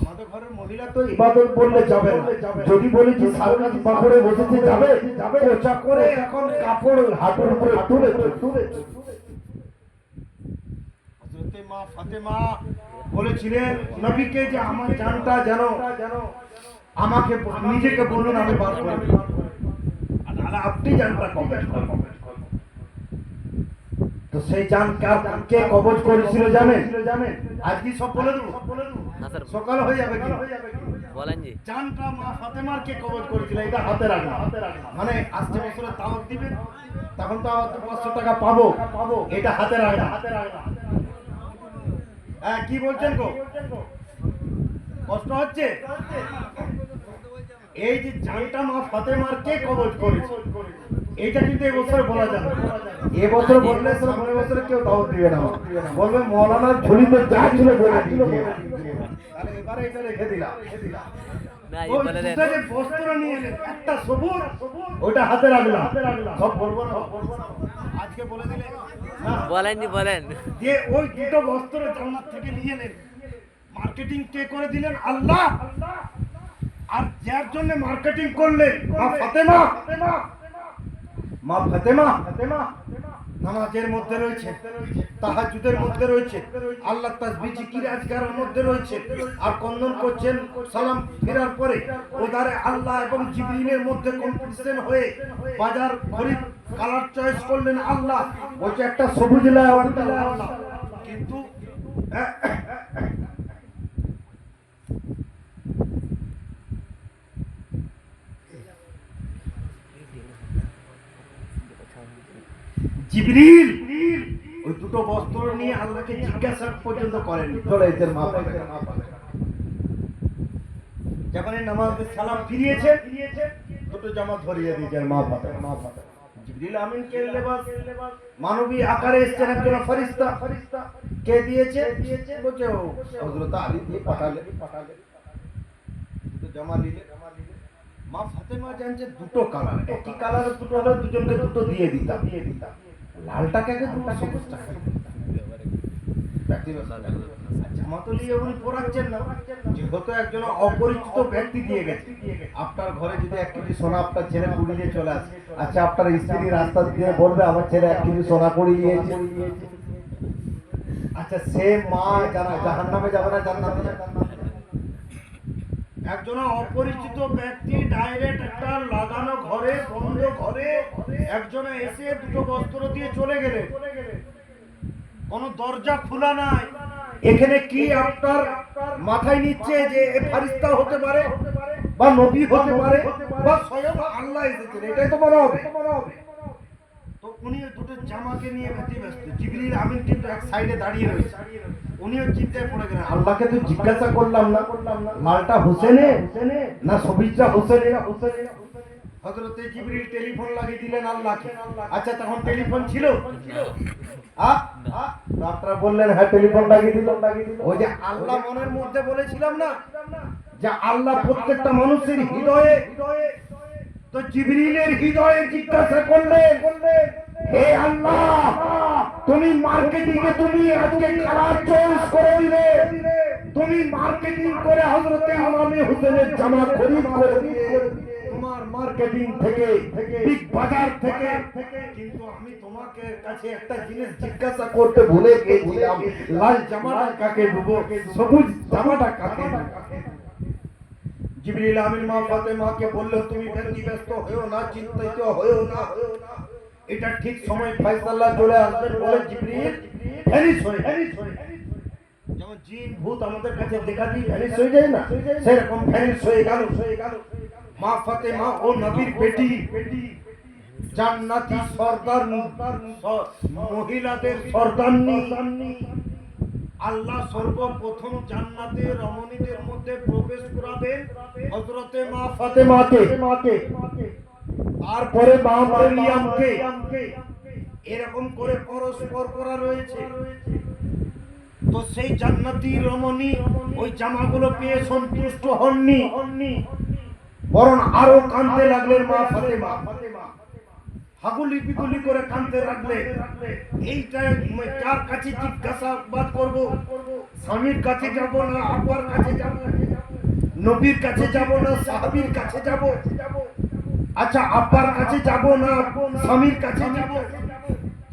আমাদের ঘরের মহিলা তো ইবাদত বললে যাবে না, যদি বলি যে সারকাত পাথরে বসেছে যাবে, ওচা করে এখন কাপড় হাতের উপরে তুলে হযরতে মা ফাতেমা বলেছিলেন নবীকে যে আমার জানটা যেন আমাকে নিজেকে বলুন আমি বার করে দেব, আর আপনি জানটা কবজ করবেন। তো সেই জান কে কবজ করেছিল জানেন? আজকে সব বলে দেব, সকাল হয়ে যাবে কি বলেন জি। জানটা মা ফাতেমার কে কবজ করেছিল এটা হাতে রাখলাম, মানে আসছে বছরে দাওয়াত দিবেন তখন তো আবার 500 টাকা পাবো, এটা হাতে রাখলাম। হ্যাঁ কি বলছেন গো, কষ্ট হচ্ছে? এই যে জানটা মা ফাতেমার কে কবজ করেছে এইটা কিন্তু এবছরে বলা যাবে না, এবছর বললে সামনের বছরে কেউ দাওয়াত দিবে না, বলবে মৌলানার ঝুলিতে যা ছিল বলে দিয়েছে, তাহলে এবারে এটা রেখে দিলাম। না এই বলে দেন, ওই বস্ত্র নিয়ে এলেন, একটা সবুজ ওটা হাতে রাখলাম, সব বলবো না, আজকে বলে দিলে না, বলেন জি বলেন। যে ওই দুটো বস্ত্র জান্নাত থেকে নিয়ে এলেন, মার্কেটিং কে করে দিলেন? আল্লাহ। আর যার জন্য মার্কেটিং করলেন মা ফাতেমা, মা ফাতেমা নামাজের মধ্যে রয়েছে, তাহাজ্জুদের মধ্যে রয়েছে, আল্লাহ তাসবিহ জিকির আজকারের মধ্যে রয়েছে, আর কন্দন করছেন সালাম ফেরার পরে ওদারে আল্লাহ এবং জিবরিলের মধ্যে কম্পিটিশন হয়ে বাজার খরিদ কালার চয়েস করলেন আল্লাহ, বলছে একটা সবুজ লাও একটা লাল লাও, কিন্তু জিবরিল ওই দুটো বস্ত্র নিয়ে আল্লাহকে জিজ্ঞাসা পর্যন্ত করেনি, চলে এদের মা ফাতেমা যখন এই নামাজে সালাম ফিরিয়েছে দুটো জামা ধরিয়ে দিয়েছেন মা ফাতেমা। জিবরিল আমিনকে লেবাস মানবী আকারে এসেছেন একজন ফেরেশতা, কে দিয়েছে? বলছে ও হযরত আলী দিয়ে পাঠালে, দুটো জামা নিলে। মা ফাতেমা জানছে দুটো কালার, একই কালারের দুটো হলে দুজনকে দুটো দিয়ে দিতাম, লালটাকে আগে দুটো সবুজটাকে জামা তো নিয়ে উনি পরাচ্ছেন না, যেহেতু একজন অপরিচিত ব্যক্তি দিয়ে গেছে। আপনার ঘরে যদি 1 কেজি সোনা আপনার ছেলে কুড়ি দিয়ে চলে আসে, আচ্ছা আপনার স্ত্রী রাস্তা দিয়ে বলবে আমার ছেলে 1 কেজি সোনা কুড়ি নিয়েছে, আচ্ছা সে মা যারা জাহান্নামে যাবে না জান্নাতে যাবে? একজন অপরিচিত ব্যক্তি ডাইরেক্ট একটা লাগানো ঘরে বন্ধ ঘরে একজন এসে দুটো বস্ত্র দিয়ে চলে গেলে, কোনো দরজা খোলা নাই, এখানে কি আপনার মাথায় নিচ্ছে যে এ ফারিস্তা হতে পারে বা নবী হতে পারে বা স্বয়ং আল্লাহ এসেছেন, এটাই তো মনে হবে। তো উনি দুটো জামাকে নিয়ে ব্যস্ত, জিবরিল আমিন কিন্তু এক সাইডে দাঁড়িয়ে রয়েছে। উনিও চিন্তায় পড়ে গেলেন, আল্লাহকে তো জিজ্ঞাসা করলাম না লালটা হোসেনে না সবিজা হোসেনে। হযরতে জিবরিল টেলিফোন লাগিয়ে দিলেন আল্লাহকে। আচ্ছা তখন টেলিফোন ছিল? আপনারা বললেন হ্যাঁ টেলিফোন লাগিয়ে দিল। ওই যে আল্লাহ মনের মধ্যে বলেছিলাম না যে আল্লাহ প্রত্যেকটা মানুষের হৃদয়ে, তো জিবরিলের হৃদয়ে জিজ্ঞাসা করলেন, হে আল্লাহ তুমি মার্কেটিং এ তুমি আজকে কালার চয়েস করে দিলে, তুমি মার্কেটিং করে হযরতে ইমামে হোসেনের জামা খরিদ করে দিয়ে তোমার মার্কেটিং থেকে বিগ বাজার থেকে। কিন্তু আমি তোমাকে কাছে একটা জিনিস জিজ্ঞাসা করতে ভুলে গিয়েছিলাম, লাল জামাটা কাকে দেবো, সবুজ জামাটা কাকে দেবো? জিবরিল আমিন মা ফাতেমাকে বলল, তুমি ব্যস্ত হয়েও না, চিন্তিত হয়েও না, এটা ঠিক সময় ফয়সালা চলে আসবে বলে জিবরিল ভ্যানিশ হয়ে যেমন জিন ভূত আমাদের কাছে দেখা দিয়ে ভ্যানিশ হয়ে যায় না, সেরকম ভ্যানিশ হয়ে গেল। মা ফাতেমা ও নবীর বেটি, জান্নাতি সর্দার, মহিলাদের সর্দারনি। আল্লাহ সর্বপ্রথম জান্নাতে রমণীদের মধ্যে প্রবেশ করাবেন হযরতে মা ফাতেমাকে, তারপরে মা মারিয়ামকে। এরকম করে পরস্পর করা রয়েছে। তো সেই জান্নাতি রমণী ওই জামাগুলো পেয়ে সন্তুষ্ট হননি, বরং আরো কাঁদতে লাগলেন মা ফাতেমা। হাগুলি পিগুলি করে কাঁদতে লাগলেন। এইটা কার কাছে জিজ্ঞাসাবাদ করব? স্বামীর কাছে যাব না আব্বার কাছে যাব, নবীর কাছে যাব না সাহাবীর কাছে যাব, আচ্ছা আব্বার কাছে যাব না স্বামীর কাছে যাব?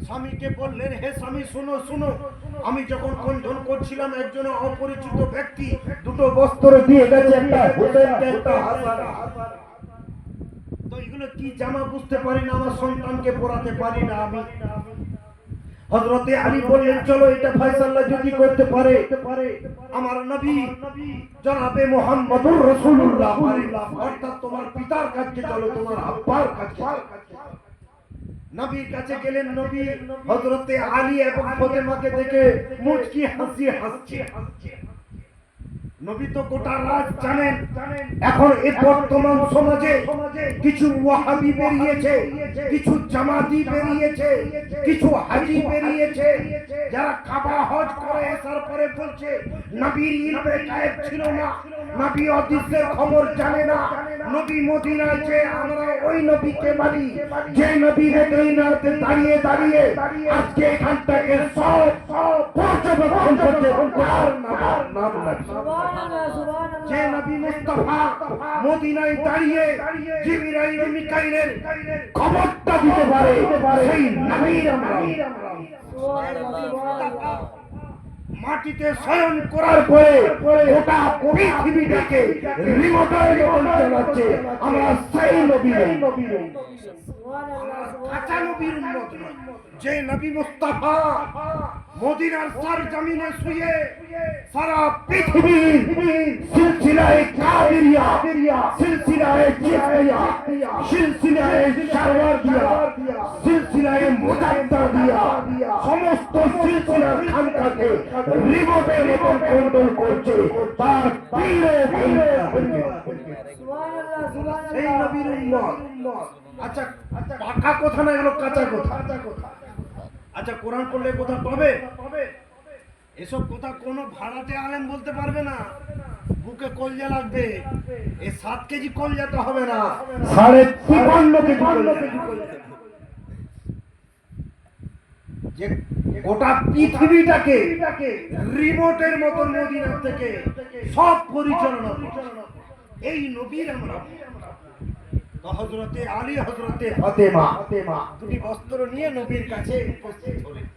স্বামীকে বললেন, হে স্বামী শুনো শুনো, আমি যখন খণ্ডন করছিলাম একজন অপরিচিত ব্যক্তি দুটো বস্ত্র দিয়ে গেছে, একটা হোসেনকে একটা হাসান। তো এগুলো কি জামা বুঝতে পারি না, আমার সন্তানকে পরাতে পারি না আমি। হযরতে আলী বললেন, চলো এটা ফয়সালা যদি করতে পারে আমার নবী জনাবে মুহাম্মদুর রাসূলুল্লাহ, অর্থাৎ তোমার পিতার কাছে চলো, তোমার আব্বার কাছে। নবীর কাছে গেলেন। নবী হযরতে আলী এবং ফাতেমাকে দেখে মুচকি হাসি হাসছে। নবী তো গোটা রাত জানেন। এখন এই বর্তমান সমাজে কিছু ওয়াহাবি বেরিয়েছে, কিছু জামাতি বেরিয়েছে, কিছু হাজি বেরিয়েছে, যারা কাবা হজ করে আসার পরে বলছে নবীর ইলমে গায়েব ছিল না, নবী হাদিসের খবর জানে না, নবী মদিনায় যে আমরা ওই নবীকে মানি যে নবীর মদিনাতে দাঁড়িয়ে দাঁড়িয়ে আজকে এখানটাকে সব পর্যবেক্ষণ করছে তার নাম যে নবী মুস্তাফা মদিনায় দাঁড়িয়ে জিবরাইল মিকাইলের খবরটা দিতে পারে, সেই নবীর আমরা মাটিতে শয়ন করার পরে গোটা পৃথিবীটাকে রিমোটের মতন চালাচ্ছে। আমরা সেই নবীর কাঁচা নবীর উম্মত নয়, যে নবী মুস্তাফা মদিনার সরজমিনে শুয়ে সারা পৃথিবীর সিলসিলায়ে কাদেরিয়া, সিলসিলায়ে চিশতিয়া, সিলসিলায়ে শারওয়ারদিয়া, সিলসিলায়ে মুজাদ্দাদিয়া, সমস্ত সিলসিলার খানকাকে রিমোটের মতন কন্ট্রোল করছে তার পীরে সেই নবীর উম্মত। আচ্ছা পাকা কথা না, এগুলো কাঁচা কথা। আচ্ছা কোরআন পড়লে কথা পাবে? এসব কথা কোন ভাড়াটে আলেম বলতে পারবে না। বুকে কলজা লাগবে, এই 7 কেজি কলজা তো হবে না, 53.5 কেজি কলজা। যে গোটা পৃথিবীটাকে রিমোটের মতন মদিনা থেকে সব পরিচালনা এই নবীর আমরা। তো হযরতে আলী হযরতে ফাতেমা দুটি বস্ত্র নিয়ে নবীর কাছে উপস্থিত হলেন।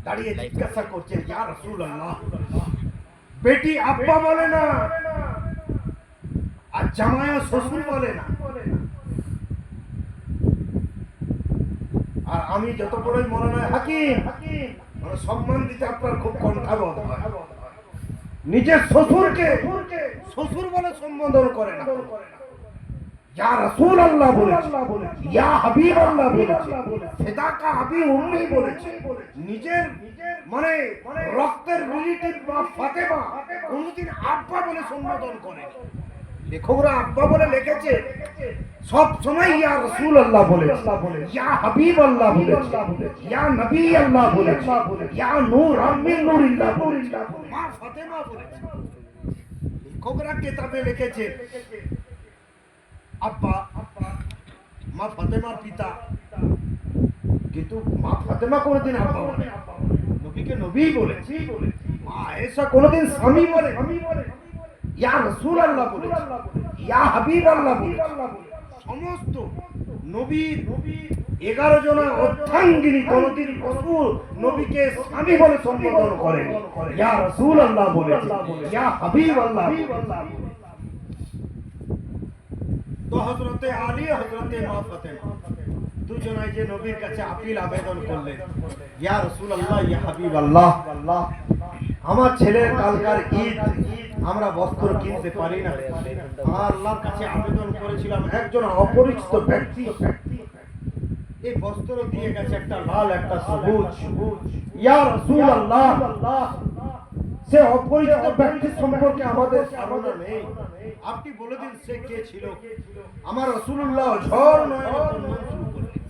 দাঁড়িয়ে জিজ্ঞাসা করছেন, ইয়া রাসূলুল্লাহ, বেটি আব্বা বলে না আর জামায়া শ্বশুর বলে না, আর আমি যত বড়ই মৌলানা হাকিম মানে সম্মান দিতে আপনার খুব কণ্ঠাবোধ হয়। নিজের শ্বশুরকে শ্বশুর বলে সম্বোধন করে না। ইয়া রাসূল আল্লাহ বলেছে, ইয়া হাবিব আল্লাহ বলেছে, ফিদাকা আবি উম্মি বলেছে। নিজের মানে রক্তের রিলেটিভ মা ফাতেমা কোনদিন আব্বা বলে সম্বোধন করে। লেখকরা আব্বা বলে লিখেছে, সব সময় ইয়া রাসূল আল্লাহ বলেছে, ইয়া হাবিব আল্লাহ বলেছে, ইয়া নবী আল্লাহ বলেছে, ইয়া নূর আমিন নূরিল্লাহ বলেছে, মা ফাতেমা বলেছে। লেখকরা কিতাবে লিখেছে আব্বা মা ফাতেমার পিতা, কিন্তু মা ফাতেমা কোনদিন আব্বা বলে, নবীকে নবী বলেছে। মা আয়েশা কোনদিন স্বামী বলে, ইয়া রাসূল আল্লাহ বলেছে, ইয়া হাবিব আল্লাহ বলেছে। সমস্ত নবী 11 জনা অর্ধাঙ্গিনী কোনদিন রাসূল নবীকে স্বামী বলে সম্বোধন করেন। ইয়া রাসূল আল্লাহ বলেছে, ইয়া হাবিব আল্লাহ। তো হযরতে আলী, হযরতে মা ফাতেমা দুজনাই যে নবীর কাছে আপিল আবেদন করলেন, ইয়া রাসূলুল্লাহ, ইয়া হাবিবাল্লাহ, আমার ছেলের কালকার ঈদ, আমরা বস্ত্র কিনতে পারি না। আমার আল্লাহর কাছে আবেদন করেছিলাম, একজন অপরিচিত ব্যক্তি এই বস্ত্র দিয়ে গেছে, একটা লাল একটা সবুজ। ইয়া রাসূলুল্লাহ, সে অপরিচিত ব্যক্তি সম্পর্কে আমাদের ধারণা নেই, আপনি বলে দিন সে কে ছিল। আমার রাসূলুল্লাহ ঝড় নয়নে কান্না শুরু করলেন।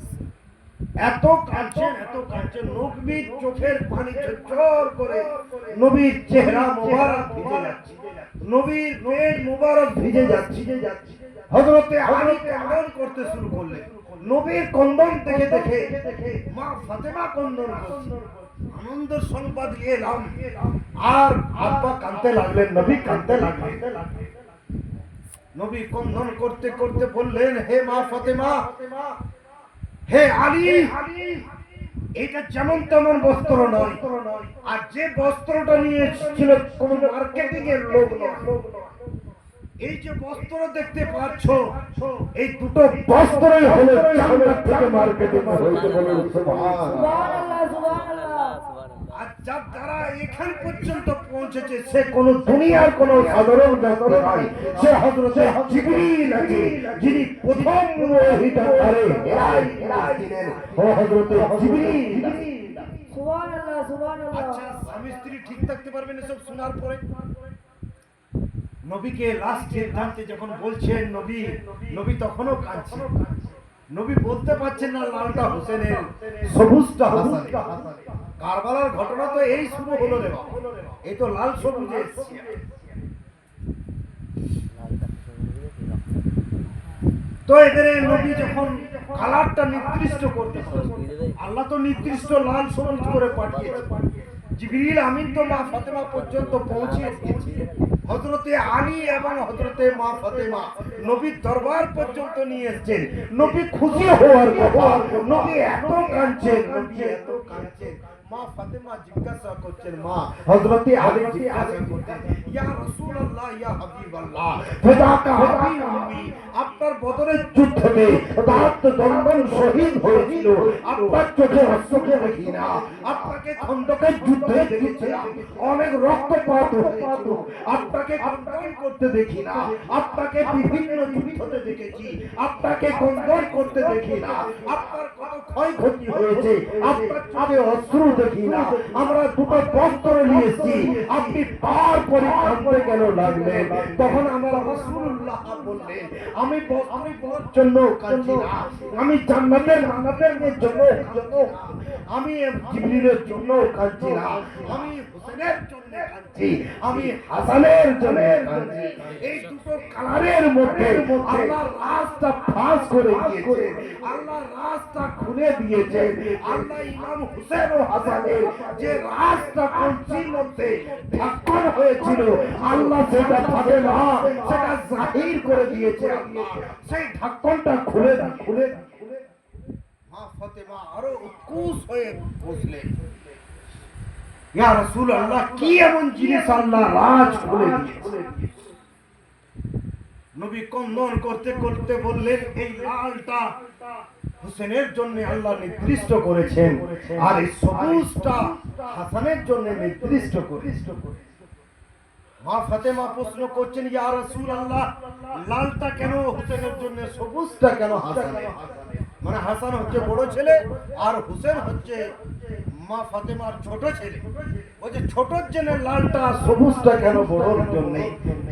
এত কাঁদছেন, নবীর চোখের পানি ঝরঝর করে নবীর চেহারা মোবারক ভিজে যাচ্ছে, নবীর পেট মোবারক ভিজে যাচ্ছে। হযরতে আলী কান্না করতে শুরু করলেন। নবীর কন্দন দেখে দেখে মা ফাতেমা কন্দন করছে। আনন্দের সংবাদ এলাম, আর আব্বা কাঁদতে লাগলেন, নবী কাঁদতে লাগলেন। নবী কন্দন করতে করতে বললেন, হে মা ফাতেমা, হে আলী, এটা যেমন তেমন বস্ত্র নয়, আর যে বস্ত্রটা নিয়ে এসেছিল কোন মার্কেটিং এর লোক নয়। এই যে বস্ত্র দেখতে পাচ্ছ, এই দুটো বস্ত্রই হলো জান্নাত থেকে মার্কেটিং হয়েছে। বলুন সুবহানাল্লাহ। আর যার দ্বারা এখান পর্যন্ত পৌঁছেছে সে কোন দুনিয়ার কোন সাধারণ ব্যক্তি নয়, সে হযরতে জিবরিল আছে, যিনি প্রথম ওহীটা করে দিলেন, ও হযরতে জিবরিল। সুবহানাল্লাহ, সুবহানাল্লাহ। আচ্ছা, স্বামী স্ত্রী ঠিক থাকতে পারবেন এসব শোনার পরে? নবীকে লাস্ট সিদ্ধান্তে যখন বলছেন, নবী তখনও কাঁদছেন। নবী বলতে পারছেন না লালটা হোসেনের, সবুজটা হাসানের। কারবালার ঘটনা তো এই শুরু হলো রে বাবা, এই তো লাল সবুজে এসেছে। তো এবারে নবী যখন কালারটা নির্দিষ্ট করতে হবে, আল্লাহ তো নির্দিষ্ট লাল সবুজ করে পাঠিয়েছে। জিবরিল আমিন তো মা ফাতেমা পর্যন্ত পৌঁছে গিয়েছে। হযরতে আলী এবং হযরতে মা ফাতেমা নবীর দরবার পর্যন্ত নিয়ে এসেছেন। নবী খুশি হওয়ার কথা, নবী এত কাঁদছেন, মা ফাতেমা জিজ্ঞাসা করছেন, মা হযরতে আলী জিজ্ঞাসা করছেন, ইয়া রাসূলুল্লাহ, ইয়া হাবিবাল্লাহ, ফিদাকা আবি উম্মি, আপনার বদরের যুদ্ধে তাত দন্দন শহীদ হয়েছিল, আপনার চোখে অশ্রুকে দেখি না, আপনাকে খন্দকের যুদ্ধে দেখেছিলাম, অনেক রক্তপাত হয়েছিল, আপনাকে কন্দন করতে দেখি না, আপনাকে বিভিন্ন যুদ্ধে দেখেছি, আপনাকে কন্দন করতে দেখি না, আপনার কত ক্ষয়ক্ষতি হয়েছে, আপনার চোখে অশ্রু দেখি না, আমরা দুটো বস্ত্র নিয়েছি, আপনি পার পরে কাঁদতে কেন লাগলেন? তখন আমার রাসূলুল্লাহ বললেন, আমি বলার জন্য কাঁদছি না, আমি জান্নাতের জন্য, আমি জিবরিলের জন্য কাঁদছি না, আমি হোসেনের জন্য কাঁদছি, আমি হাসানের জন্য কাঁদছি। এই দুটো কালারের মধ্যে আল্লাহ রাস্তা ফাঁস করে দিয়েছে, আল্লাহ রাস্তা খুলে দিয়েছে। আল্লাহ ইমাম হোসেন ও হাসানের যে রাস্তা কলসির মধ্যে ঢাকন হয়েছিল, আল্লাহ সেটা ভাবে না, সেটা জাহির করে দিয়েছে। আল্লাহ সেই ঢাকনটা খুলে মা ফাতেমা আরো উৎকুশ হয়ে বসলেন, ইয়া রাসূলুল্লাহ, কি এমন জিনিস আল্লাহ রাজ খুলে দিয়েছে? নবী কন্দন করতে করতে বললেন, এই লালটা হুসেনের জন্য আল্লাহ নির্দিষ্ট করেছেন, আর এই সবুজটা হাসানের জন্য নির্দিষ্ট করেছেন। মা ফাতেমা প্রশ্ন করছেন, ইয়া রাসূলুল্লাহ, লালটা কেন হুসেনের জন্য, সবুজটা কেন হাসানের? মানে হাসান হচ্ছে বড় ছেলে আর হুসেন হচ্ছে মা ফাতেমার ছোট ছেলে। ওই যে ছোটর জন্য লালটা, সবুজটা কেন বড়র জন্য?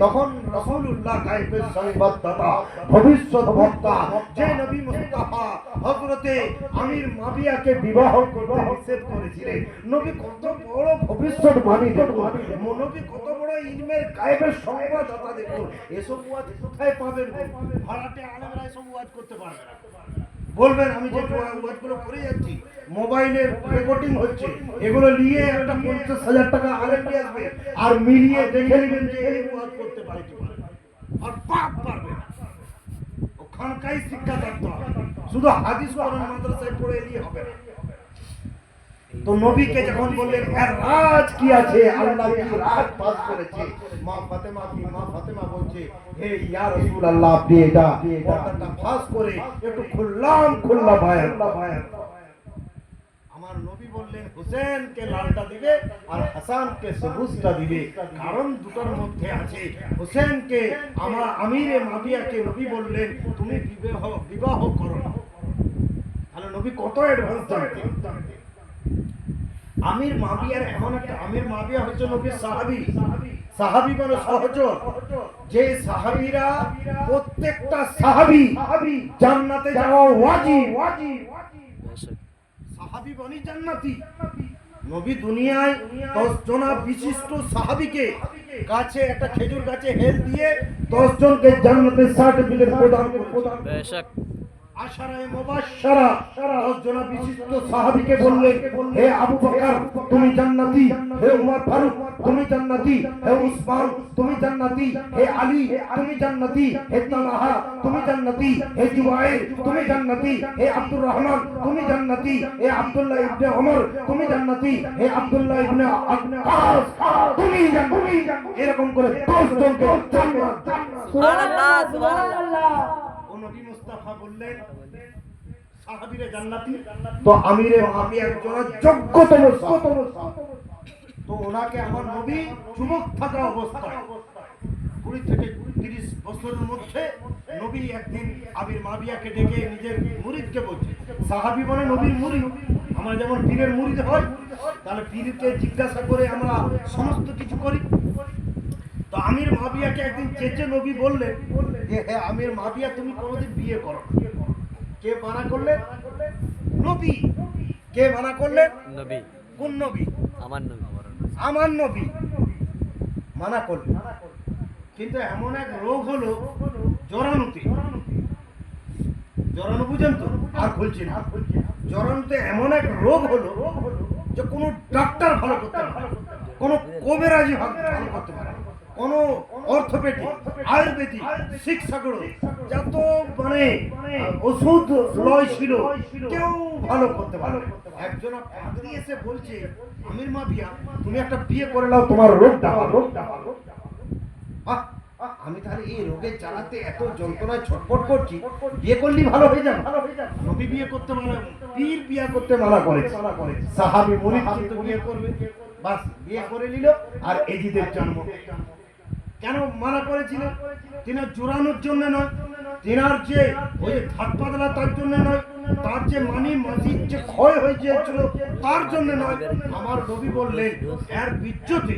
তখন রাসূলুল্লাহ গায়েবের সংবাদদাতা, ভবিষ্যৎ বক্তা, যে নবী মুস্তাফা হযরতে আমির মাবিয়াকে বিবাহ করতে নিষেধ করেছিলেন, নবী কত বড় ভবিষ্যৎবাণী দেখুন, নবী কত বড় ইলমের গায়েবের সংবাদদাতা দেখুন। এসব ওয়াজ কোথায় পাবেন? ভাড়াটে আলেমরা এসব ওয়াজ করতে পারবে না। বলবেন আমি যে ওয়াজগুলো করে যাচ্ছি, মোবাইলের রেকর্ডিং হচ্ছে, এগুলো নিয়ে একটা 50,000 টাকা আলেম দিয়ে আসবে, আর মিলিয়ে দেখে নেবেন যে এই ওয়াজ করতে পারে কি পারে না। আর পাপ পারবে না। ওখানকাই শিক্ষা থাকতে হবে, শুধু হাদিস কোরআন মাদ্রাসায় পড়ে এলেই হবে না। তো নবীকে যখন বললেন এর রাজ কি আছে, আল্লাহ কি রাজ পাস করেছে, মা ফাতেমা বলছে, হে ইয়া রাসূলুল্লাহ, আপনি এটা পর্দাটা ফাঁস করে একটু খুললা বায়ান। আমার নবী বললেন হুসেনকে লালটা দিবে আর হাসানকে সবুজটা দিবে, কারণ দুটোর মধ্যে আছে। হুসেনকে আমার আমিরে মাবিয়াকে নবী বললেন তুমি বিবাহ করো না। তাহলে নবী কত অ্যাডভান্স জানতেন। আমির মাবিয়ার এমন একটা, আমির মাবিয়া হচ্ছে নবীর সাহাবী। সাহাবী মানে সহচর, যে সাহাবীরা প্রত্যেকটা সাহাবী জান্নাতে যাওয়া ওয়াজিব। সাহাবী মানে জান্নাতি। নবী দুনিয়ায় 10 জনা বিশিষ্ট সাহাবীকে কাছে একটা খেজুর গাছে হেল দিয়ে 10 জনকে জান্নাতের সার্টিফিকেট প্রদান করেছেন। বেশক আশারায়ে মুবাশশারা 10 জনা বিশিষ্ট সাহাবীকে বললেন, হে আবু বকর তুমি জান্নাতি, হে উমর ফারুক তুমি জান্নাতি, হে উসমান তুমি জান্নাতি, হে আলী তুমি জান্নাতি, হে তালহা তুমি জান্নাতি, হে জুবাইর তুমি জান্নাতি, হে আব্দুর রহমান তুমি জান্নাতি, হে আব্দুল্লাহ ইবনে ওমর তুমি জান্নাতি, হে আব্দুল্লাহ ইবনে আব্বাস তুমি জান্নাতি। এরকম করে 10 জনকে জান্নাত। সুবহানাল্লাহ সুবহানাল্লাহ। নবী মুস্তাফা বললেন সাহাবীরা জান্নাতি, তো আমিরে মাবিয়া একজন যোগ্যতম সাহাবী। তো ওনাকে আমার নবী যুবক থাকা অবস্থায় 20 থেকে 30 বছরের মধ্যে নবী একদিন আমির মাবিয়াকে ডেকে নিজের মুরিদকে বলছে, সাহাবী মানে নবীর মুরিদ। আমরা যেমন পীরের মুরিদ হয়, তাহলে পীরকে জিজ্ঞাসা করে আমরা সমস্ত কিছু করি। তো আমির মাবিয়াকে একদিন চেঁচে নবী বললেন যে হে আমির মাবিয়া, তুমি কোনোদিন বিয়ে করো। কে মানা করলেন? নবী। কে মানা করলেন? নবী। কোন নবী? আমার নবী। আমার নবী মানা করলেন। কিন্তু এমন এক রোগ হলো জরানুতে। জরানু বুঝেন তো? আর খুলছি না। জরানুতে এমন এক রোগ হলো যে কোনো ডাক্তার ভালো করতে পারে না, কোনো কবিরাজি ভালো করতে পারে না, কোনো অর্থোপেডিক, আয়ুর্বেদিক, শিক্ষাগুলো যত মানে ওষুধ লয় ছিল, কেউ ভালো করতে পারে না। একজন পাদ্রী এসে বলছে, আমির মাবিয়া তুমি একটা বিয়ে করে নাও, তোমার রোগটা ভালো। আমি তাহলে এই রোগের জ্বালাতে এত যন্ত্রণায় ছটফট করছি, বিয়ে করলেই ভালো হয়ে যাবে। নবী বিয়ে করতে মানা, পীর বিয়ে করতে মানা করে। সাহাবী মুরিদ কিন্তু বিয়ে করবে, বাস বিয়ে করে নিল। আর এজিদের জন্ম কেন মানা করেছিলেন? তিনি জোরানোর জন্য নয়, তিনার যে ওই ধাত পাতলা তার জন্য নয়, তার যে মানি মসজিদ যে ক্ষয় হয়ে গিয়েছিল তার জন্য নয়। আমার নবী বললেন এর বিজ্জতে,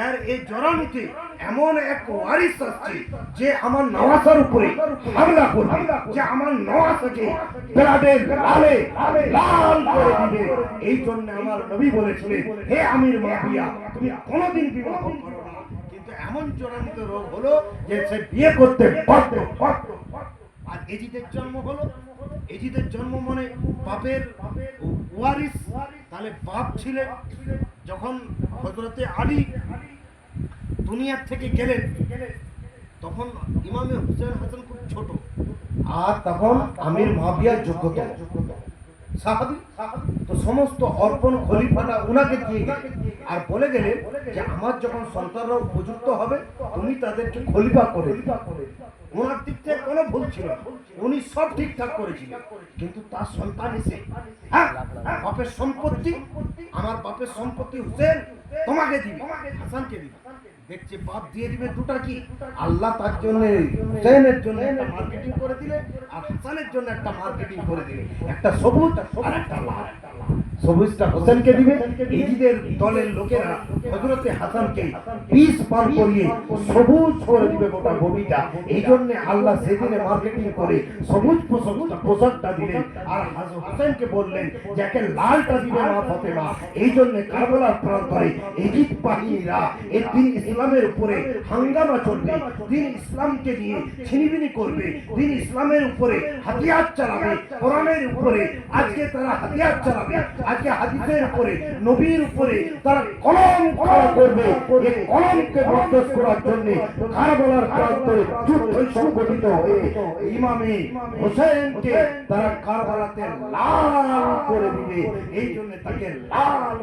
এর এই জরানুতে এমন এক ওয়ারিস আসছে যে আমার নওয়াসার উপরে হামলা করবে, যে আমার নওয়াসাকে ব্লাডের লালে লাল করে দিবে। এই জন্য আমার নবী বলেছিলেন, হে আমির মাবিয়া তুমি কোনোদিন বিবাহ করো না। কিন্তু এমন জরানিত রোগ হলো যে সে বিয়ে করতে বাধ্য। আর এজিদের জন্ম হলো, এজিদের জন্ম মানে বাপের ওয়ারিস। তাহলে বাপ ছিলেন। যখন হযরতে আলী দুনিয়ার থেকে গেলেন, তখন ইমামে হুসেন হাসান খুব ছোট, আর তখন আমির মাবিয়ার যোগ্যতা সাহাবী। তো সমস্ত অর্পণ খলিফাটা উনাকে দিয়ে গেলেন আর বলে গেলেন যে আমার যখন সন্তানরা উপযুক্ত হবে তুমি তাদেরকে খলিফা করে দিবে। ওনার দিক থেকে কোনো ভুল ছিল না, উনি সব ঠিকঠাক করেছিলেন। কিন্তু তার সন্তান এসে হ্যাঁ বাপের সম্পত্তি, আমার বাপের সম্পত্তি হুসেন তোমাকে দিবে, হাসানকে দিবে। দেখছে বাপ দিয়ে দিবে দুটা কি, আল্লাহ তার জন্য হুসেনের জন্য একটা মার্কেটিং করে দিলে আর হাসানের জন্য একটা মার্কেটিং করে দিলে, একটা সবুজ আর একটা লাল। সবুজটা হোসেনকে দিবে, ইজিদের দলের লোকেরা হযরতে হাসানকে বিষ পান করিয়ে সবুজ করে দিবে গোটা বডিটা। এই জন্য আল্লাহ সেদিনে মার্কেটিং করে সবুজ পোশাকটা দিলেন আর হোসেনকে বললেন যাকে লালটা দিবে মা ফাতেমা। এই জন্য কারবালার প্রান্তরে ইজিদ বাহিনীরা এই দিন ইসলামের উপরে হাঙ্গামা চলবে, দিন ইসলামকে নিয়ে ছিনিবিনি করবে, দিন ইসলামের উপরে হাতিয়ার চালাবে, কোরআনের উপরে আজকে তারা হাতিয়ার চালাবে, আজকে হাদিসের উপরে নবীর উপরে তারা কলম খাড়া করবে। এই কলমকে বরদাস্ত করার জন্য কারবালার প্রান্তরে যুদ্ধ সংগঠিত হয়ে ইমামে হোসেনকে তারা কারবালাতে লাল করে দিবে। এই জন্য তাকে লাল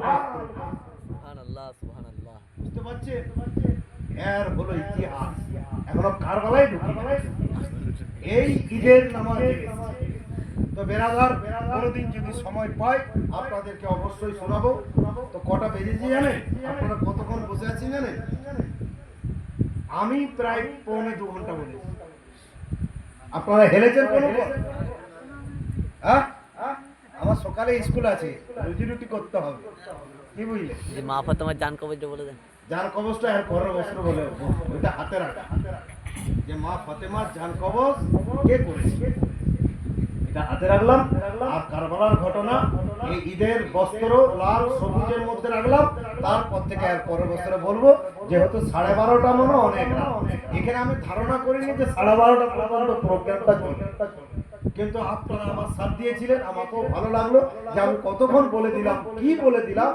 সুবহানাল্লাহ সুবহানাল্লাহ। বুঝতে পারছেন? এর হলো ইতিহাস, এখনো কারবালায় ঢুকি নাই। এই ঈদের নামাজে তো বেরাদার কোনোদিন যদি সময় পাই আপনাদেরকে অবশ্যই শোনাবো। তো কটা বেজেছে জানেন? আপনারা কতক্ষণ বসে আছেন জানেন? আমি প্রায় 2.25 ঘন্টা বলেছি। আপনারা হেলেছেন কোনো? হ্যাঁ, আমার সকালে স্কুল আছে, রুজি রুটি করতে হবে, কি বুঝলে? যে মা ফাতেমার জান কবজ বলে দেন। জান কবজটা এর পরের বস্ত্র বলে ওটা হাতে রাখা, যে মা ফাতেমার জান কবজ কে করেছে এটা হাতে রাখলাম। আর কারবালার ঘটনা এই ঈদের বস্ত্র লাল সবুজের মধ্যে রাখলাম। তারপর থেকে এর পরের বস্ত্রে বলবো, যেহেতু 12:30 মনে অনেক রাত, এখানে আমি ধারণা করিনি যে 12:30 পর্যন্ত প্রোগ্রামটা চলবে। কিন্তু আপনারা আমার সাথ দিয়েছিলেন, আমাকেও ভালো লাগলো যে আমি কতক্ষণ বলে দিলাম, কি বলে দিলাম।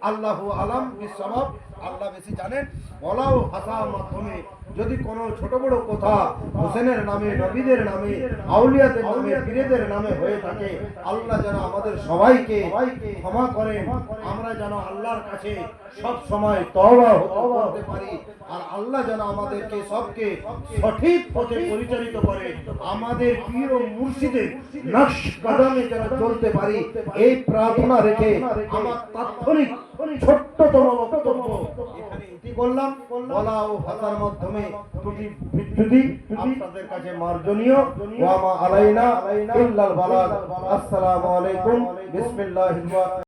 আল্লাহু আলাম বিসওয়াব, আল্লাহ বেশি জানেন। বলাও ভাষার মাধ্যমে যদি কোনো ছোট বড় কথা হোসেনের নামে, নবীদের নামে, আউলিয়াদের নামে, পীরদের নামে হয়ে থাকে, আল্লাহ যেন আমাদের সবাইকে ক্ষমা করেন। আমরা যেন আল্লাহর কাছে সব সময় তওবা করতে পারি আর আল্লাহ যেন আমাদেরকে সবকে সঠিক পথে পরিচালিত করে, আমাদের পীর ও মুর্শিদের নকশ কদমে যেন চলতে পারি, এই প্রার্থনা রেখে আমার তাৎক্ষণিক ছোট্টতম বক্তব্য এখানে ইতি করলাম। বলা ও ভাষার মাধ্যমে ত্রুটি বিচ্যুতি আপনাদের কাছে মার্জনীয়। ওয়া মা আলাইনা ইল্লাল বালাগ। আসসালামু আলাইকুম, বিসমিল্লাহির